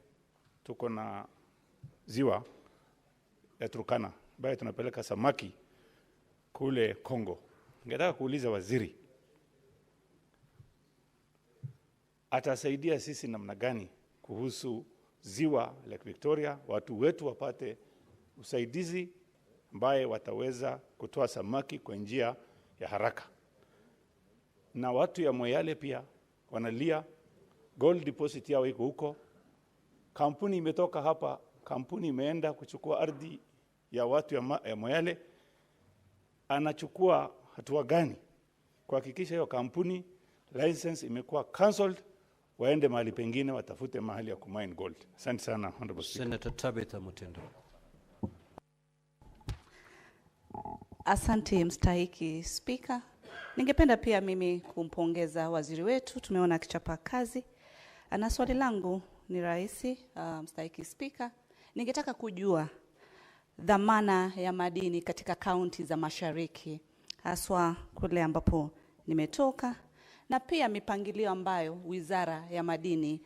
tuko na ziwa ya Turkana ambaye tunapeleka samaki kule Kongo. Ningetaka kuuliza waziri, atasaidia sisi namna gani kuhusu ziwa Lake Victoria, watu wetu wapate usaidizi ambaye wataweza kutoa samaki kwa njia ya haraka. Na watu ya Moyale pia wanalia, gold deposit yao iko huko. Kampuni imetoka hapa, kampuni imeenda kuchukua ardhi ya watu ya Moyale. Anachukua hatua gani kuhakikisha hiyo kampuni license imekuwa cancelled, waende mahali pengine watafute mahali ya kumine gold? Asante sana, Honorable Speaker. Senator Tabitha Mutindo. Asante Mstahiki Speaker. Ningependa pia mimi kumpongeza waziri wetu, tumeona akichapa kazi. Na swali langu ni rahisi, Mstahiki Speaker. Ningetaka kujua dhamana ya madini katika kaunti za mashariki, haswa kule ambapo nimetoka, na pia mipangilio ambayo Wizara ya Madini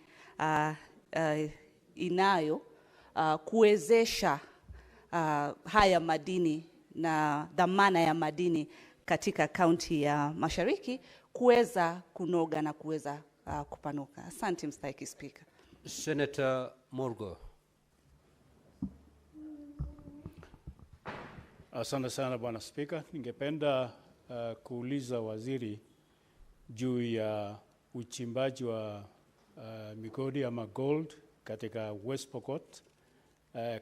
inayo kuwezesha haya madini na dhamana ya madini katika kaunti ya mashariki kuweza kunoga na kuweza kupanuka. Asante Mstahiki Speaker. Senator Morgo. Asante sana Bwana Speaker. Ningependa kuuliza waziri juu ya uchimbaji wa migodi ama gold katika West Pokot,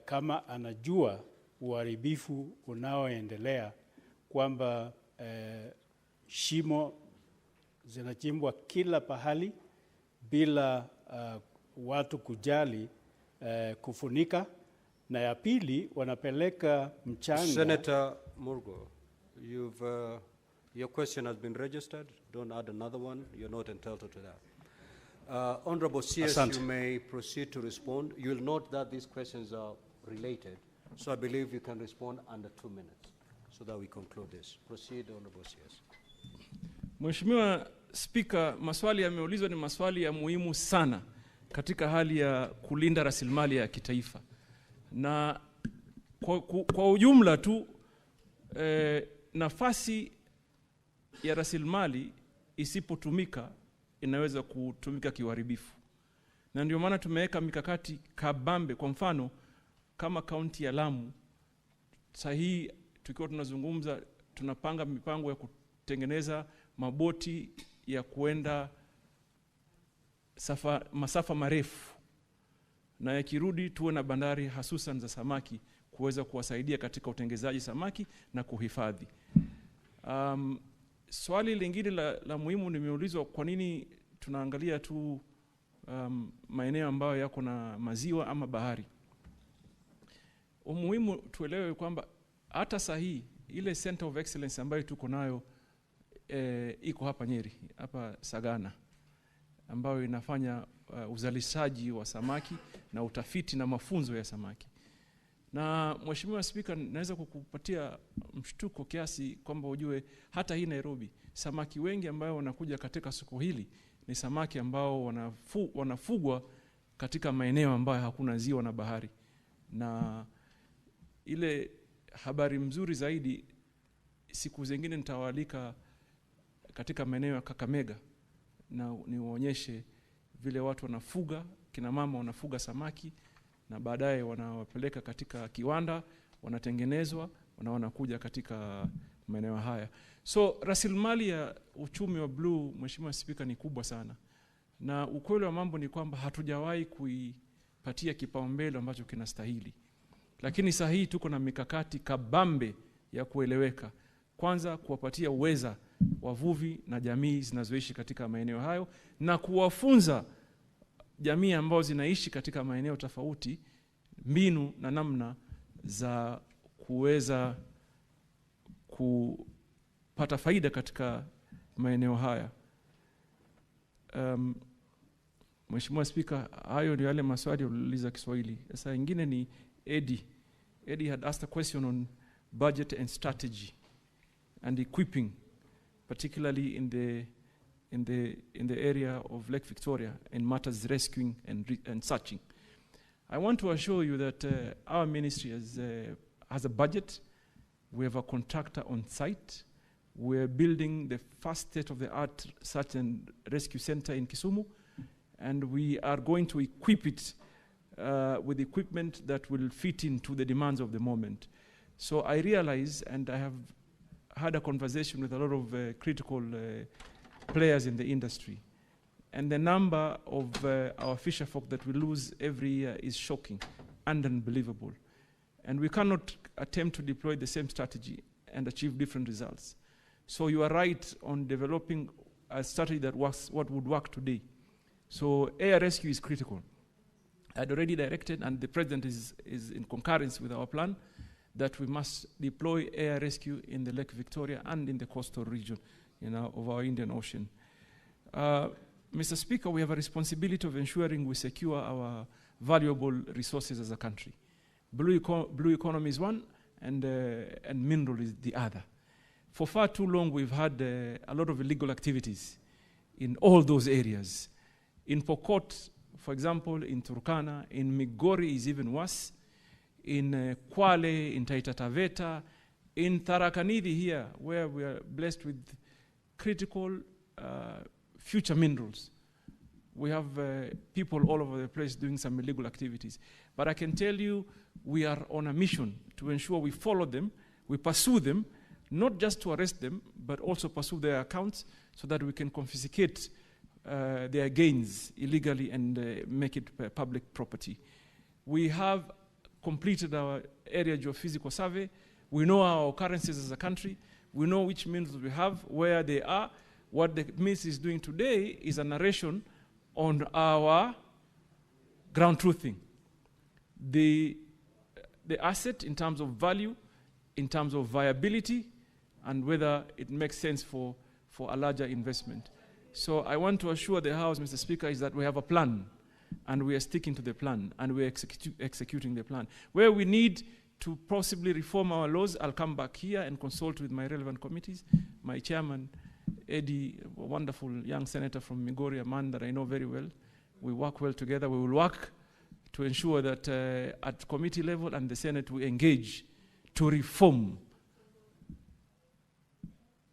kama anajua uharibifu unaoendelea, kwamba shimo zinachimbwa kila pahali bila watu kujali kufunika, na ya pili wanapeleka mchanga. Senator Morgo, your question has been registered. Don't add another one. You're not entitled to that. Honorable CS, you may proceed to respond. You will note that these questions are related, so I believe you can respond under 2 minutes so that we conclude this. Proceed, Honorable CS. Mheshimiwa Speaker, maswali yameulizwa ni maswali ya muhimu sana katika hali ya kulinda rasilimali ya kitaifa. Na Kwa ujumla tu nafasi ya rasilimali isipotumika inaweza kutumika kiuharibifu, na ndio maana tumeweka mikakati kabambe. Kwa mfano kama kaunti ya Lamu, sahihi tukiwa tunazungumza, tunapanga mipango ya kutengeneza maboti ya kuenda masafa marefu, na yakirudi tuwe na bandari hasusan za samaki kuweza kuwasaidia katika utengenezaji samaki na kuhifadhi. Swali lingine la muhimu nimeulizwa, kwa nini tunaangalia tu maeneo ambayo yako na maziwa ama bahari. Umuhimu tuelewe kwamba hata sahihi ile Center of Excellence ambayo tuko nayo iko hapa Nyeri, hapa Sagana, ambayo inafanya uzalishaji wa samaki na utafiti na mafunzo ya samaki. Na Mheshimiwa Spika, naweza kukupatia mshtuko kiasi kwamba ujue hata hii Nairobi samaki wengi ambao wanakuja katika soko hili ni samaki ambao wanafugwa katika maeneo ambayo hakuna ziwa na bahari. Na ile habari mzuri zaidi, siku zingine nitawaalika katika maeneo ya Kakamega na niwaonyeshe vile watu wanafuga, kina mama wanafuga samaki na baadaye wanawapeleka katika kiwanda, wanatengenezwa na wanakuja katika maeneo haya. So rasilimali ya uchumi wa blue, Mheshimiwa Spika, ni kubwa sana. Na ukweli wa mambo ni kwamba hatujawahi kuipatia kipaumbele ambacho kinastahili. Lakini sahihi tuko na mikakati kabambe ya kueleweka. Kwanza kuwapatia uweza wavuvi na jamii zinazoishi katika maeneo hayo, na kuwafunza jamii ambao zinaishi katika maeneo tofauti mbinu na namna za kuweza kupata faida katika maeneo haya. Mheshimiwa Spika, hayo ndio yale maswali uliuliza Kiswahili. Sasa ingine ni Eddie had asked a question on budget and strategy and equipping, particularly in the area of Lake Victoria in matters rescuing and searching. I want to assure you that our ministry has a budget. We have a contractor on site. We're building the first state-of-the-art search and rescue center in Kisumu, and we are going to equip it with equipment that will fit into the demands of the moment. So I realize, and I have had a conversation with a lot of critical players in the industry, and the number of our fisher folk that we lose every year is shocking and unbelievable. And we cannot attempt to deploy the same strategy and achieve different results. So you are right on developing a strategy that works, what would work today. So air rescue is critical. I had already directed, and the President is in concurrence with our plan, that we must deploy air rescue in the Lake Victoria and in the coastal region of our Indian Ocean. Mr. Speaker, we have a responsibility of ensuring we secure our valuable resources as a country. Blue economy is one, and mineral is the other. For far too long, we've had a lot of illegal activities in all those areas. In Pokot, for example, in Turkana, in Migori is even worse. In Kwale, in Taita Taveta, in Tarakanidi here, where we are blessed with critical future minerals. We have people all over the place doing some illegal activities. But I can tell you, we are on a mission to ensure we follow them, we pursue them, not just to arrest them, but also pursue their accounts so that we can confiscate their gains illegally and make it public property. We have completed our area geophysical survey. We know our occurrences as a country. We know which minerals we have, where they are. What the ministry is doing today is a narration on our ground truthing. The asset in terms of value, in terms of viability, and whether it makes sense for a larger investment. So I want to assure the House, Mr. Speaker, is that we have a plan, and we are sticking to the plan, and we are executing the plan. Where we need to possibly reform our laws, I'll come back here and consult with my relevant committees. My chairman, Eddie, a wonderful young senator from Migori, a man that I know very well. We work well together. We will work to ensure that at committee level and the Senate we engage to reform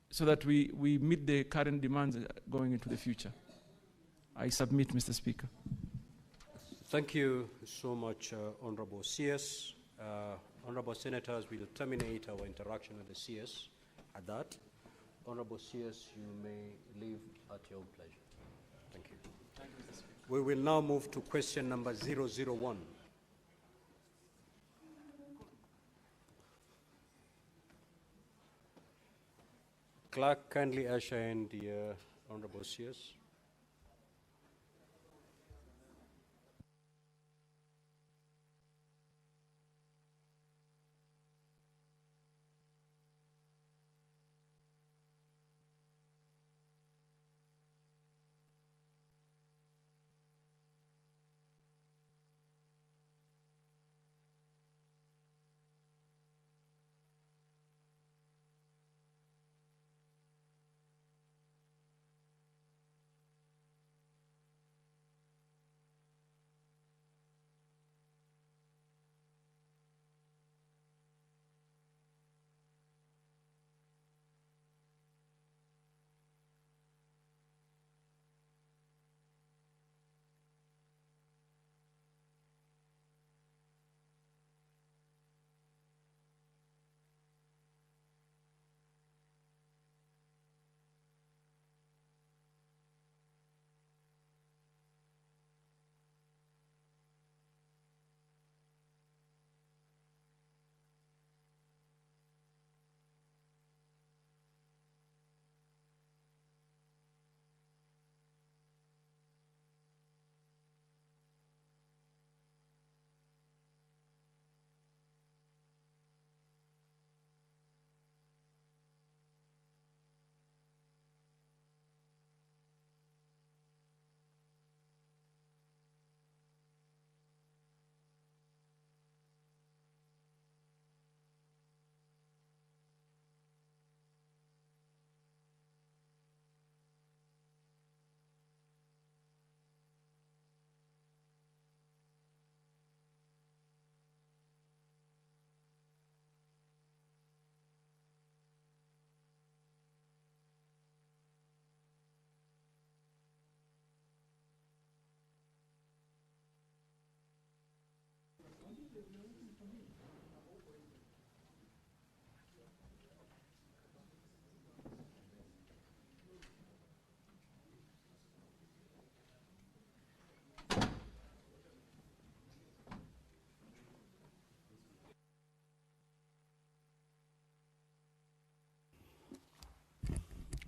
so that we meet the current demands going into the future. I submit, Mr. Speaker. Thank you so much, Honorable CS. Honorable Senators, we will terminate our interaction with the CS at that. Honorable CS, you may leave at your own pleasure. Thank you. Thank you, Mr. Speaker. We will now move to question number 001. Clerk, kindly usher in the Honorable CS.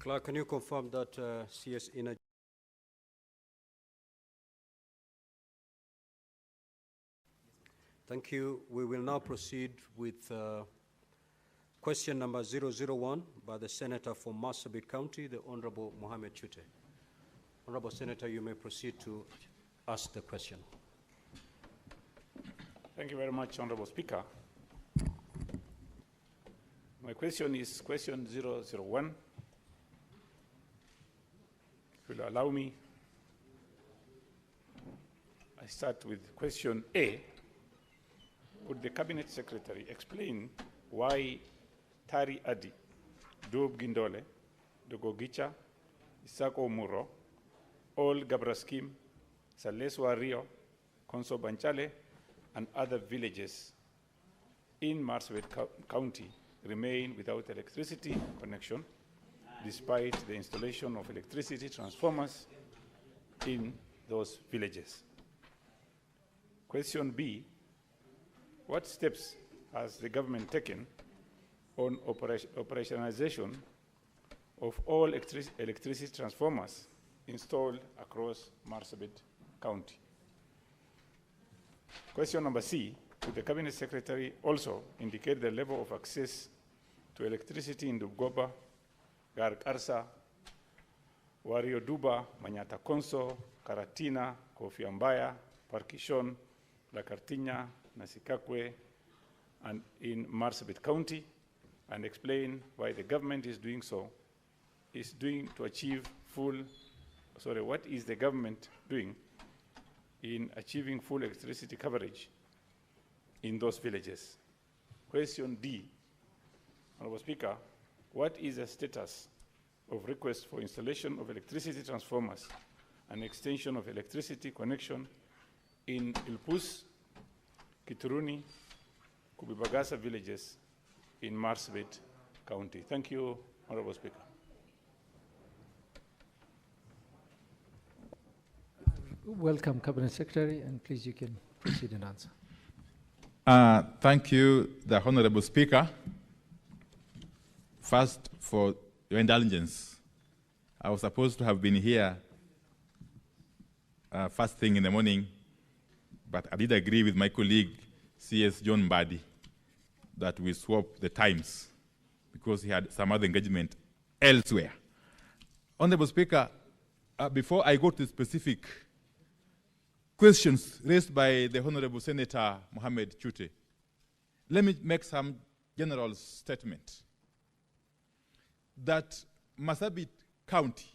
Clerk, can you confirm that CS Energy? Thank you. We will now proceed with question number 001 by the Senator from Marsabit County, the Honorable Mohammed Chute. Honorable Senator, you may proceed to ask the question. Thank you very much, Honorable Speaker. My question is question 001. If you'll allow me, I start with question A. Would the Cabinet Secretary explain why Tari Adi, Dub Gindole, Dogogicha, Isako Muro, Ol Gabraskim, Saleswa Rio, Konso Banchale, and other villages in Marsabit County remain without electricity connection despite the installation of electricity transformers in those villages? Question B, what steps has the government taken on operationalization of all electricity transformers installed across Marsabit County? Question number C, would the Cabinet Secretary also indicate the level of access to electricity in Dugoba, Garkarsa, Wario Duba, Manyata Konso, Karatina, Kofiambaya, Parkishon, La Cartiña, Nasikakwe, and in Marsabit County, and explain why the government is doing so, what is the government doing in achieving full electricity coverage in those villages? Question D, Honorable Speaker, what is the status of requests for installation of electricity transformers and extension of electricity connection in Ilpus, Kituruni, Kubibagasa villages in Marsabit County? Thank you, Honorable Speaker. Welcome, Cabinet Secretary, and please you can proceed and answer. Thank you, the Honorable Speaker. First, for your indulgence. I was supposed to have been here first thing in the morning, but I did agree with my colleague, CS John Mbadi, that we swap the times because he had some other engagement elsewhere. Honorable Speaker, before I go to the specific questions raised by the Honorable Senator Mohamed Chute, let me make some general statement that Marsabit County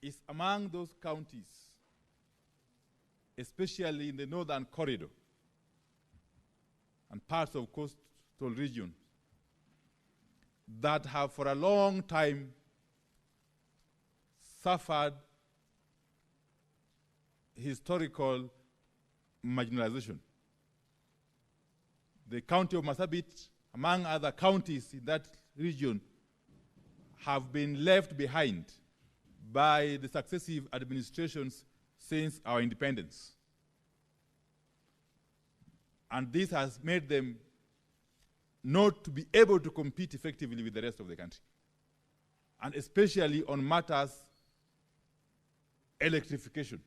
is among those counties, especially in the northern corridor and parts of coastal region, that have for a long time suffered historical marginalization. The county of Marsabit, among other counties in that region, have been left behind by the successive administrations since our independence. And this has made them not to be able to compete effectively with the rest of the country, and especially on matters electrification.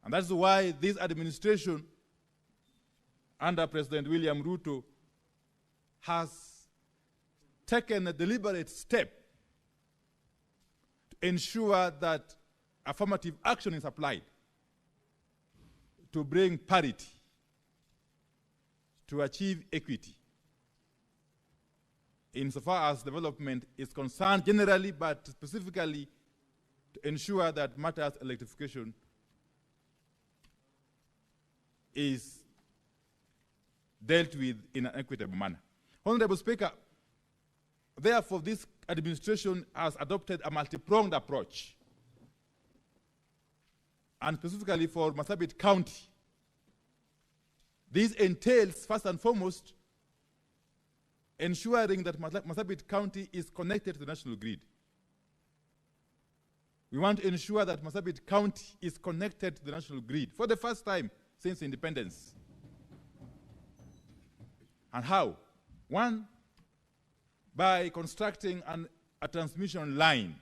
And that's why this administration under President William Ruto has taken a deliberate step to ensure that affirmative action is applied to bring parity, to achieve equity, insofar as development is concerned generally, but specifically to ensure that matters electrification is dealt with in an equitable manner. Honorable Speaker, therefore this administration has adopted a multi-pronged approach, and specifically for Marsabit County. This entails, first and foremost, ensuring that Marsabit County is connected to the national grid. We want to ensure that Marsabit County is connected to the national grid for the first time since independence. And how? One, by constructing a transmission line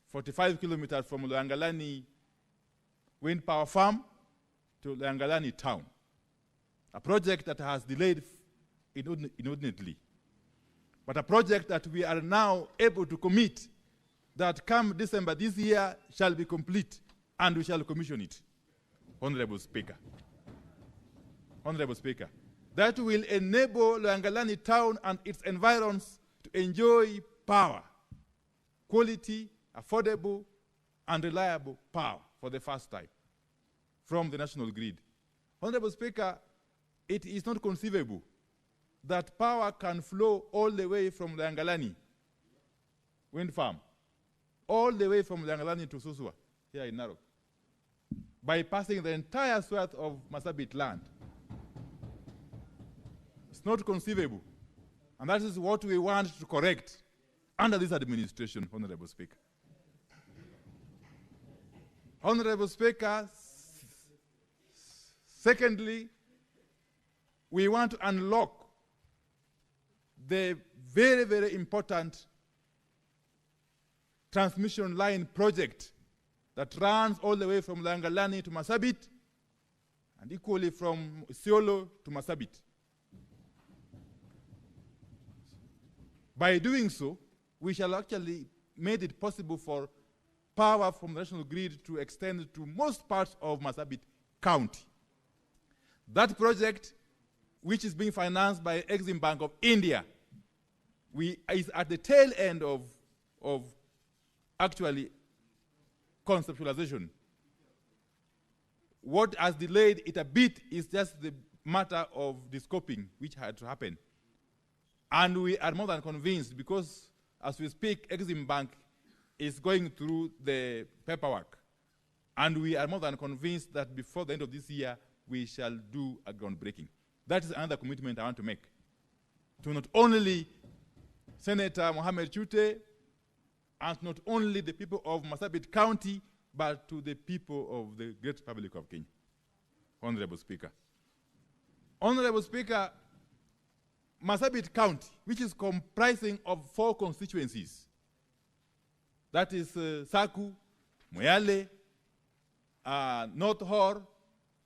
45 kilometers from Loyangalani wind power farm to Loyangalani town, a project that has delayed inordinately, but a project that we are now able to commit that come December this year shall be complete, and we shall commission it. Honorable Speaker. Honorable Speaker, that will enable Loyangalani town and its environs to enjoy power, quality, affordable, and reliable power for the first time from the national grid. Honorable Speaker, it is not conceivable that power can flow all the way from Loyangalani wind farm, all the way from Loyangalani to Susua, here in Narok, bypassing the entire swath of Marsabit land. It's not conceivable. And that is what we want to correct under this administration, Honorable Speaker. Honorable Speaker, secondly, we want to unlock the very, very important transmission line project that runs all the way from Loyangalani to Marsabit, and equally from Isiolo to Marsabit. By doing so, we shall actually make it possible for power from the national grid to extend to most parts of Marsabit County. That project, which is being financed by Exim Bank of India, is at the tail end of actually conceptualization. What has delayed it a bit is just the matter of the scoping, which had to happen. And we are more than convinced, because as we speak, Exim Bank is going through the paperwork. And we are more than convinced that before the end of this year, we shall do a groundbreaking. That is another commitment I want to make to not only Senator Mohamed Chute and not only the people of Marsabit County, but to the people of the Great Republic of Kenya. Honorable Speaker. Honorable Speaker, Marsabit County, which is comprising of 4 constituencies, that is Saku, Moyale, North Hor,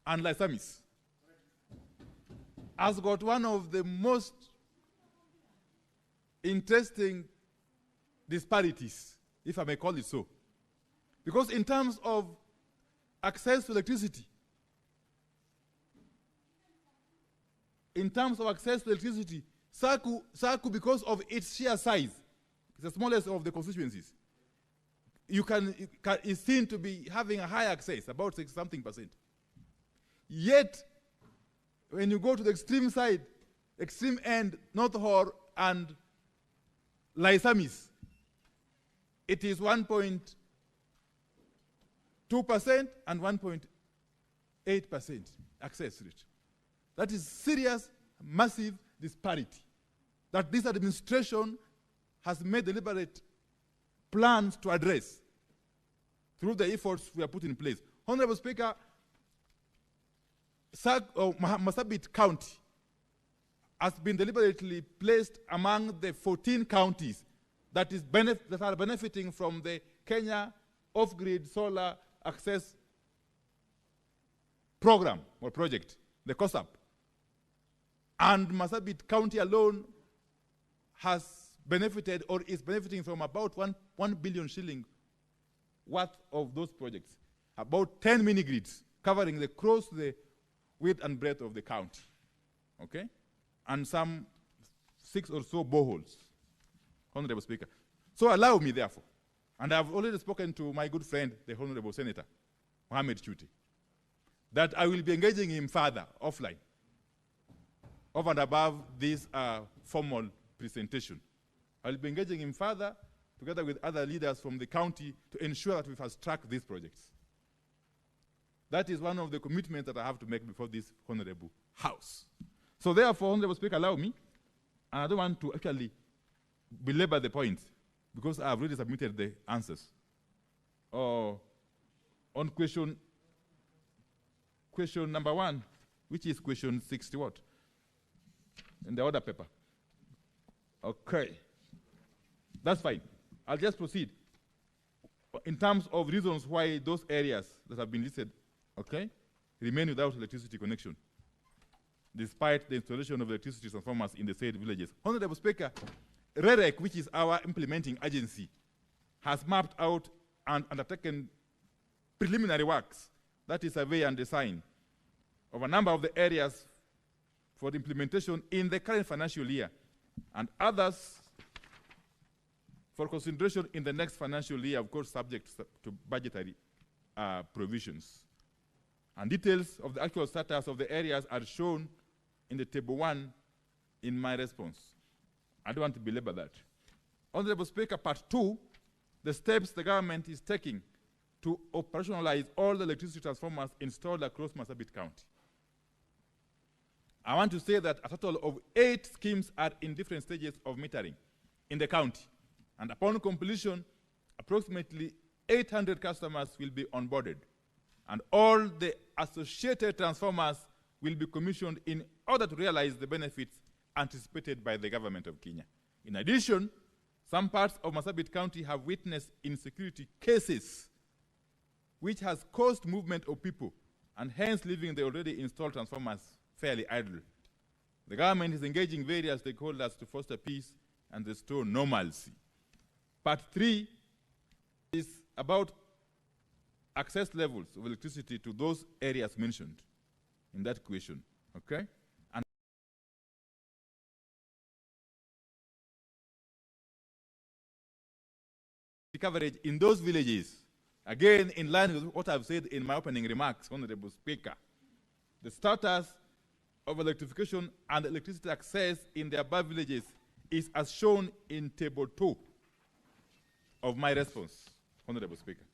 and Laisamis, has got one of the most interesting disparities, if I may call it so. Because in terms of access to electricity, Saku, because of its sheer size, it's the smallest of the constituencies, is seen to be having a high access, about 60-something%. Yet, when you go to the extreme side, extreme end, North Hor and Laisamis, it is 1.2% and 1.8% access rate. That is serious, massive disparity that this administration has made deliberate plans to address through the efforts we have put in place. Honorable Speaker, Marsabit County has been deliberately placed among the 14 counties that are benefiting from the Kenya Off-Grid Solar Access Program or project, the COSAP. And Marsabit County alone has benefited or is benefiting from about 1 billion shilling worth of those projects. About 10 mini-grids covering across the width and breadth of the county, okay? And some 6 or so boreholes, Honorable Speaker. So allow me, therefore, and I've already spoken to my good friend, the Honorable Senator, Mohamed Chute, that I will be engaging him further, offline, over and above this formal presentation. I'll be engaging him further, together with other leaders from the county, to ensure that we fast-track these projects. That is one of the commitments that I have to make before this Honorable House. So therefore, Honorable Speaker, allow me, and I don't want to actually belabor the point, because I have already submitted the answers. On question number 1, which is question 60 what? In the order paper. Okay. That's fine. I'll just proceed. In terms of reasons why those areas that have been listed, okay, remain without electricity connection, despite the installation of electricity transformers in the said villages. Honorable Speaker, REREC, which is our implementing agency, has mapped out and undertaken preliminary works, that is survey and design, of a number of the areas for the implementation in the current financial year, and others for consideration in the next financial year, of course, subject to budgetary provisions. And details of the actual status of the areas are shown in the table 1 in my response. I don't want to belabor that. Honorable Speaker, part 2, the steps the government is taking to operationalize all the electricity transformers installed across Marsabit County. I want to say that a total of 8 schemes are in different stages of metering in the county. And upon completion, approximately 800 customers will be onboarded. And all the associated transformers will be commissioned in order to realize the benefits anticipated by the government of Kenya. In addition, some parts of Marsabit County have witnessed insecurity cases, which has caused movement of people and hence leaving the already installed transformers fairly idle. The government is engaging various stakeholders to foster peace and restore normalcy. Part 3 is about access levels of electricity to those areas mentioned in that question, okay? And the coverage in those villages Again, in line with what I've said in my opening remarks, Honorable Speaker, the status of electrification and electricity access in the above villages is as shown in Table 2 of my response, Honorable Speaker.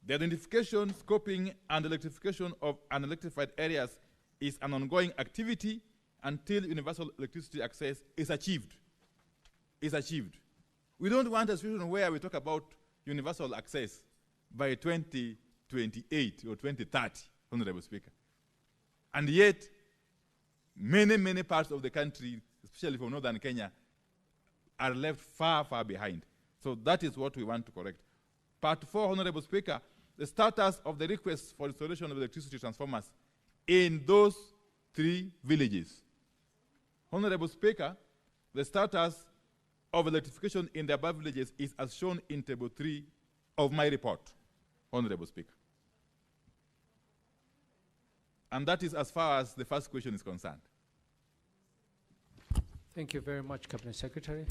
The identification, scoping, and electrification of unelectrified areas is an ongoing activity until universal electricity access is achieved. We don't want a situation where we talk about universal access by 2028 or 2030, Honorable Speaker. And yet, many parts of the country, especially from northern Kenya, are left far behind. So that is what we want to correct. Part 4, Honorable Speaker, the status of the request for installation of electricity transformers in those 3 villages. Honorable Speaker, the status of electrification in the above villages is as shown in Table 3 of my report, Honorable Speaker. And that is as far as the first question is concerned. Thank you very much, Cabinet Secretary.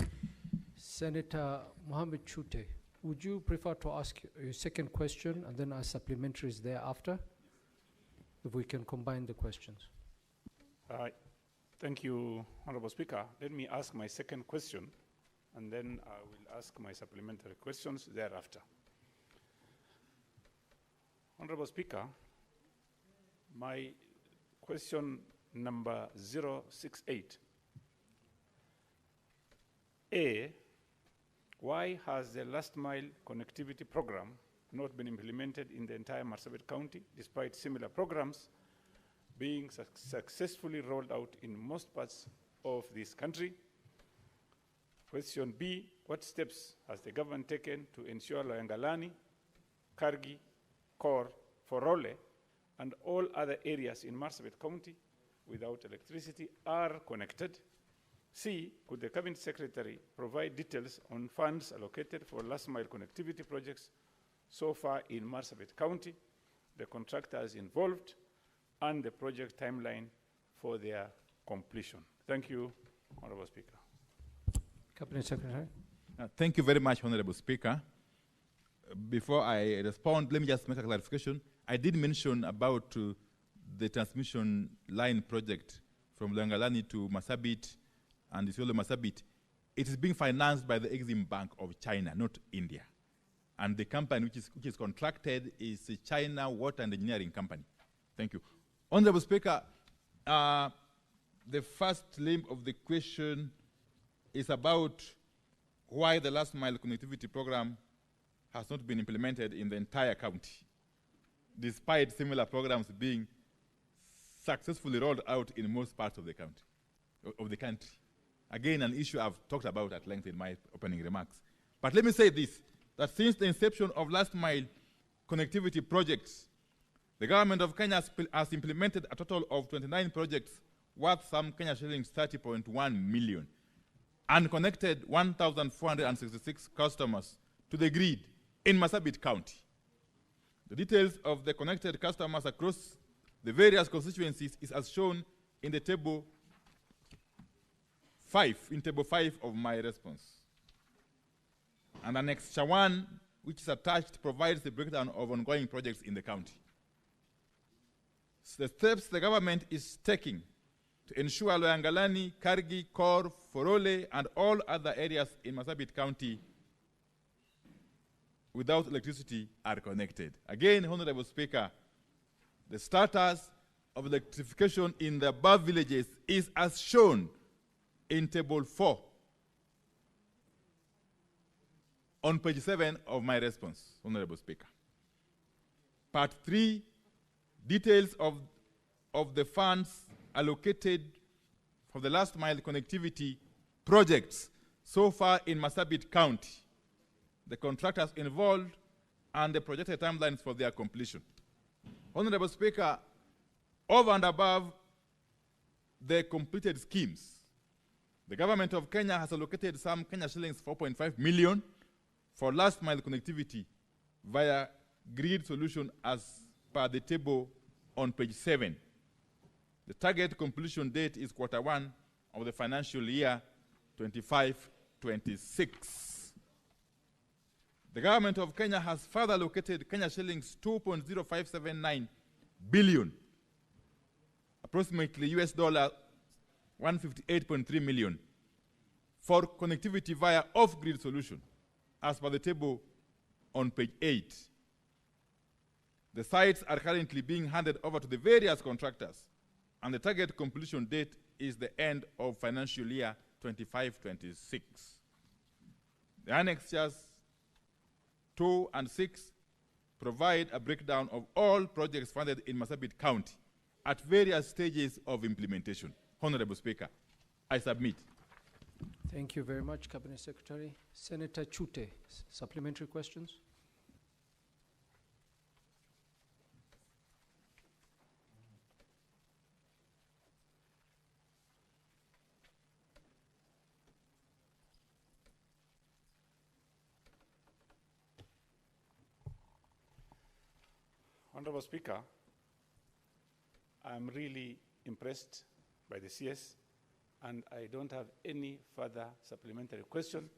Senator Mohammed Chute, would you prefer to ask your second question and then ask supplementaries thereafter? If we can combine the questions. Thank you, Honorable Speaker. Let me ask my second question, and then I will ask my supplementary questions thereafter. Honorable Speaker, my question number 068. A, why has the last mile connectivity program not been implemented in the entire Marsabit County, despite similar programs being successfully rolled out in most parts of this country? Question B, what steps has the government taken to ensure Loyangalani, Kargi, Kor, Forole, and all other areas in Marsabit County without electricity are connected? C, could the Cabinet Secretary provide details on funds allocated for last mile connectivity projects so far in Marsabit County, the contractors involved, and the project timeline for their completion? Thank you, Honorable Speaker. Cabinet Secretary. Thank you very much, Honorable Speaker. Before I respond, let me just make a clarification. I did mention about the transmission line project from Loyangalani to Marsabit and Isiolo Marsabit. It is being financed by the Exim Bank of China, not India. And the company which is contracted is the China Water and Engineering Company. Thank you. Honorable Speaker, the first limb of the question is about why the last mile connectivity program has not been implemented in the entire county, despite similar programs being successfully rolled out in most parts of the country. Again, an issue I've talked about at length in my opening remarks. But let me say this, that since the inception of last mile connectivity projects, the government of Kenya has implemented a total of 29 projects worth some Kenya shillings 30.1 million and connected 1,466 customers to the grid in Marsabit County. The details of the connected customers across the various constituencies is as shown in the table 5 of my response. And Annexure 1, which is attached, provides the breakdown of ongoing projects in the county. So the steps the government is taking to ensure Loyangalani, Kargi, Kor, Forole, and all other areas in Marsabit County without electricity are connected. Again, Honorable Speaker, the status of electrification in the above villages is as shown in Table 4 on page 7 of my response, Honorable Speaker. Part 3, details of the funds allocated for the last mile connectivity projects so far in Marsabit County, the contractors involved, and the projected timelines for their completion. Honorable Speaker, over and above the completed schemes, the government of Kenya has allocated some Kenya shillings 4.5 million for last mile connectivity via grid solution as per the table on page 7. The target completion date is Q1 of the financial year 25-26. The government of Kenya has further allocated Kenya shillings 2.0579 billion, approximately US dollar 158.3 million, for connectivity via off-grid solution, as per the table on page 8. The sites are currently being handed over to the various contractors, and the target completion date is the end of financial year 25-26. The annexures 2 and 6 provide a breakdown of all projects funded in Marsabit County at various stages of implementation. Honorable Speaker, I submit. Thank you very much, Cabinet Secretary. Senator Chute, supplementary questions? Honorable Speaker, I'm really impressed by the CS, and I don't have any further supplementary question.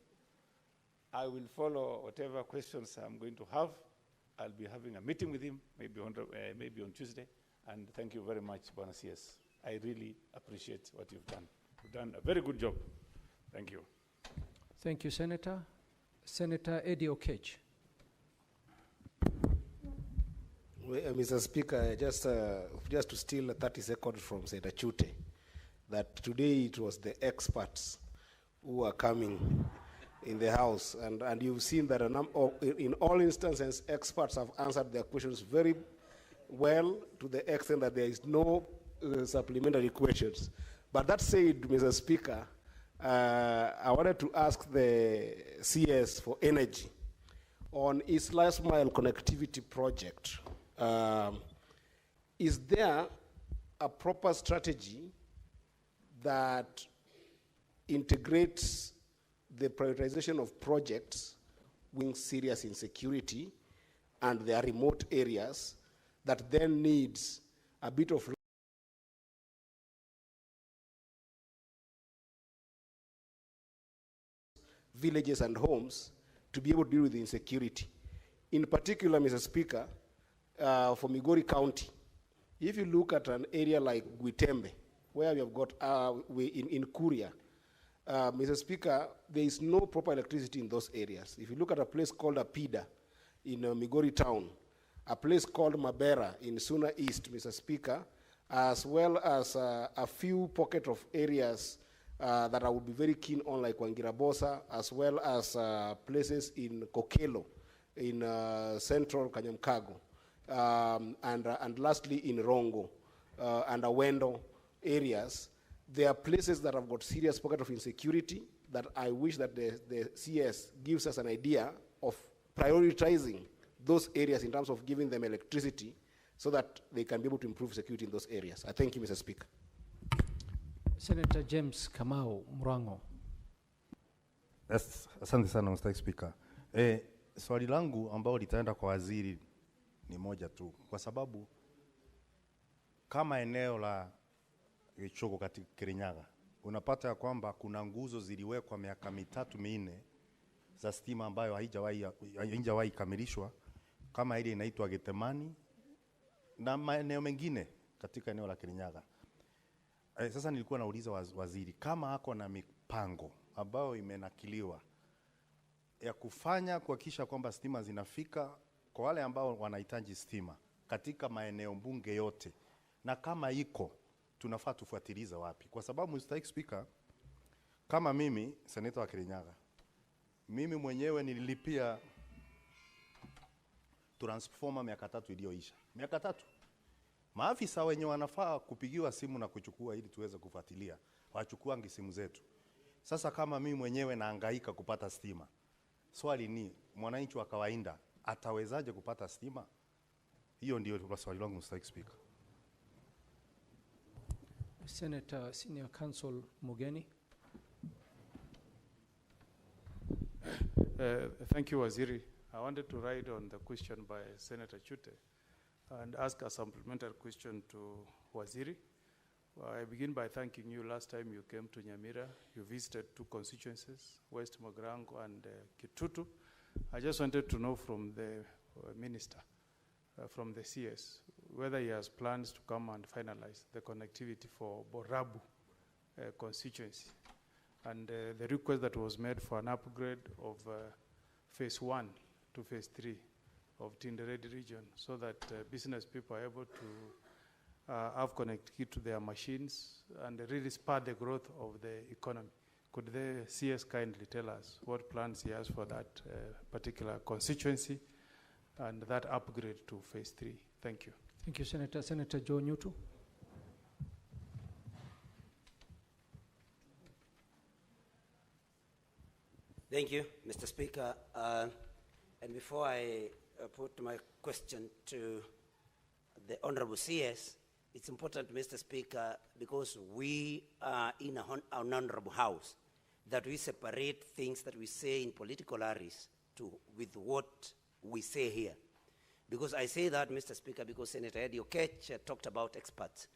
I will follow whatever questions I'm going to have. I'll be having a meeting with him, maybe on Tuesday, and thank you very much, Bwana CS. I really appreciate what you've done. You've done a very good job. Thank you. Thank you, Senator. Senator Eddie Okech. Mr. Speaker, just to steal 30 seconds from Senator Chute, that today it was the experts who are coming in the House, and you've seen that in all instances, experts have answered their questions very well, to the extent that there is no supplementary questions. But that said, Mr. Speaker, I wanted to ask the CS for energy on its last mile connectivity project. Is there a proper strategy that integrates the prioritization of projects with serious insecurity and their remote areas that then needs a bit of villages and homes to be able to deal with the insecurity? In particular, Mr. Speaker, for Migori County, if you look at an area like Gwitembe, where we have got in Kuria, Mr. Speaker, there is no proper electricity in those areas. If you look at a place called Apida in Migori Town, a place called Mabera in Suna East, Mr. Speaker, as well as a few pockets of areas that I would be very keen on, like Wangirabosa, as well as places in Kokelo, in central Kanyamkago, and lastly in Rongo and Awendo areas. There are places that have got serious pockets of insecurity that I wish that the CS gives us an idea of prioritizing those areas in terms of giving them electricity so that they can be able to improve security in those areas. I thank you, Mr. Speaker. Senator James Kamau Murango. Yes, asante sana Mr. Speaker. Swali langu ambao litaenda kwa waziri ni moja tu, kwa sababu kama eneo la Gichogo katika Kirinyaga unapata ya kwamba kuna nguzo ziliwekwa miaka 3-4 za stima ambayo haijawahi kamilishwa, kama ile inaitwa Getemani na maeneo mengine katika eneo la Kirinyaga. Sasa nilikuwa nauliza waziri kama hako na mipango ambayo imenakiliwa ya kufanya kuhakikisha kwamba stima zinafika kwa wale ambao wanahitaji stima katika maeneo bunge yote, na kama iko tunafaa tufuatilize wapi? Kwa sababu Mr. Speaker, kama mimi seneta wa Kirinyaga, mimi mwenyewe nililipia transformer miaka 3 iliyoisha. Miaka 3. Maafisa wenye wanafaa kupigiwa simu na kuchukua ili tuweze kufuatilia, wachukuangi simu zetu. Sasa kama mimi mwenyewe nahangaika kupata stima, swali ni mwananchi wa kawaida atawezaje kupata stima? Hiyo ndio swali langu Mr. Speaker. Senator Senior Counsel Mugeni. Thank you, Waziri. I wanted to write on the question by Senator Chute and ask a supplementary question to Waziri. I begin by thanking you. Last time you came to Nyamira, you visited 2 constituencies, West Mogrango and Kitutu, I just wanted to know from the minister, from the CS, whether he has plans to come and finalize the connectivity for Borabu constituency. And the request that was made for an upgrade of phase 1 to phase 3 of Tinderedi region, so that business people are able to have connectivity to their machines and really spur the growth of the economy. Could the CS kindly tell us what plans he has for that particular constituency and that upgrade to phase 3? Thank you. Thank you, Senator. Senator Joe Newton. Thank you, Mr. Speaker. And before I put my question to the Honorable CS, it's important, Mr. Speaker, because we are in an honorable house, that we separate things that we say in political areas with what we say here. Because I say that, Mr. Speaker, because Senator Eddie Okech talked about experts.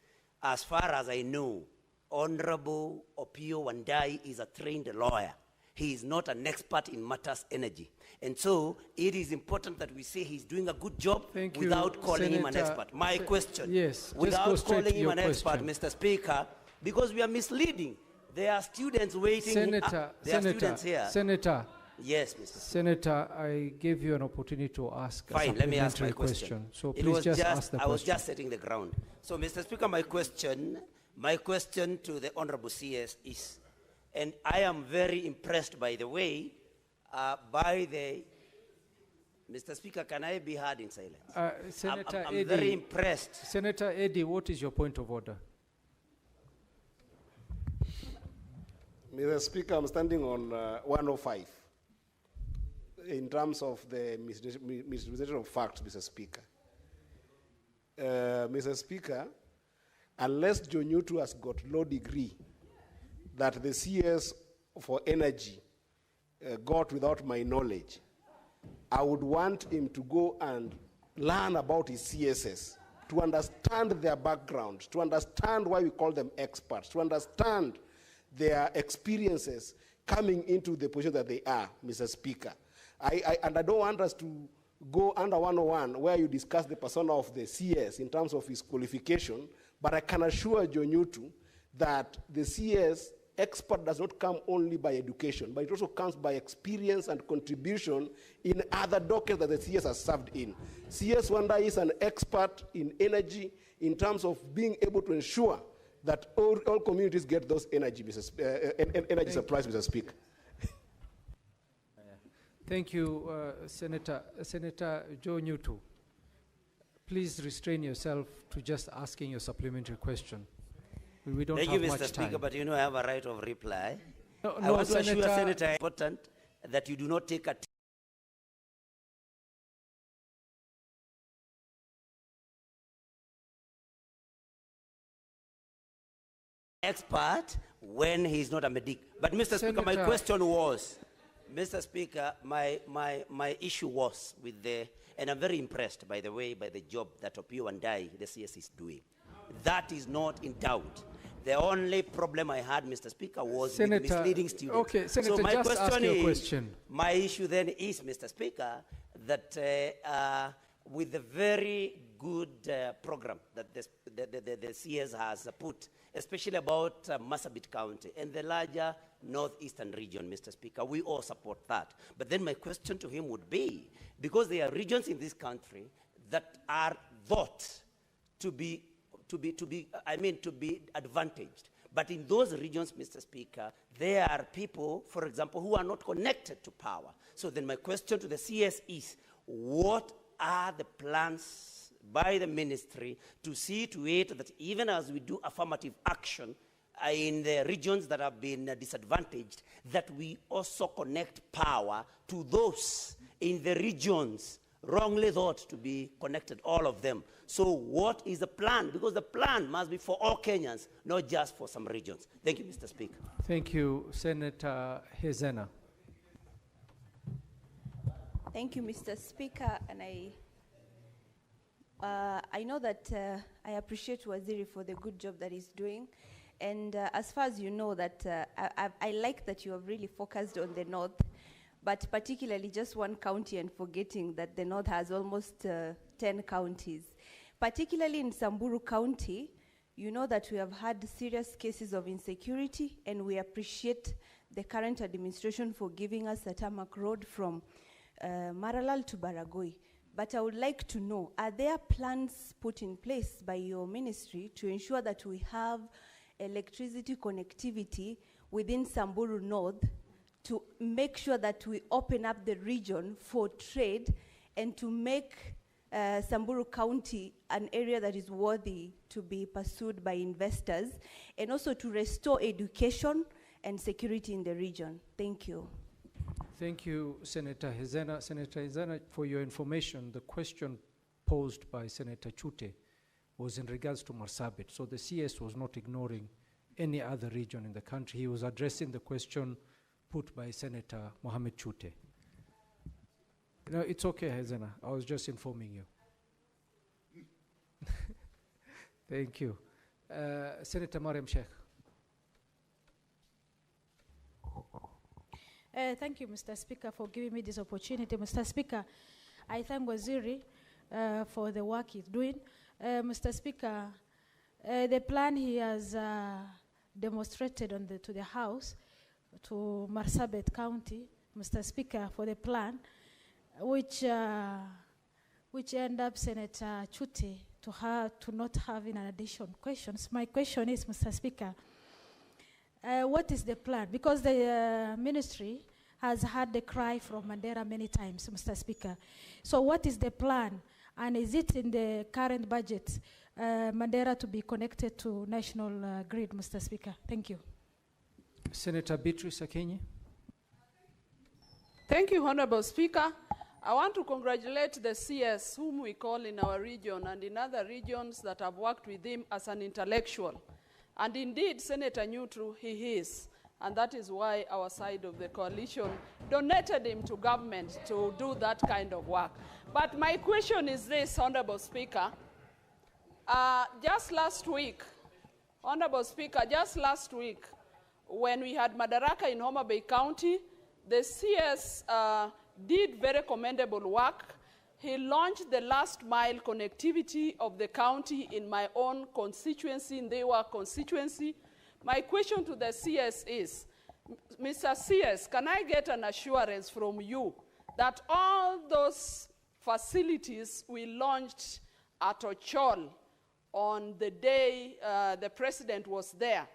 As far as I know, Honorable Opio Wandai is a trained lawyer. He is not an expert in matters energy. And so it is important that we say he's doing a good job without calling him an expert. My question, without calling him an expert, Mr. Speaker, because we are misleading. There are students waiting. Senator, there are students here. Senator. Yes, Mr. Senator, I gave you an opportunity to ask Fine, a let me ask my supplementary question. So please just ask the question. I was just setting the ground. So, Mr. Speaker, my question to the Honorable CS is, and I am very impressed, by the way, by the... Mr. Speaker, can I be heard in silence? Senator I'm Eddie, very impressed. Senator Eddie, what is your point of order? Mr. Speaker, I'm standing on 105 in terms of the misrepresentation of facts, Mr. Speaker. Mr. Speaker, unless Jonyutu has got law degree that the CS for energy got without my knowledge, I would want him to go and learn about his CSS, to understand their background, to understand why we call them experts, to understand their experiences coming into the position that they are, Mr. Speaker. And I don't want us to go under 101 where you discuss the persona of the CS in terms of his qualification, but I can assure Jonyutu that the CS expert does not come only by education, but it also comes by experience and contribution in other dockets that the CS has served in. CS Wanda is an expert in energy in terms of being able to ensure that all communities get those energy supplies, Mr. Speaker. Thank you, Senator Joe Newton. Please restrain yourself to just asking your supplementary question. We don't have much time. Thank you, Mr. Speaker, but you know I have a right of reply. I want to assure Senator, important that you do not take a expert when he's not a medic. But Mr. Speaker, my question was, Mr. Speaker, my issue was with the, and I'm very impressed, by the way, by the job that Opio Wandai, the CS, is doing. That is not in doubt. The only problem I had, Mr. Speaker, was with misleading students. Okay, Senator, so my just ask your question. My issue then is, Mr. Speaker, that with the very good program that the CS has put, especially about Marsabit County and the larger northeastern region, Mr. Speaker, we all support that. But then my question to him would be, because there are regions in this country that are thought to be advantaged. But in those regions, Mr. Speaker, there are people, for example, who are not connected to power. So then my question to the CS is, what are the plans by the ministry to see to it that even as we do affirmative action in the regions that have been disadvantaged, that we also connect power to those in the regions wrongly thought to be connected, all of them. So what is the plan? Because the plan must be for all Kenyans, not just for some regions. Thank you, Mr. Speaker. Thank you, Senator Hezena. Thank you, Mr. Speaker, and I know that I appreciate Waziri for the good job that he's doing. And as far as you know, that I like that you have really focused on the North. but particularly just one county and forgetting that the north has almost 10 counties. Particularly in Samburu County, you know that we have had serious cases of insecurity, and we appreciate the current administration for giving us a tarmac road from Maralal to Baragoi. But I would like to know, are there plans put in place by your ministry to ensure that we have electricity connectivity within Samburu North to make sure that we open up the region for trade and to make Samburu County an area that is worthy to be pursued by investors, and also to restore education and security in the region? Thank you. Thank you, Senator Hezena. Senator Hezena, for your information, the question posed by Senator Chute was in regards to Marsabit. So the CS was not ignoring any other region in the country. He was addressing the question put by Senator Mohammed Chute. No, it's okay, Hezena. I was just informing you. Thank you. Senator Mariam Sheikh. Thank you, Mr. Speaker, for giving me this opportunity. Mr. Speaker, I thank Waziri for the work he's doing. Mr. Speaker, the plan he has demonstrated to the House, to Marsabit County, Mr. Speaker, for the plan, which end up Senator Chute to not having an additional questions. My question is, Mr. Speaker, what is the plan? Because the ministry has had the cry from Mandera many times, Mr. Speaker. So what is the plan? And is it in the current budget, Mandera to be connected to national grid, Mr. Speaker? Thank you. Senator Beatrice Akenyi. Thank you, Honorable Speaker. I want to congratulate the CS, whom we call in our region and in other regions that have worked with him as an intellectual. And indeed, Senator Nyutru, he is. And that is why our side of the coalition donated him to government to do that kind of work. But my question is this, Honorable Speaker. Just last week, Honorable Speaker, just last week, when we had Madaraka in Homa Bay County, the CS did very commendable work. He launched the last mile connectivity of the county in my own constituency, in their constituency. My question to the CS is, Mr. CS, can I get an assurance from you that all those facilities we launched at Ochol on the day the president was there,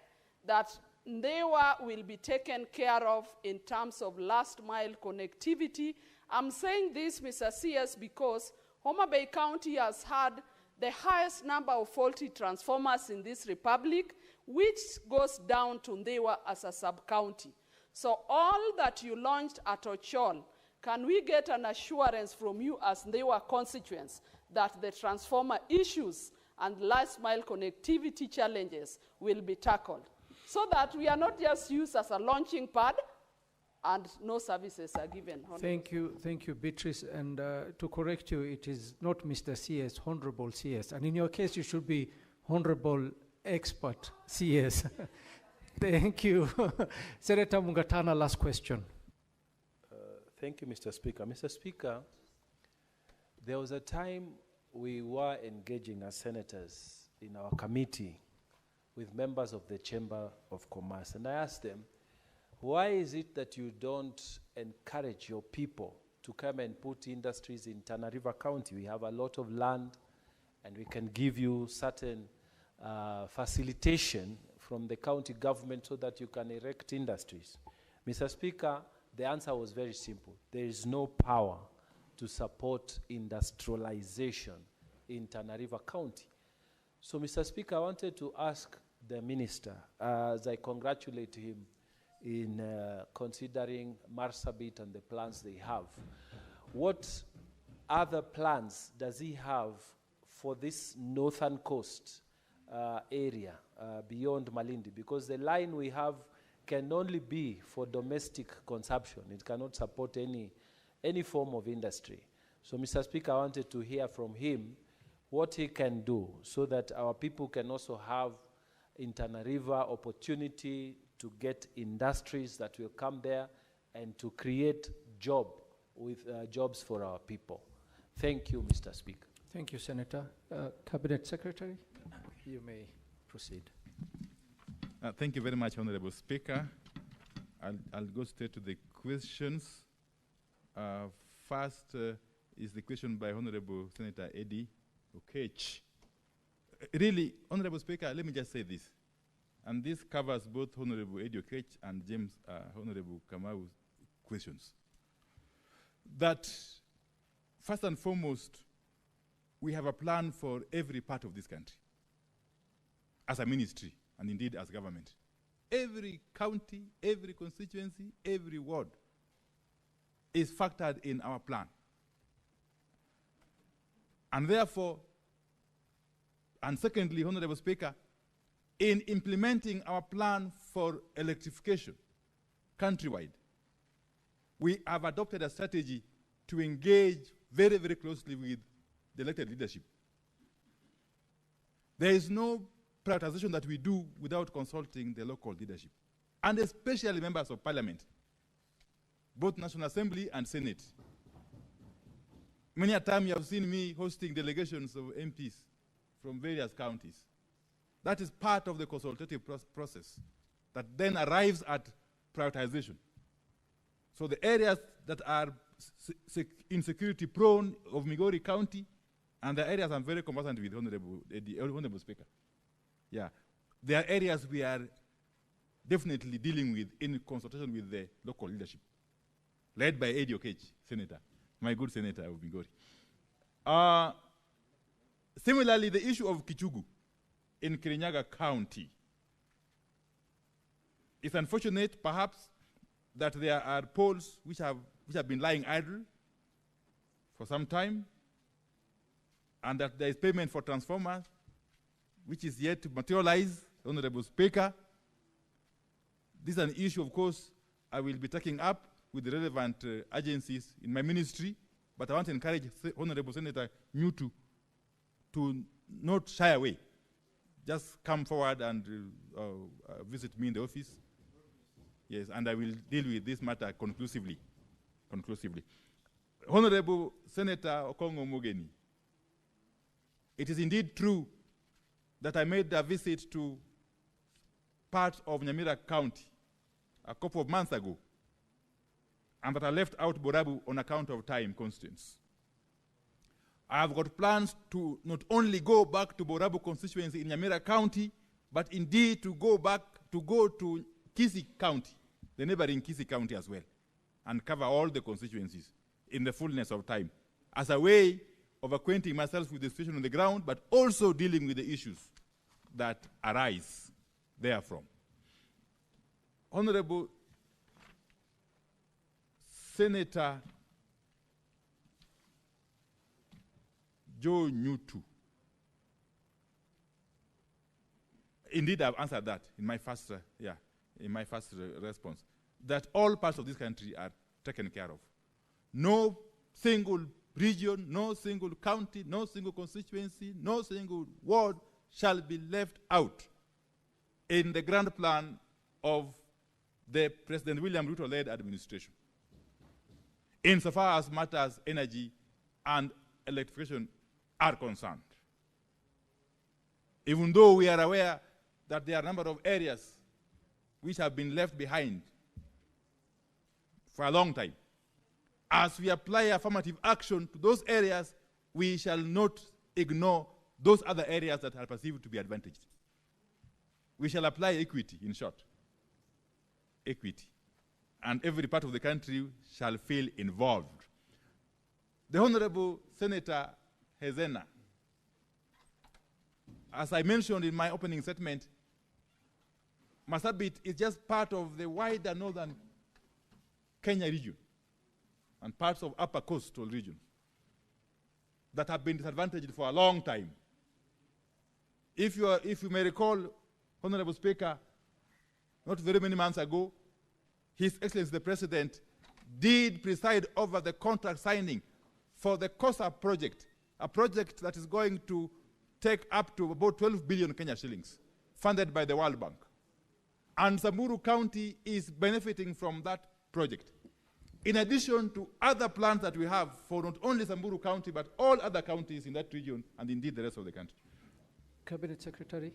that Ndewa will be taken care of in terms of last mile connectivity? I'm saying this, Mr. CS, because Homa Bay County has had the highest number of faulty transformers in this republic, which goes down to Ndewa as a sub-county. So all that you launched at Ochol, can we get an assurance from you as Ndewa constituents that the transformer issues and last mile connectivity challenges will be tackled, so that we are not just used as a launching pad and no services are given? Thank you, Beatrice. And to correct you, it is not Mr. CS, Honorable CS. And in your case, you should be Honorable Expert CS. Thank you. Senator Mungatana, last question. Thank you, Mr. Speaker. Mr. Speaker, there was a time we were engaging as senators in our committee with members of the Chamber of Commerce, and I asked them, why is it that you don't encourage your people to come and put industries in Tana River County? We have a lot of land, and we can give you certain facilitation from the county government so that you can erect industries. Mr. Speaker, the answer was very simple. There is no power to support industrialization in Tana River County. So, Mr. Speaker, I wanted to ask the minister, as I congratulate him in considering Marsabit and the plans they have, what other plans does he have for this northern coast area beyond Malindi? Because the line we have can only be for domestic consumption. It cannot support any form of industry. So, Mr. Speaker, I wanted to hear from him what he can do so that our people can also have in Tana River opportunity to get industries that will come there and to create jobs for our people. Thank you, Mr. Speaker. Thank you, Senator. Cabinet Secretary, you may proceed. Thank you very much, Honorable Speaker. I'll go straight to the questions. First is the question by Honorable Senator Eddie Okech. Really, Honorable Speaker, let me just say this, and this covers both Honorable Eddie Okech and Honorable Kamau's questions, that first and foremost, we have a plan for every part of this country as a ministry and indeed as government. Every county, every constituency, every ward is factored in our plan. And therefore, and secondly, Honorable Speaker, in implementing our plan for electrification countrywide, we have adopted a strategy to engage very, very closely with the elected leadership. There is no prioritization that we do without consulting the local leadership, and especially members of parliament, both National Assembly and Senate. Many a time you have seen me hosting delegations of MPs from various counties. That is part of the consultative process that then arrives at prioritization. So the areas that are insecurity prone of Migori County, and the areas I'm very conversant with, Honorable Speaker. Yeah, there are areas we are definitely dealing with in consultation with the local leadership, led by Eddie Okech, Senator, my good Senator of Migori. Similarly, the issue of Kichugu in Kirinyaga County. It's unfortunate, perhaps, that there are poles which have been lying idle for some time, and that there is payment for transformers, which is yet to materialize, Honorable Speaker. This is an issue, of course, I will be taking up with the relevant agencies in my ministry, but I want to encourage Honorable Senator Nyutu to not shy away. Just come forward and visit me in the office. Yes, and I will deal with this matter conclusively. Honorable Senator Okongo Mugeni, it is indeed true that I made a visit to parts of Nyamira County a couple of months ago, and that I left out Borabu on account of time constraints. I have got plans to not only go back to Borabu constituency in Nyamira County, but indeed to go to Kisii County, the neighboring Kisii County as well, and cover all the constituencies in the fullness of time, as a way of acquainting myself with the situation on the ground, but also dealing with the issues that arise therefrom. Honorable Senator Joe Nyutu. Indeed, I've answered that in my first, response, that all parts of this country are taken care of. No single region, no single county, no single constituency, no single ward shall be left out in the grand plan of the President William Ruto-led administration, insofar as matters energy and electrification are concerned. Even though we are aware that there are a number of areas which have been left behind for a long time, as we apply affirmative action to those areas, we shall not ignore those other areas that are perceived to be advantaged. We shall apply equity, in short. Equity. And every part of the country shall feel involved. The Honorable Senator Hezena, as I mentioned in my opening statement, Marsabit is just part of the wider northern Kenya region and parts of upper coastal region that have been disadvantaged for a long time. If you may recall, Honorable Speaker, not very many months ago, His Excellency the President did preside over the contract signing for the COSA project, a project that is going to take up to about 12 billion Kenya shillings, funded by the World Bank. And Samburu County is benefiting from that project. in addition to other plans that we have for not only Samburu County, but all other counties in that region, and indeed the rest of the country. Cabinet Secretary.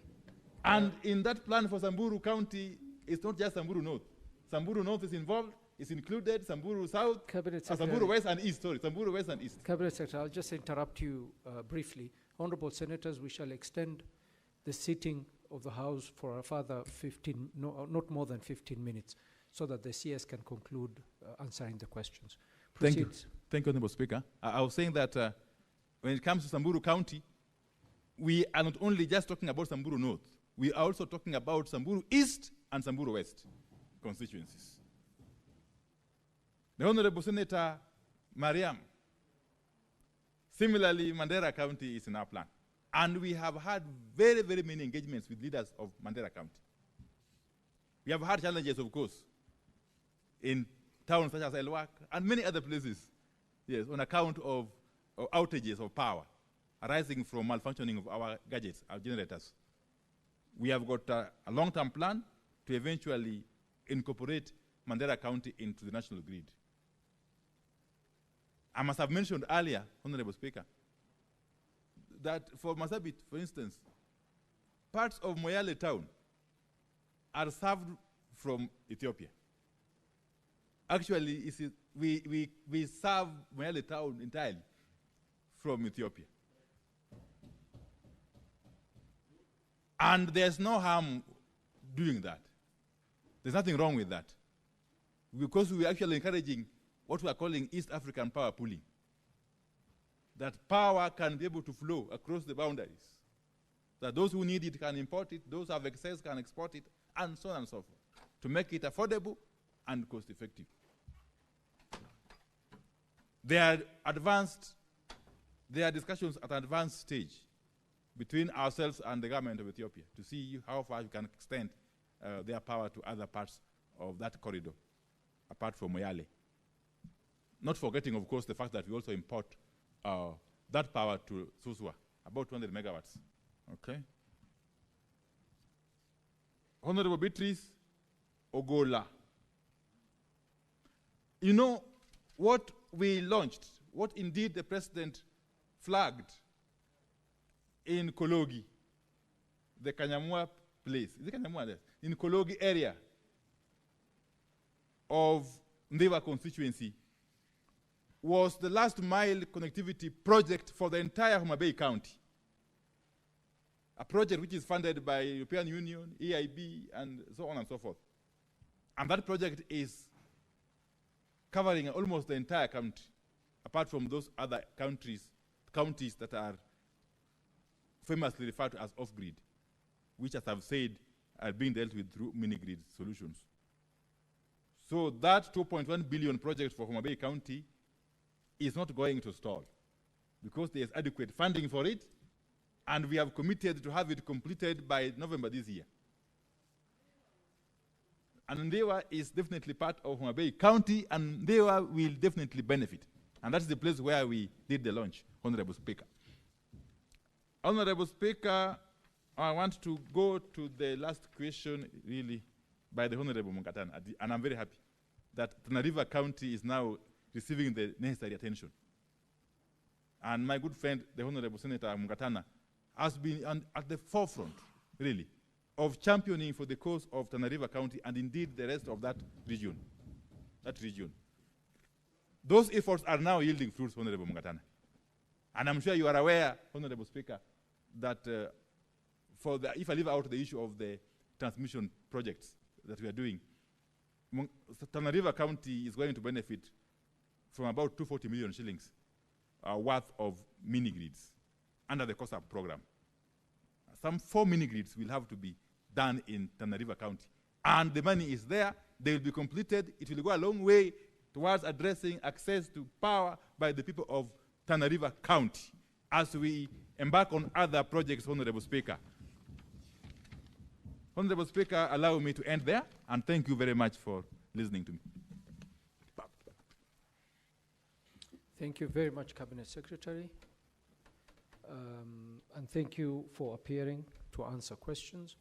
And in that plan for Samburu County, it's not just Samburu North. Samburu North is involved, it's included, Samburu South, Samburu West and East, sorry, Samburu West and East. Cabinet Secretary, I'll just interrupt you briefly. Honorable Senators, we shall extend the sitting of the House for a further 15, not more than 15 minutes, so that the CS can conclude answering the questions. Thank you. Proceed. Thank you, Honorable Speaker. I was saying that when it comes to Samburu County, we are not only just talking about Samburu North, we are also talking about Samburu East and Samburu West constituencies. The Honorable Senator Mariam, similarly, Mandera County is in our plan. And we have had very, very many engagements with leaders of Mandera County. We have had challenges, of course, in towns such as Elwak and many other places, yes, on account of outages of power arising from malfunctioning of our gadgets, our generators. We have got a long-term plan to eventually incorporate Mandera County into the national grid. I must have mentioned earlier, Honorable Speaker, that for Marsabit, for instance, parts of Moyale town are served from Ethiopia. Actually, we serve Moyale town entirely from Ethiopia. And there's no harm doing that. There's nothing wrong with that. Because we're actually encouraging what we are calling East African power pooling. That power can be able to flow across the boundaries. That those who need it can import it, those who have excess can export it, and so on and so forth, to make it affordable and cost-effective. There are discussions at an advanced stage between ourselves and the government of Ethiopia to see how far we can extend their power to other parts of that corridor, apart from Moyale. Not forgetting, of course, the fact that we also import that power to Suswa, about 200 megawatts. Okay? Honorable Beatrice Ogola. You know, what we launched, what indeed the President flagged in Kologi, the Kanyamua place, is it Kanyamua there? In Kologi area of Ndeva constituency, was the last mile connectivity project for the entire Homa Bay County. A project which is funded by European Union, EIB, and so on and so forth. And that project is covering almost the entire country, apart from those other counties that are famously referred to as off-grid, which, as I've said, are being dealt with through mini-grid solutions. So that 2.1 billion project for Homa Bay County is not going to stall because there is adequate funding for it, and we have committed to have it completed by November this year. And Ndewa is definitely part of Homa Bay County, and Ndewa will definitely benefit. And that's the place where we did the launch, Honorable Speaker. Honorable Speaker, I want to go to the last question, really, by the Honorable Mungatana, and I'm very happy that Tana River County is now receiving the necessary attention. And my good friend, the Honorable Senator Mungatana, has been at the forefront, really, of championing for the cause of Tana River County and indeed the rest of that region. Those efforts are now yielding fruits, Honorable Mungatana. And I'm sure you are aware, Honorable Speaker, that if I leave out the issue of the transmission projects that we are doing, Tana River County is going to benefit from about 240 million shillings worth of mini-grids under the COSAP program. Some 4 mini-grids will have to be done in Tana River County. And the money is there, they will be completed, it will go a long way towards addressing access to power by the people of Tana River County as we embark on other projects, Honorable Speaker. Honorable Speaker, allow me to end there, and thank you very much for listening to me. Thank you very much, Cabinet Secretary. And thank you for appearing to answer questions.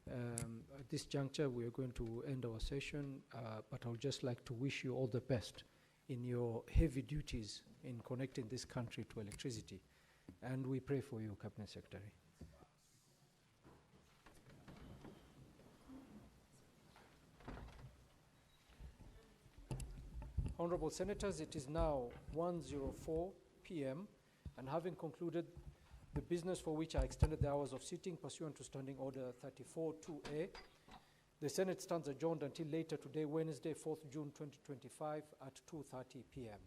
At this juncture, we are going to end our session, but I would just like to wish you all the best in your heavy duties in connecting this country to electricity. And we pray for you, Cabinet Secretary. Honorable Senators, it is now 1:04 p.m. and having concluded the business for which I extended the hours of sitting pursuant to Standing Order 34-2A, the Senate stands adjourned until later today, Wednesday, 4th June 2025 at 2:30 p.m.